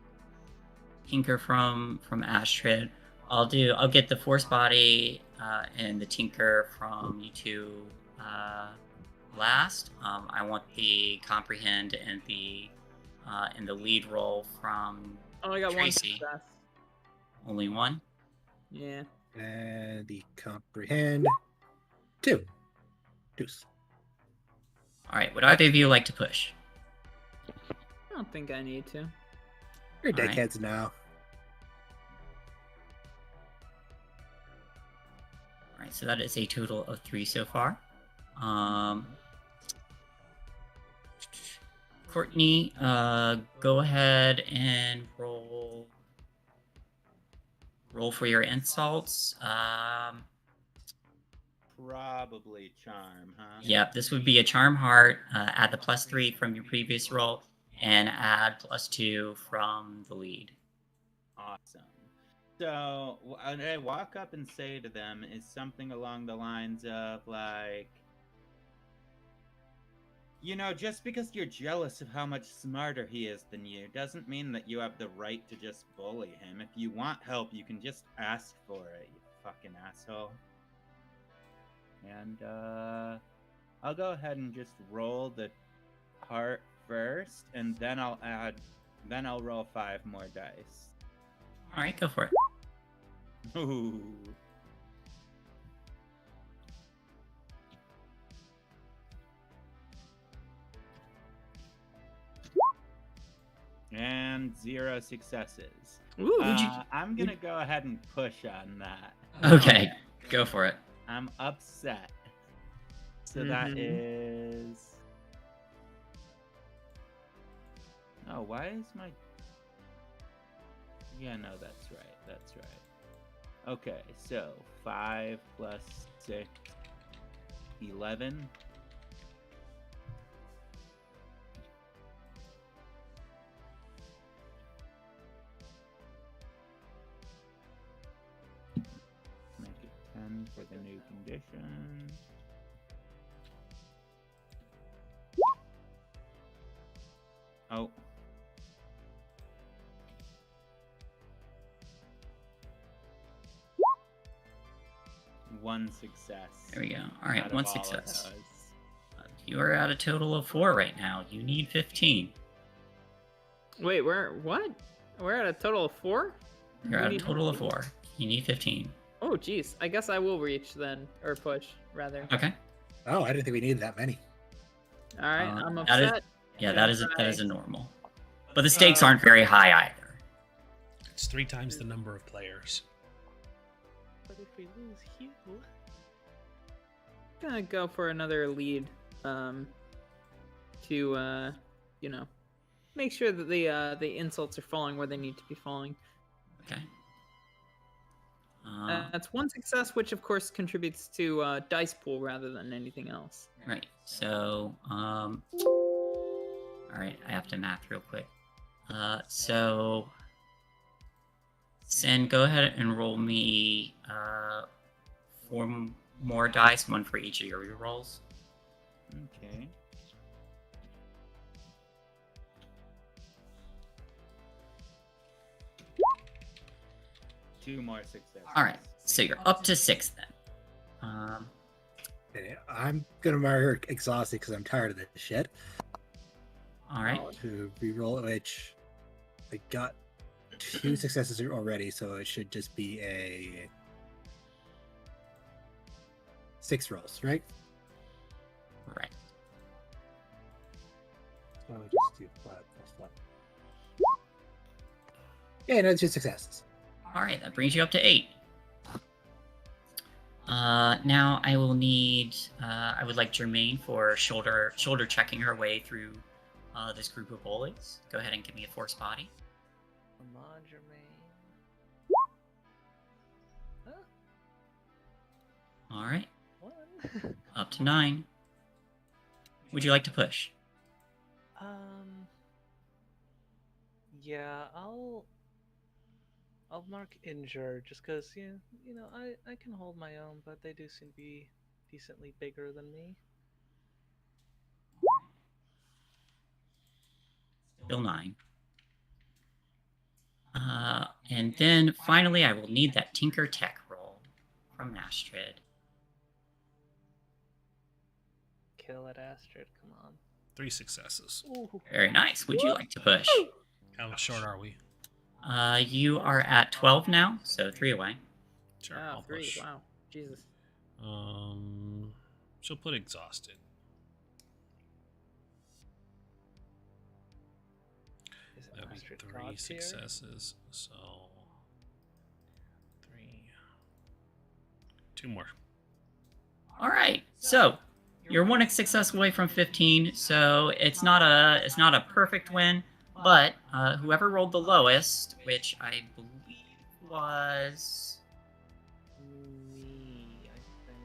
Tinker from Astrid. I'll get the force body and the Tinker from you two last. I want the comprehend and the lead roll from Oh, I got Tracy. one success. only one. Yeah. And the comprehend 2. Deuce. All right. Would either of you like to push? I don't think I need to. You're Alright. dickheads now. All right. So that is a total of 3 so far. Courtney, go ahead and roll for your insults. Probably charm, huh? Yep, this would be a charm heart. Add the +3 from your previous roll, and add +2 from the lead. Awesome. So what I walk up and say to them is something along the lines of like, you know, just because you're jealous of how much smarter he is than you doesn't mean that you have the right to just bully him. If you want help, you can just ask for it, you fucking asshole. And I'll go ahead and just roll the heart first, and then I'll roll 5 more dice. All right, go for it. Ooh. And 0 successes. Ooh, I'm gonna go ahead and push on that. Okay, go for it. I'm upset. So that Mhm. is. Oh, why is my. Yeah, no, that's right. That's right. Okay, so 5 plus 6, 11. Make it 10 for the new condition. Oh, one success. There we go. All right, out of one all of success. those. You are at a total of 4 right now. You need 15. Wait, what? We're at a total of 4? You're We at a need- total of 4. You need 15. Oh, jeez. I guess I will reach then, or push rather. Okay. Oh, I didn't think we needed that many. All right, Uh, I'm that is- upset. Yeah, Yeah, that is a normal. But the stakes aren't very high either. It's 3 times the number of players. But if we lose Hugh, Gonna go for another lead, to make sure that the insults are falling where they need to be falling. Okay. That's one success, which of course contributes to dice pool rather than anything else. Right. So, all right, I have to math real quick. So, Sin, go ahead and roll me 4 more dice, 1 for each of your rerolls. Okay. Two more successes. All right, so you're up to 6 then. Okay, I'm gonna mark her exhausted because I'm tired of this shit. All right. To reroll, which I got 2 successes already, so it should just be a 6 rolls, right? Right. So I'll just do 5 plus 1. Yeah, no, it's just successes. All right, that brings you up to 8. Now I will need. I would like Jermaine for shoulder checking her way through this group of bullies. Go ahead and give me a force body. come on, Jermaine. Huh? All right, 1. up to 9. Would you like to push? Yeah, I'll mark injured just because I can hold my own, but they do seem to be decently bigger than me. Still 9. And then finally, I will need that Tinker Tech roll from Astrid. Kill it, Astrid. Come on. 3 successes. Ooh. Very nice. Would you like to push? How short are we? You are at 12 now, so 3 away. Sure, Wow, I'll 3. push. Wow, Jesus. She'll put exhausted. Is it That'd be Astrid 3 God tier? successes. So 3. 2 more. All right. So you're 1 success away from 15. So it's not a perfect win, but whoever rolled the lowest, which I believe was Me, I think.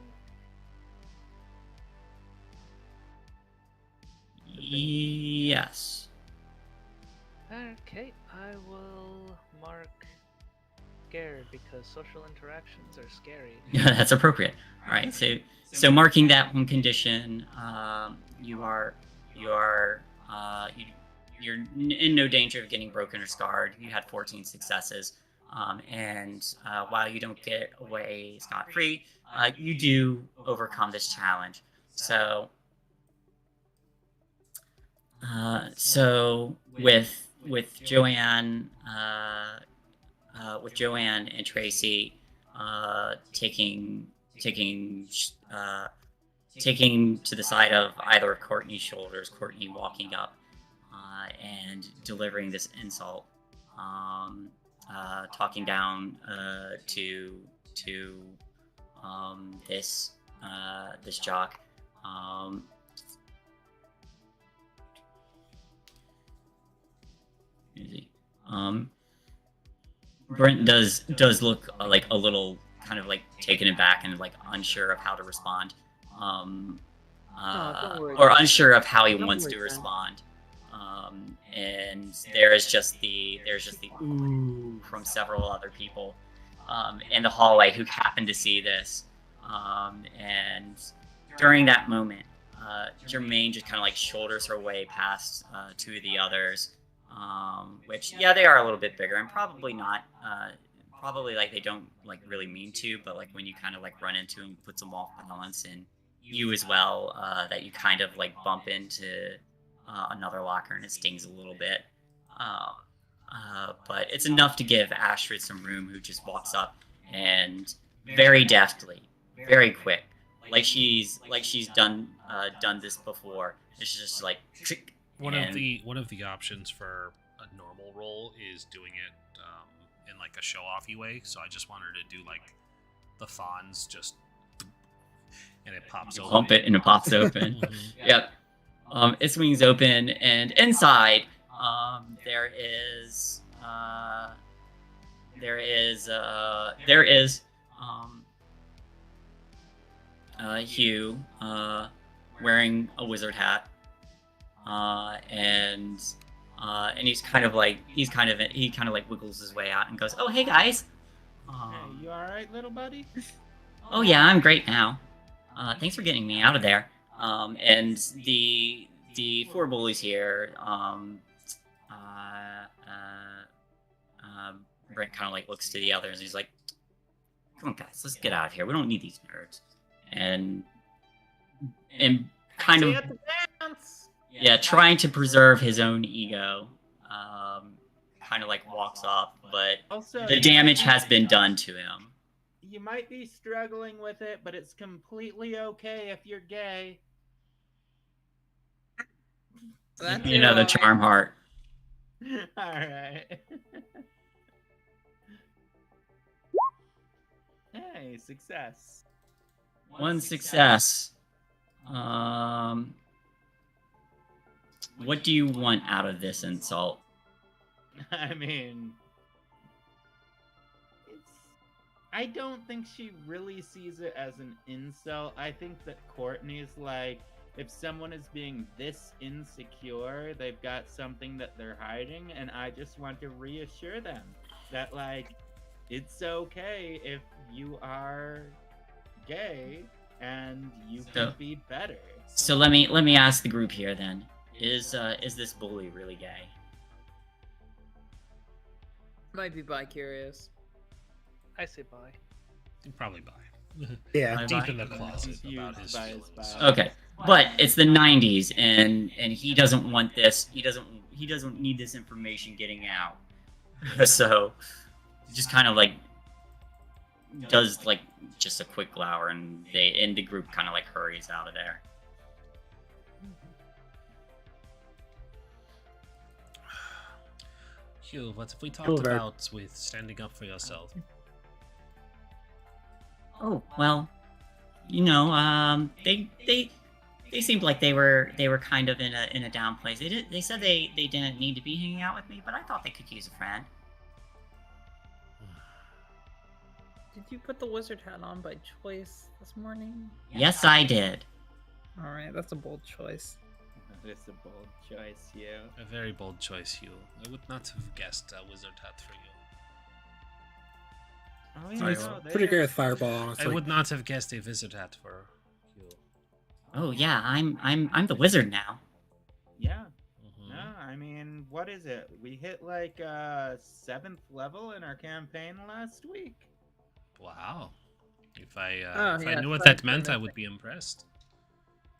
yes. Okay, I will mark scared because social interactions are scary. Yeah, that's appropriate. All right. So marking that one condition, you're in no danger of getting broken or scarred. You had 14 successes. And while you don't get away scot-free, you do overcome this challenge. So with Joanne, and Tracy taking to the side of either of Courtney's shoulders, Courtney walking up and delivering this insult, talking down to this jock. Brent does look like a little kind of like taken aback and like unsure of how to respond, don't worry. or unsure of how he Don't wants worry, to Brent. respond. And there's just the ooh from several other people in the hallway who happened to see this. And during that moment, Jermaine just kind of like shoulders her way past 2 of the others, which they are a little bit bigger and probably not probably like they don't like really mean to, but like when you kind of like run into him, puts them off balance, and you as well, that you kind of like bump into another locker and it stings a little bit. But it's enough to give Astrid some room, who just walks up and very deftly, very quick, like she's done this before. It's just like One of the options for a normal roll is doing it in like a show-offy way. So I just want her to do like the fawns, just and it pops open. Bump it and it pops open. Yep. It swings open, and inside there is Hugh wearing a wizard hat, and he kind of like wiggles his way out and goes, "Oh, hey guys." Hey, you all right, little buddy? Oh yeah, I'm great now. Thanks for getting me out of there. And the four bullies here, Brent kind of like looks to the others and he's like, "Come on guys, let's get out of here. We don't need these nerds." And kind of, yeah, trying to preserve his own ego, kind of like walks off, but Also, the damage has been done to him. You might be struggling with it, but it's completely okay if you're gay. You know, the charm heart. Alright. Hey, success. One success. What do you want out of this insult? I mean, I don't think she really sees it as an insult. I think that Courtney's like, if someone is being this insecure, they've got something that they're hiding, and I just want to reassure them that, like, it's okay if you are gay and you can be better. So let me ask the group here then. Is this bully really gay? Might be bi-curious. I say bye. Probably buy. Yeah. Deep in the closet about his by his feelings. bio. Okay, but it's the '90s, and he doesn't want this. He doesn't need this information getting out. So, he just kind of like does like just a quick glower, and the group kind of like hurries out of there. Hugh, what if we talked Cool, Bert. about with standing up for yourself? Oh well, you know, they seemed like they were kind of in a down place. They said they didn't need to be hanging out with me, but I thought they could use a friend. Did you put the wizard hat on by choice this morning? Yes, I did. Alright, that's a bold choice. It's a bold choice, Hugh. A very bold choice, Hugh. I would not have guessed a wizard hat for you. Oh, He's no, pretty great with Fireball, I honestly. would not have guessed a wizard hat for Hugh. Oh yeah, I'm the wizard now. Yeah. Mhm. No, I mean, what is it? We hit like 7th level in our campaign last week. Wow. If I Oh, if yeah, I knew what sorry that for meant, I missing. would be impressed.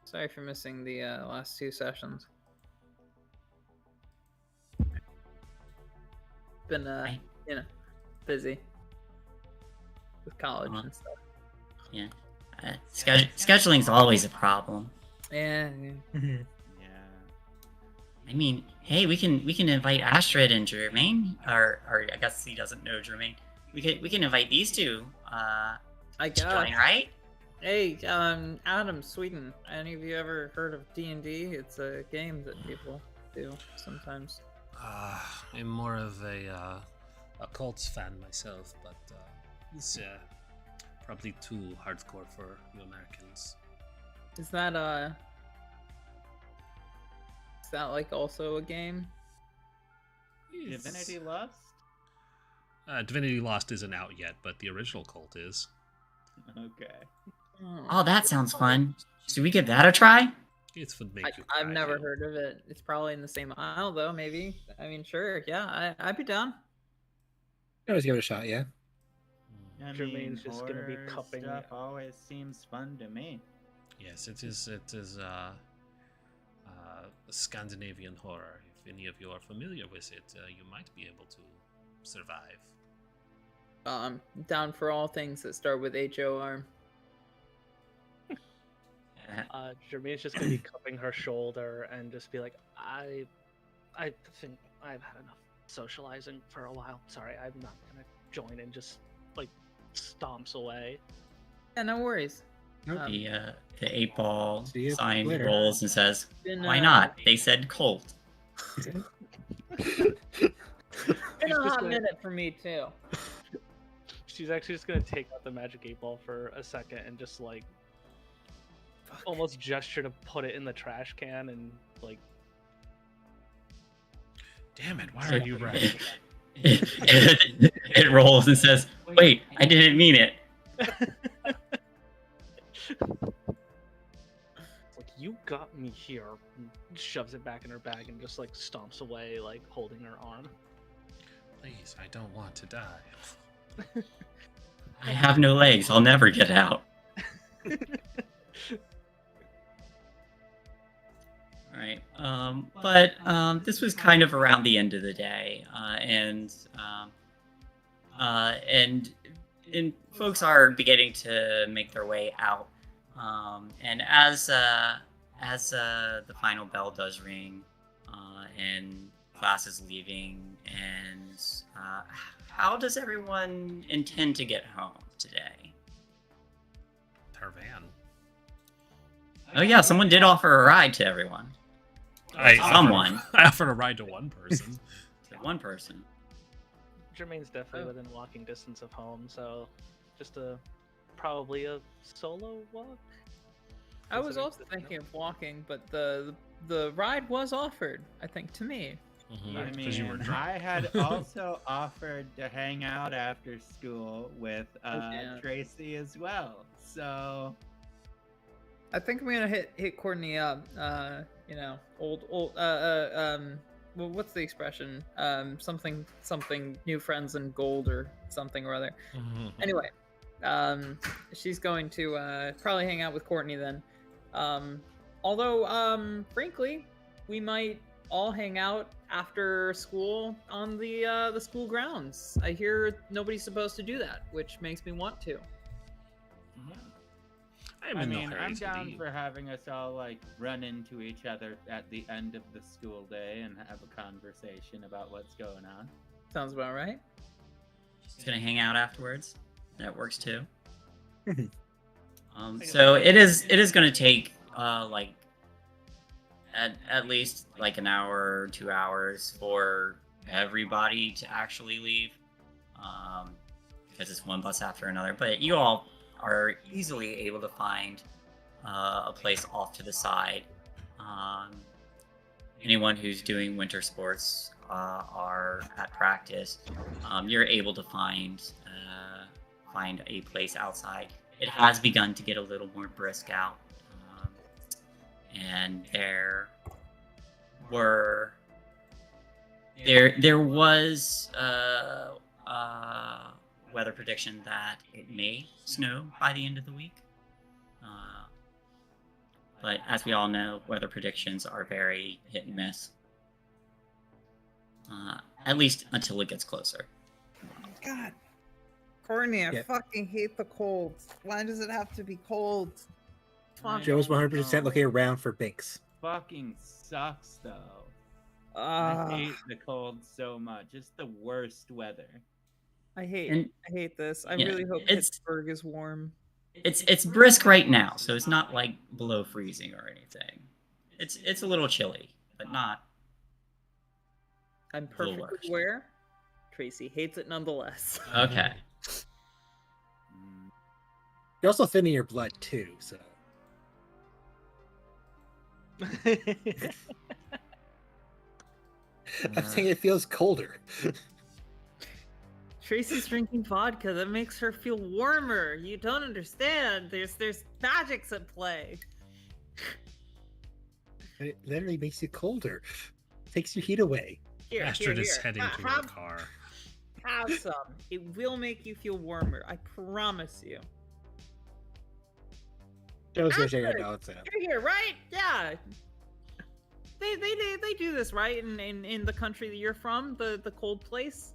Sorry for missing the last 2 sessions. Been Right. busy with college Uh-huh. and stuff. Yeah. Scheduling's always a problem. Yeah. Mhm. Yeah. I mean, hey, we can invite Astrid and Jermaine, or I guess he doesn't know Jermaine. We can invite these two I to guess. join, right? Hey, Adam, Sweden. Any of you ever heard of D&D? It's a game that people do sometimes. I'm more of a Colts fan myself, but it's probably too hardcore for you Americans. Is that like also a game? Divinity Lost? Divinity Lost isn't out yet, but the original Cult is. Okay. Oh, that sounds fun. Should we give that a try? It would make you I've cry, never Hugh. heard of it. It's probably in the same aisle though, maybe. I mean, sure, yeah, I'd be down. Always give it a shot, yeah. I Jermaine's mean, just gonna be horror cupping stuff it. always seems fun to me. Yes, it is. Scandinavian horror. If any of you are familiar with it, you might be able to survive. Down for all things that start with HOR. Jermaine's just gonna be cupping her shoulder and just be like, I think I've had enough socializing for a while. Sorry, I'm not gonna join, and just like stomps away. Yeah, no worries. The 8-ball See you sign later. rolls and says, Been, "Why not? They said cold." Been She's a just hot gonna- minute for me too. She's actually just gonna take out the magic 8-ball for a second and just like almost gesture to put it in the trash can and like. Damn it! Why are you right? It rolls and says, "Wait, I didn't mean it." Like, you got me here. And shoves it back in her bag and just like stomps away, like holding her arm. Please, I don't want to die. I have no legs. I'll never get out. Right. But this was kind of around the end of the day, and folks are beginning to make their way out. And as the final bell does ring, and class is leaving, and how does everyone intend to get home today? Her van. Oh yeah, someone did offer a ride to everyone. Someone. I offered a ride to one person. To one person. Jermaine's definitely within walking distance of home, so just probably a solo walk. I was also thinking of walking, but the ride was offered, I think, to me. Mhm, I 'cause you were mean, drunk. I had also offered to hang out after school with yeah. Tracy as well. So I think I'm gonna hit Courtney up. Well, what's the expression? Something new friends and gold or something or other. Mhm. Anyway, she's going to probably hang out with Courtney then. Although, frankly, we might all hang out after school on the school grounds. I hear nobody's supposed to do that, which makes me want to. I'm I in no mean, hurry I'm to down leave. for having us all like run into each other at the end of the school day and have a conversation about what's going on. Sounds about right. She's gonna hang out afterwards. That works too. Mhm. So it is gonna take like at least like an hour or 2 hours for everybody to actually leave, because it's one bus after another. But you all are easily able to find a place off to the side. Anyone who's doing winter sports are at practice. You're able to find a place outside. It has begun to get a little more brisk out, and there was weather prediction that it may snow by the end of the week. But as we all know, weather predictions are very hit and miss. At least until it gets closer. God, Courtney, I Yeah. fucking hate the cold. Why does it have to be cold? Fuck. Joe's 100% know. looking around for Binks. Fucking sucks though. I Ah, hate the cold so much. It's the worst weather. I hate this. I Yeah, really hope it's- Pittsburgh is warm. It's brisk right now, so it's not like below freezing or anything. It's a little chilly, but not. I'm little perfectly worse. aware. Tracy hates it nonetheless. Okay. Mm. You're also thinning your blood too, so I'm saying it feels colder. Tracy's drinking vodka. That makes her feel warmer. You don't understand. There's magics at play. It literally makes you colder. Takes your heat away. Here, Astrid here, is here. heading to her car. have some. It will make you feel warmer. I promise you. Joe's After, shaking notes in. You're here, right? Yeah. They do this, right? In the country that you're from, the cold place.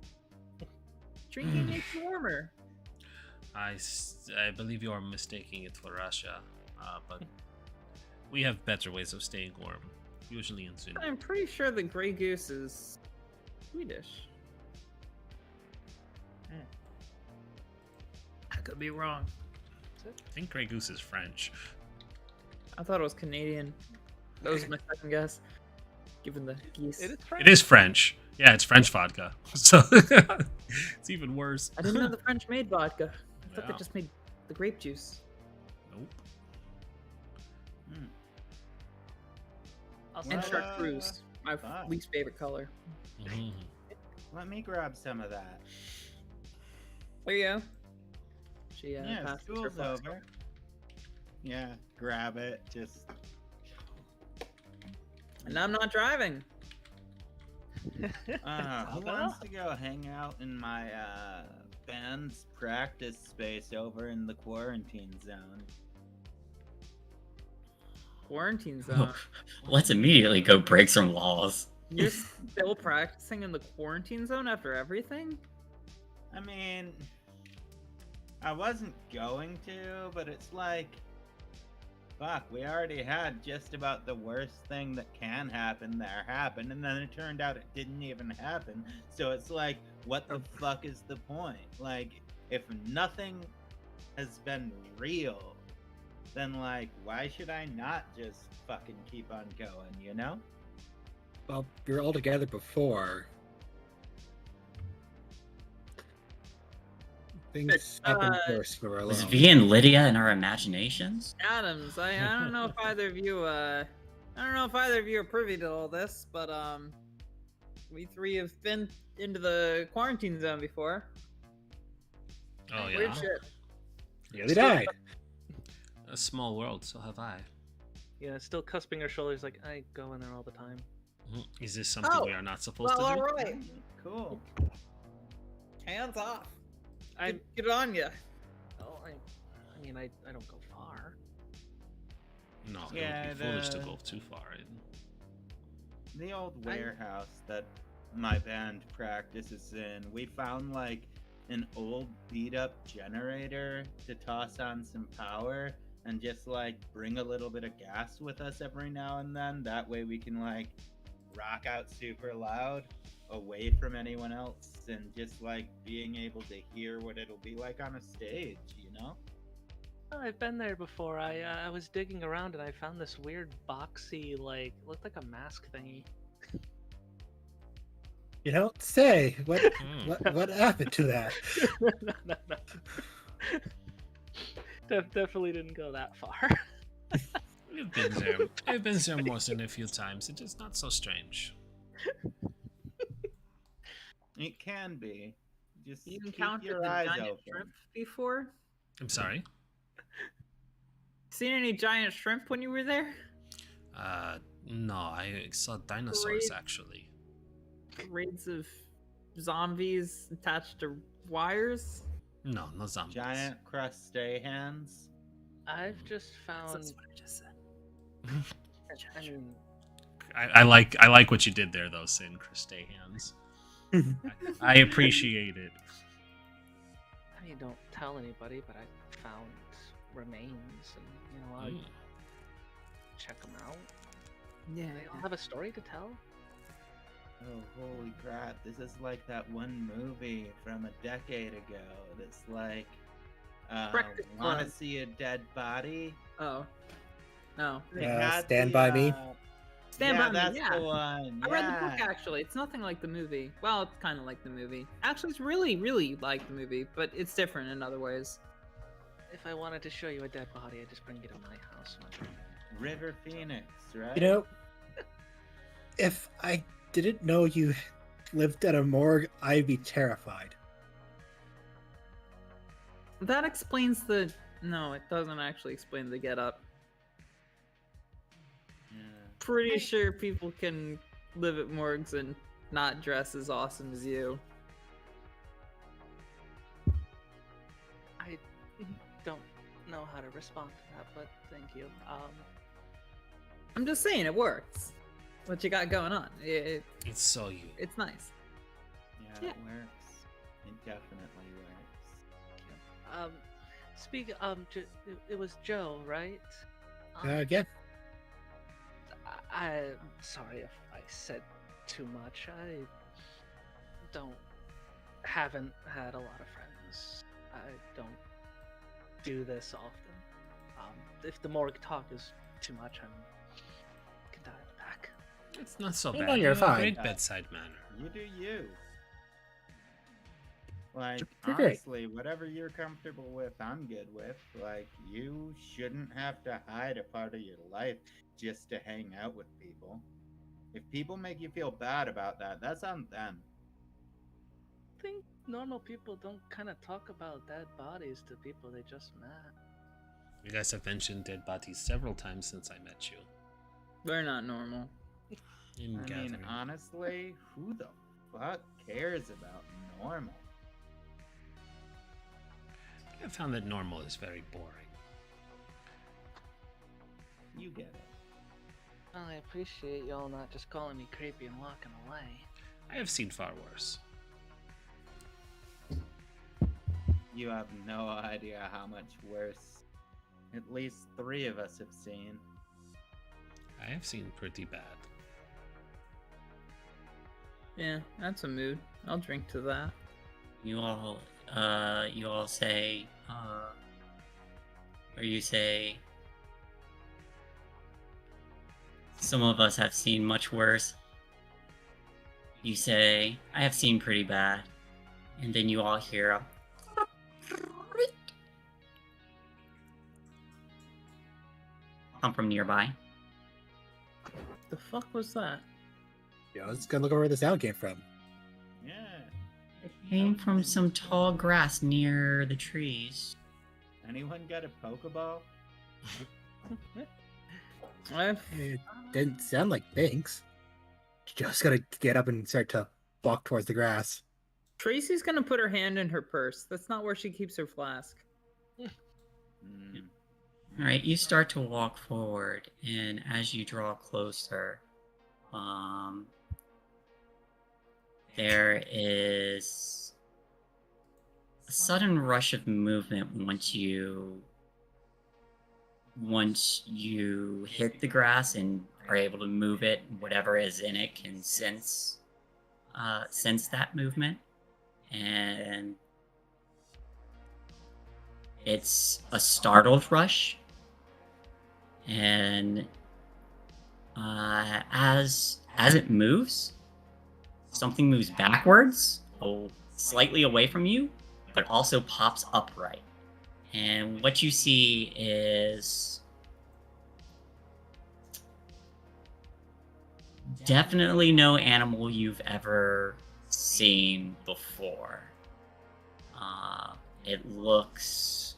Drinking makes you warmer. I believe you are mistaking it for Russia, but we have better ways of staying warm, usually in Sweden. I'm pretty sure the Grey Goose is Swedish. I could be wrong. I think Grey Goose is French. I thought it was Canadian. That was my second guess. Given the geese. It is French. It is French. Yeah, it's French vodka. So it's even worse. I didn't know the French made vodka. I thought Yeah. they just made the grape juice. Nope. Also, And chartreuse, my fuck. least favorite color. Mhm. Let me grab some of that. There you go. She Yeah, passed her school's flask. over. Yeah, grab it. Just And I'm not driving. who wants to go hang out in my band's practice space over in the quarantine zone? Quarantine zone. Let's immediately go break some laws. You're still practicing in the quarantine zone after everything? I mean, I wasn't going to, but it's like, fuck, we already had just about the worst thing that can happen there happen, and then it turned out it didn't even happen. So it's like, what the fuck is the point? Like, if nothing has been real, then like, why should I not just fucking keep on going, you know? Well, we were all together before. Things happened first. We were Was alone. V and Lydia in our imaginations? Adams, I don't know if either of you I don't know if either of you are privy to all this, but we three have been into the quarantine zone before. Oh yeah. Weird shit. Yeah, they died. A small world, so have I. Yeah, still cusping her shoulders like I go in there all the time. Mhm. Is this something Oh, we are not supposed Well, to do? alright. Cool. Hands off. I Get on ya. I mean I don't go far. No, Yeah, it would be foolish to the- go too far. The old warehouse that my band practices in, we found like an old beat up generator to toss on some power and just like bring a little bit of gas with us every now and then. That way we can like rock out super loud away from anyone else and just like being able to hear what it'll be like on a stage, you know? Oh, I've been there before. I was digging around and I found this weird boxy, like, looked like a mask thingy. You don't say. What Hmm. what happened to that? no. Definitely didn't go that far. We've been there. I've been there more than a few times. It is not so strange. It can be. Just You keep encountered your the eyes giant open. shrimp before? I'm sorry. Seen any giant shrimp when you were there? No, I saw dinosaurs Great. actually. Raids of zombies attached to wires? No, no zombies. Giant crustaceans. I've just found. That's what I just said. I mean, I like what you did there, though, Sin Crustaceans. I appreciate it. I mean, don't tell anybody, but I found remains, and I Mm. check them out. Yeah. They all have a story to tell. Oh, holy crap. This is like that one movie from a decade ago that's like, Breakfast want to Club. see a dead body? Oh. No. They Yeah, had Stand By Me? Stand yeah, By Me, that's yeah. the one. I read the book yeah. actually. It's nothing like the movie. Well, it's kind of like the movie. Actually, it's really, really like the movie, but it's different in other ways. If I wanted to show you a dead body, I'd just bring you to my house. River Phoenix, right? You know, if I didn't know you lived at a morgue, I'd be terrified. That explains the. No, it doesn't actually explain the get up. Yeah. Pretty sure people can live at morgues and not dress as awesome as you. don't know how to respond to that, but thank you. I'm just saying it works. What you got going on? It's so you. It's nice. Yeah, it works. It definitely works. It was Joe, right? Yeah. I'm sorry if I said too much. I haven't had a lot of friends. I don't do this often. If the morgue talk is too much, I can dial it back. It's not so No, bad. you're You have a fine. great bedside manner. You do you. Like, You're great. honestly, whatever you're comfortable with, I'm good with. Like, you shouldn't have to hide a part of your life just to hang out with people. If people make you feel bad about that, that's on them. I think normal people don't kind of talk about dead bodies to people they just met. You guys have mentioned dead bodies several times since I met you. We're not normal. In I gathering. mean, honestly, who the fuck cares about normal? I found that normal is very boring. You get it. Well, I appreciate y'all not just calling me creepy and walking away. I have seen far worse. You have no idea how much worse at least 3 of us have seen. I have seen pretty bad. Yeah, that's a mood. I'll drink to that. You all say, or you say, some of us have seen much worse. You say, I have seen pretty bad. And then you all hear a come from nearby. The fuck was that? Yeah, let's go look over where the sound came from. Yeah. It came from some tall grass near the trees. Anyone got a Pokeball? It didn't sound like thanks. Just gotta get up and start to walk towards the grass. Tracy's gonna put her hand in her purse. That's not where she keeps her flask. Mm. Alright, you start to walk forward, and as you draw closer, there is a sudden rush of movement once you hit the grass and are able to move it. Whatever is in it can sense that movement, and it's a startled rush. And as it moves, something moves backwards, slightly away from you, but also pops upright. And what you see is definitely no animal you've ever seen before. It looks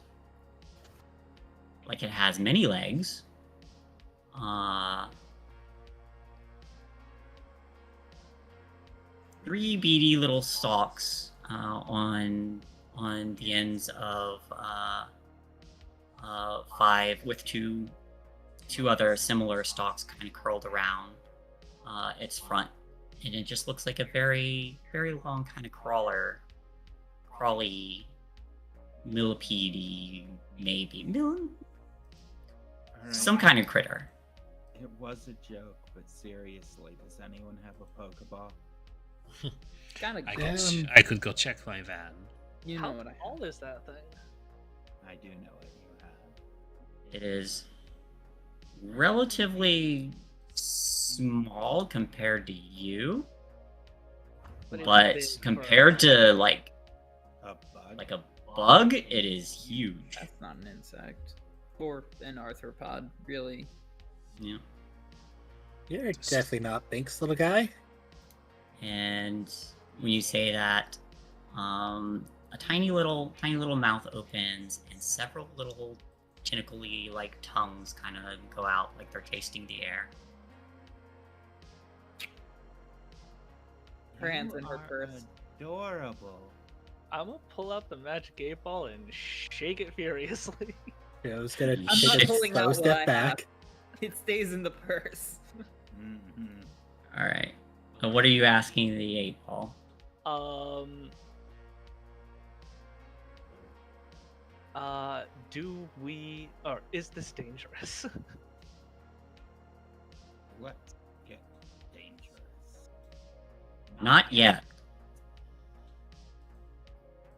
like it has many legs. Three beady little stalks on the ends of 5, with two other similar stalks kind of curled around its front, and it just looks like a very, very long kind of crawly, millipede, maybe Alright. some kind of critter. It was a joke, but seriously, does anyone have a Pokeball? I could go check my van. You know How what I tall is that thing? I do know what you have. It is relatively small compared to you, But it's but big compared for- to like A bug? a bug, it is huge. That's not an insect. Or an arthropod, really. Yeah. You're definitely not thanks, little guy. And when you say that, a tiny little mouth opens, and several little tentacly like tongues kind of go out, like they're tasting the air. Her hands You in her are purse. Adorable. I'm gonna pull out the magic 8-ball and shake it furiously. Joe's gonna I'm take not a pulling out slow what step I back. It stays in the purse. All right. So what are you asking the 8-ball? Do we, or is this dangerous? Let's get dangerous. Not yet.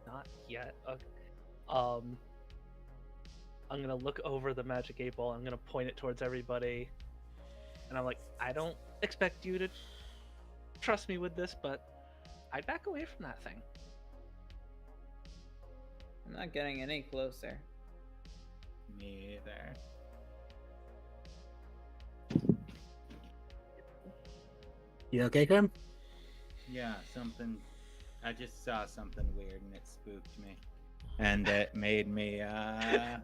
Not yet. Okay. I'm gonna look over the magic 8-ball. I'm gonna point it towards everybody, and I'm like, I don't expect you to trust me with this, but I'd back away from that thing. I'm not getting any closer. Me either. You okay, Grim? Yeah, something. I just saw something weird and it spooked me. And it made me, yeah.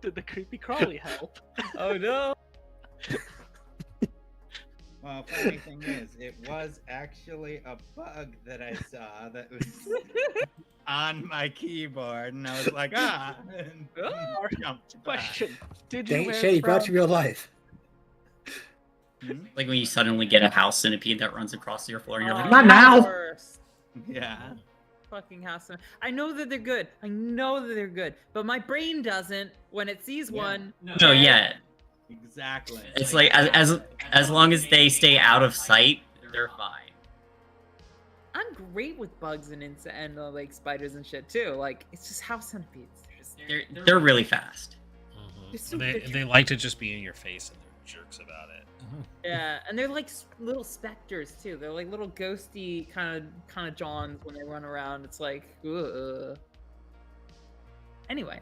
Did the creepy crawly help? Oh no! Well, funny thing is, it was actually a bug that I saw that was on my keyboard, and I was like, and jumped back. Question: Did you Dang wear shit, you brought brown- to real life. Like when you suddenly get a house centipede that runs across your floor, and you're like, Oh, not now. worst. Yeah. Fucking house. I know that they're good. I know that they're good, but my brain doesn't when it sees Yeah. one. No, yeah. Exactly. It's like as long as they stay out of sight, they're fine. I'm great with bugs and insects and like spiders and shit too. Like it's just house centipedes. They're really fast. It's so They bitchy. like to just be in your face and they're jerks about it. Yeah, and they're like little specters too. They're like little ghosty kind of Johns when they run around. It's like, ugh. Anyway.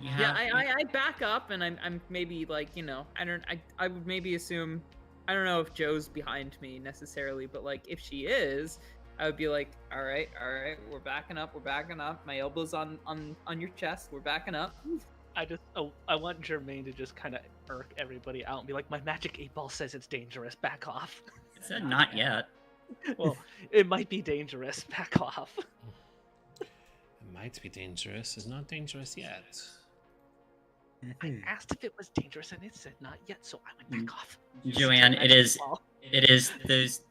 Yeah, I back up and I'm maybe like, you know, I would maybe assume, I don't know if Joe's behind me necessarily, but like if she is, I would be like, all right, we're backing up. My elbow's on your chest. We're backing up. I want Jermaine to just kind of irk everybody out and be like, my magic 8-ball says it's dangerous. Back off. It said not yet. Well, it might be dangerous. Back off. It might be dangerous. It's not dangerous yet. I asked if it was dangerous and it said not yet, so I went back off. Joanne, it is there's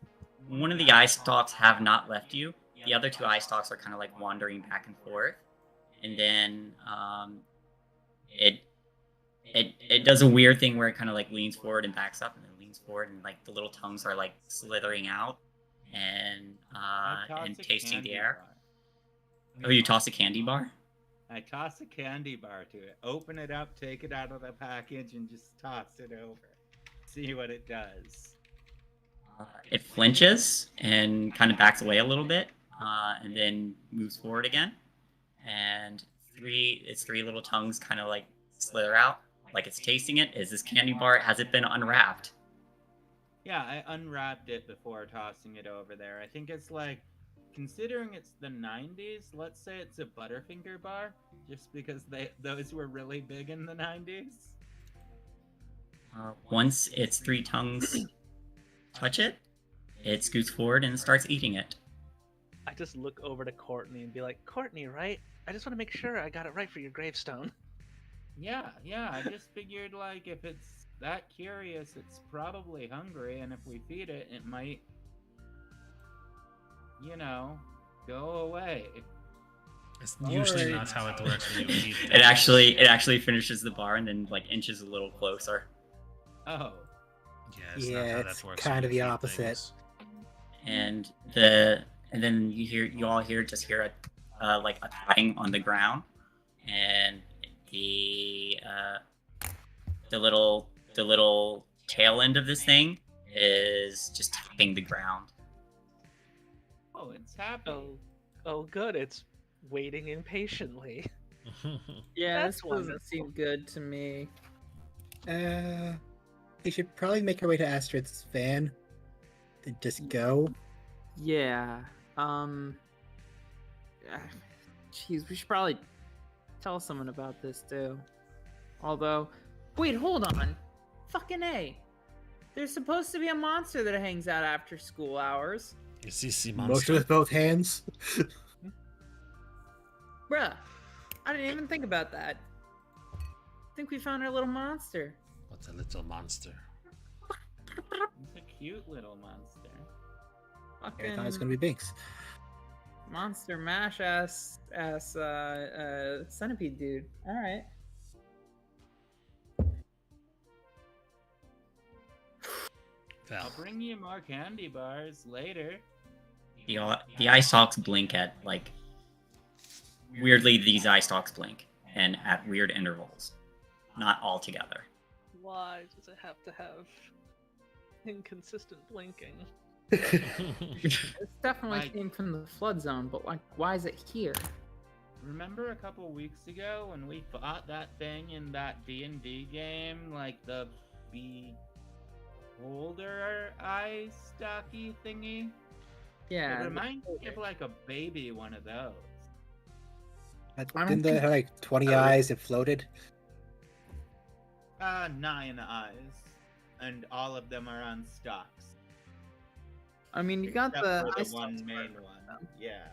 one of the eye stalks have not left you. The other two eye stalks are kind of like wandering back and forth. And then it does a weird thing where it kind of like leans forward and backs up and then leans forward, and like the little tongues are like slithering out and tasting the air. Oh, you toss a candy bar? I toss a candy bar to it. Open it up, take it out of the package, and just toss it over. See what it does. It flinches and kind of backs away a little bit, and then moves forward again. And its three little tongues kind of like slither out, like it's tasting it. Is this candy bar? Has it been unwrapped? Yeah, I unwrapped it before tossing it over there. I think it's like, considering it's the 90s, let's say it's a Butterfinger bar, just because those were really big in the 90s. Once its three tongues touch it, it scoots forward and starts eating it. I just look over to Courtney and be like, Courtney, right? I just want to make sure I got it right for your gravestone. Yeah, I just figured, like, if it's that curious, it's probably hungry, and if we feed it, it might, you know, go away. It's usually not how it works when you eat it. It actually finishes the bar and then like inches a little closer. Oh. Yeah, it's Yeah, not how it's that works kind when of you the feed opposite. things. And then you all hear a like a tapping on the ground, and the little tail end of this thing is just tapping the ground. Oh, it's happy. Oh, good. It's waiting impatiently. Yeah, That's this doesn't wonderful. seem good to me. We should probably make our way to Astrid's van and just go. Yeah. Jeez, we should probably tell someone about this too. Although, wait, hold on. Fucking A. There's supposed to be a monster that hangs out after school hours. Is this the Motion monster? with both hands. Bruh, I didn't even think about that. I think we found our little monster. What's a little monster? It's a cute little monster. I Fucking thought it was gonna be Binks. monster mash ass centipede dude. All right. Val. I'll bring you more candy bars later. The eye stalks blink at, like, weirdly, these eye stalks blink, and at weird intervals. Not all together. Why does it have to have inconsistent blinking? It's definitely Like- came from the flood zone, but like, why is it here? Remember a couple weeks ago when we fought that thing in that D&D game, like the beholder eye stocky thingy? Yeah. It reminds me of like a baby one of those. Didn't they have like 20 eyes and floated? 9 eyes, and all of them are on stalks. I mean, you got Except the for eye the one stalks main part. one. Yeah.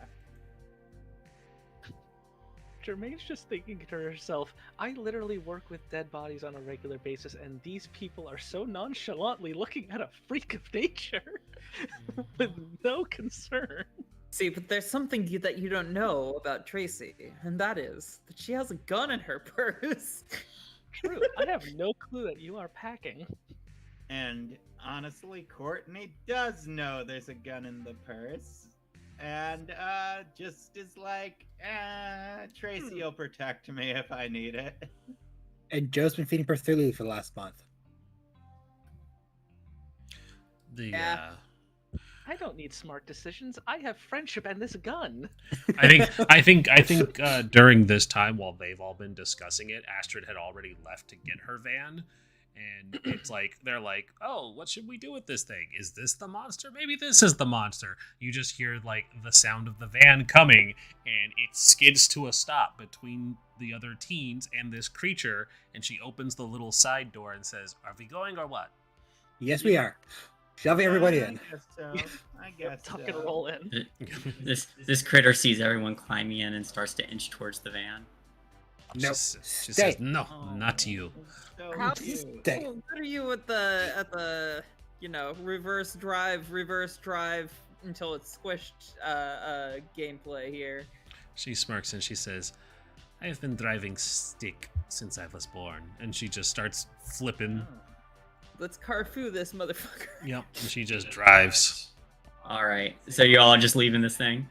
Jermaine's just thinking to herself, I literally work with dead bodies on a regular basis, and these people are so nonchalantly looking at a freak of nature with no concern. See, but there's something that you don't know about Tracy, and that is that she has a gun in her purse. True, I have no clue that you are packing. And honestly, Courtney does know there's a gun in the purse. And just is like, Tracy will protect me if I need it. And Joe's been feeding Berthulu for the last month. Yeah. I don't need smart decisions. I have friendship and this gun. I think during this time, while they've all been discussing it, Astrid had already left to get her van, and it's like they're like, "Oh, what should we do with this thing? Is this the monster? Maybe this is the monster." You just hear like the sound of the van coming, and it skids to a stop between the other teens and this creature, and she opens the little side door and says, "Are we going or what?" Yes, we are. Shoving everybody I in. guess so. I guess Tuck so. and roll in. This critter sees everyone climbing in and starts to inch towards the van. No, She stay. says, "No, not you." So How cute. Stay. good are you at the reverse drive until it's squished gameplay here? She smirks and she says, "I have been driving stick since I was born," and she just starts flipping. Oh. Let's Carfu this motherfucker. Yep, and she just drives. All right, so you all just leaving this thing?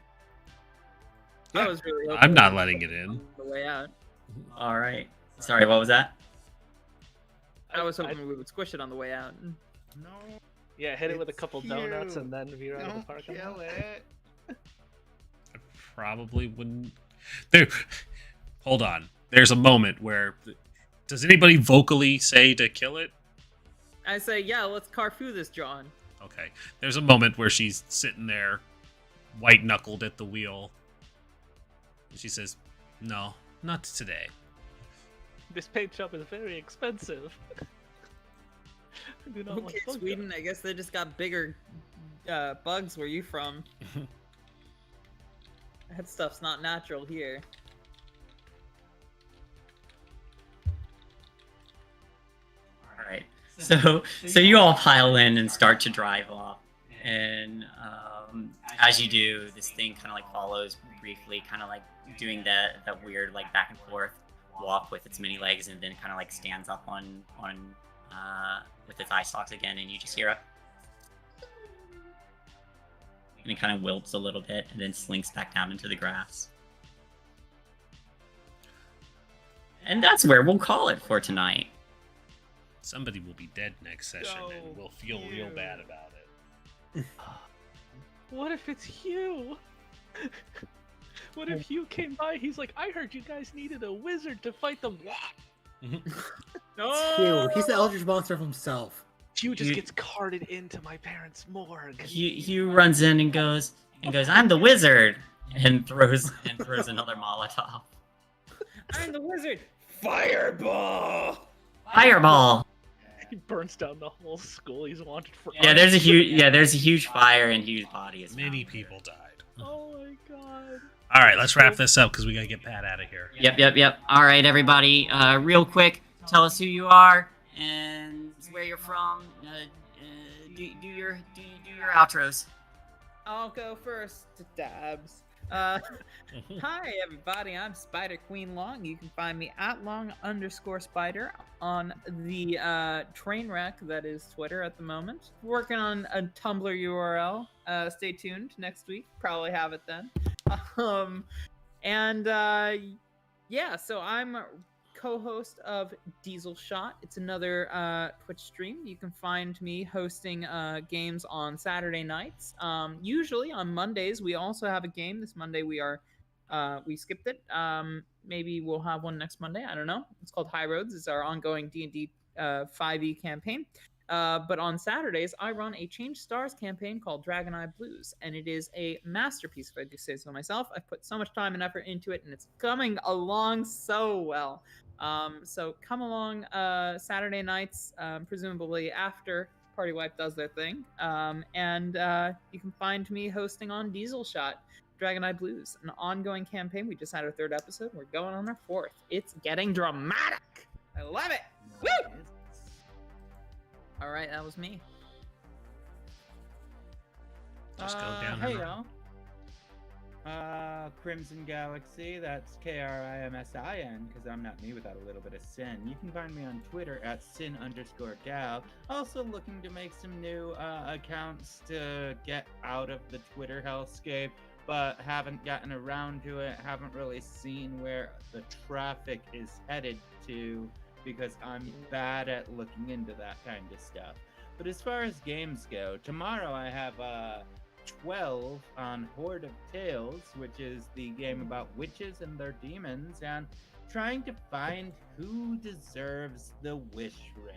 I was really hoping I'm not we letting could it in. on the way out. All right. Sorry, what was that? I was hoping we would squish it on the way out. No, Yeah, hit it with a It's couple donuts cute. and then veer out of the don't parking kill lot. it. I probably wouldn't. There. Hold on. There's a moment where. Does anybody vocally say to kill it? I say, yeah, let's Carfu this, John. Okay. There's a moment where she's sitting there, white knuckled at the wheel. And she says, "No, not today." This paint shop is very expensive. I do not want Okay, bug Sweden, I guess they just got bigger bugs. Where you from? That stuff's not natural here. All right. So you all pile in and start to drive off, and as you do, this thing kind of like follows briefly, kind of like doing that weird like back and forth walk with its many legs, and then kind of like stands up on with its eye stalks again, and you just hear a, and it kind of wilts a little bit, and then slinks back down into the grass. And that's where we'll call it for tonight. Somebody will be dead next session, So and we'll feel real cute. bad about it. What if it's Hugh? What if Hugh came by? He's like, I heard you guys needed a wizard to fight them. Ew, he's the Eldritch Monster himself. Hugh just You- gets carted into my parents' morgue. Hugh runs in and goes, "I'm the wizard," and throws another Molotov. I'm the wizard. Fireball! Fireball! He burns down the whole school. He's wanted for. Yeah, there's a huge fire and huge body is Many found. people died. Oh my god. All right, let's wrap this up because we gotta get Pat out of here. Yep. All right, everybody. Real quick, tell us who you are and where you're from. Do your outros. I'll go first to Dabs. Hi everybody, I'm Spider Queen Long. You can find me at long_spider on the Trainwreck that is Twitter at the moment. Working on a Tumblr URL. Stay tuned next week. Probably have it then. Yeah, so I'm co-host of Diesel Shot. It's another Twitch stream. You can find me hosting games on Saturday nights. Usually on Mondays we also have a game. This Monday we skipped it. Maybe we'll have one next Monday. I don't know. It's called High Roads. It's our ongoing D&D 5e campaign. But on Saturdays, I run a Change Stars campaign called Dragon Eye Blues, and it is a masterpiece, if I do say so myself. I've put so much time and effort into it, and it's coming along so well. So come along Saturday nights, presumably after Party Wipe does their thing, and you can find me hosting on Diesel Shot, Dragon Eye Blues, an ongoing campaign. We just had our 3rd episode. We're going on our 4th. It's getting dramatic. I love it. Woo! All right, that was me. Just go down. Hey y'all. Crimson Galaxy, that's KRIMSIN, because I'm not me without a little bit of sin. You can find me on Twitter at sin_gal. Also looking to make some new accounts to get out of the Twitter hellscape, but haven't gotten around to it, haven't really seen where the traffic is headed to, because I'm bad at looking into that kind of stuff. But as far as games go, tomorrow I have 12 on Horde of Tales, which is the game about witches and their demons, and trying to find who deserves the wish ring.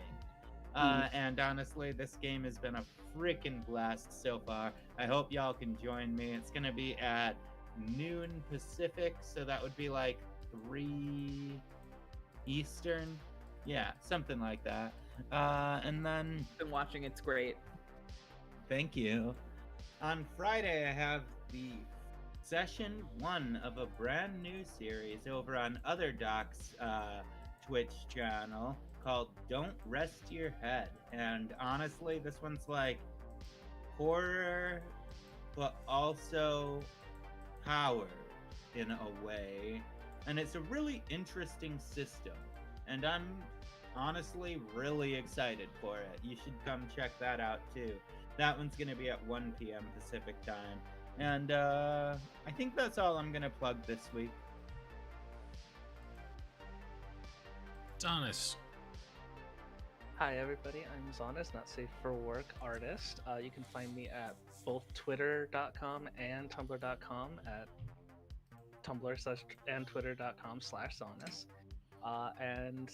And honestly, this game has been a freaking blast so far. I hope y'all can join me. It's gonna be at noon Pacific, so that would be like 3 Eastern. Yeah, something like that. And then Been watching. It's great. thank you. On Friday, I have the session 1 of a brand new series over on Otherdoc's Twitch channel called Don't Rest Your Head. And honestly, this one's like horror, but also power in a way. And it's a really interesting system. And I'm honestly really excited for it. You should come check that out too. That one's going to be at 1 p.m. Pacific time. And I think that's all I'm going to plug this week. Donis. Hi everybody, I'm Zonis, not safe for work artist. You can find me at both twitter.com and tumblr.com at tumblr and twitter.com/Zonis. And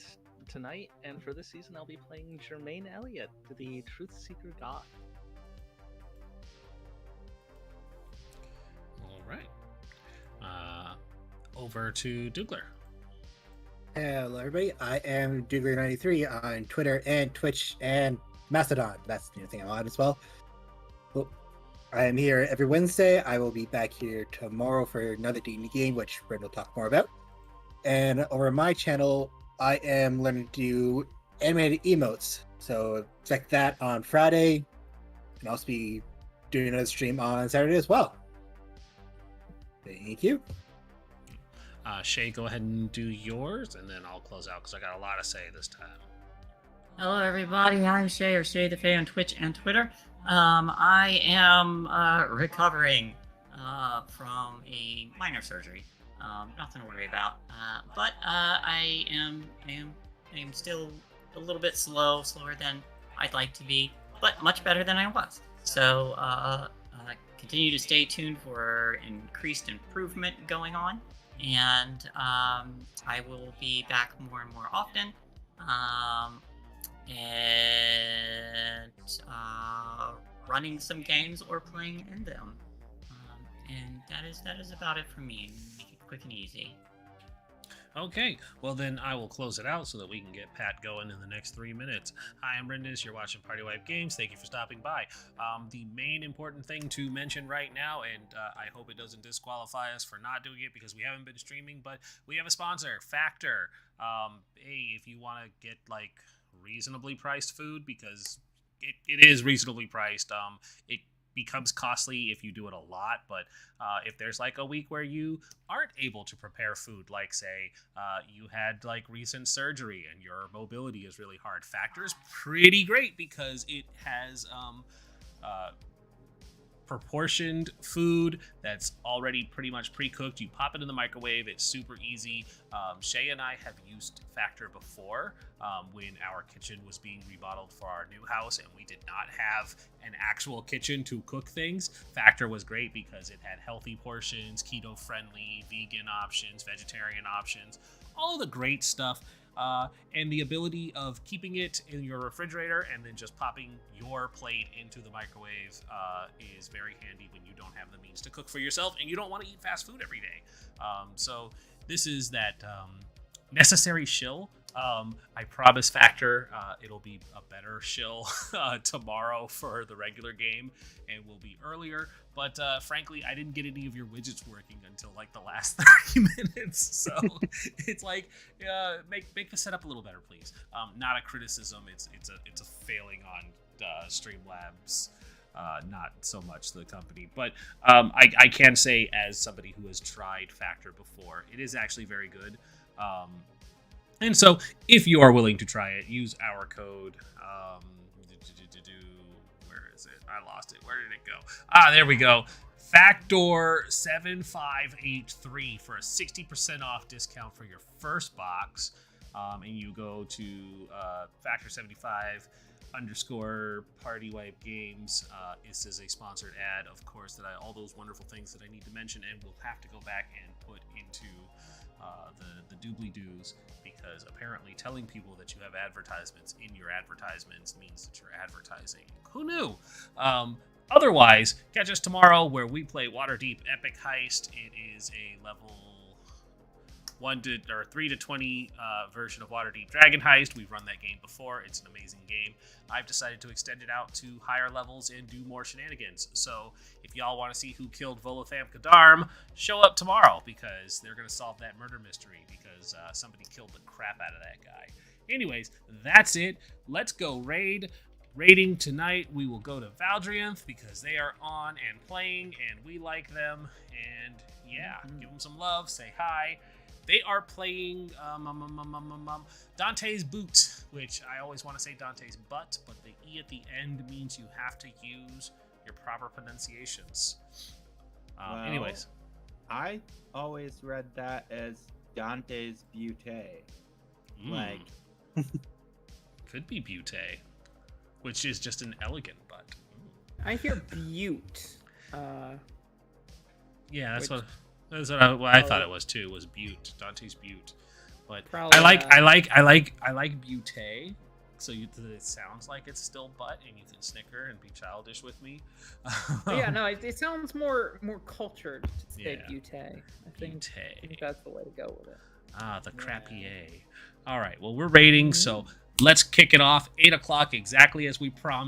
tonight and for this season, I'll be playing Jermaine Elliott, the Truth Seeker Goth. All right. Over to Dougler. Hello, everybody. I am Dougler93 on Twitter and Twitch and Mastodon. That's the new thing I'm on as well. Well, I am here every Wednesday. I will be back here tomorrow for another D&D game, which Brent will talk more about. And over my channel, I am learning to do animated emotes. So check that on Friday. And I'll also be doing another stream on Saturday as well. Thank you. Shay, go ahead and do yours, and then I'll close out because I got a lot to say this time. Hello, everybody. I'm Shay, or Shay the Fae on Twitch and Twitter. I am recovering from a minor surgery. Nothing to worry about. But I am still a little bit slower than I'd like to be, but much better than I was. So continue to stay tuned for increased improvement going on. And I will be back more and more often, and running some games or playing in them. And that is about it for me. Make it quick and easy. Okay, well then I will close it out so that we can get Pat going in the next 3 minutes. Hi, I'm Brindis. You're watching Party Wipe Games. Thank you for stopping by. The main important thing to mention right now, and I hope it doesn't disqualify us for not doing it because we haven't been streaming, but we have a sponsor, Factor. Hey, if you want to get like reasonably priced food, because it is reasonably priced. It becomes costly if you do it a lot, but if there's like a week where you aren't able to prepare food, like say you had like recent surgery and your mobility is really hard, Factor is pretty great because it has proportioned food that's already pretty much pre-cooked. You pop it in the microwave. It's super easy. Shay and I have used Factor before when our kitchen was being remodeled for our new house and we did not have an actual kitchen to cook things. Factor was great because it had healthy portions, keto friendly, vegan options, vegetarian options, all the great stuff. And the ability of keeping it in your refrigerator and then just popping your plate into the microwave is very handy when you don't have the means to cook for yourself and you don't want to eat fast food every day. So this is that necessary shill. I promise Factor it'll be a better shill tomorrow for the regular game and will be earlier. But frankly, I didn't get any of your widgets working until like the last 30 minutes. So it's like, make the setup a little better, please. Not a criticism. It's a failing on Streamlabs. Not so much the company, but I can say as somebody who has tried Factor before, it is actually very good. And so, if you are willing to try it, use our code. Where is it? I lost it. Where did it go? There we go. Factor7583 for a 60% off discount for your first box. And you go to Factor75 _Party Wipe Games. This is a sponsored ad, of course, that all those wonderful things that I need to mention, and we'll have to go back and put into the doobly-doos, because apparently telling people that you have advertisements in your advertisements means that you're advertising. Who knew? Otherwise, catch us tomorrow where we play Waterdeep Epic Heist. It is a level 3 to 20 version of Waterdeep Dragon Heist. We've run that game before. It's an amazing game. I've decided to extend it out to higher levels and do more shenanigans. So if y'all want to see who killed Volotham Kadarm, show up tomorrow because they're going to solve that murder mystery because somebody killed the crap out of that guy. Anyways, that's it. Let's go raid. Raiding tonight, we will go to Valdrianth because they are on and playing and we like them. And yeah, give them some love, say hi. They are playing Dante's Boot, which I always want to say Dante's Butt, but the E at the end means you have to use your proper pronunciations. Anyways. I always read that as Dante's Butte. Like, could be Butte, which is just an elegant butt. I hear Butte. Yeah, that's what I thought it was too. Was Butte, Dante's Butte, but Probably, I like Butte. So it sounds like it's still butt, and you can snicker and be childish with me. Yeah, no, it sounds more cultured to say Yeah. Butte. I think that's the way to go with it. The crapier. All right, well, we're rating, so let's kick it off. 8 o'clock, exactly as we promised.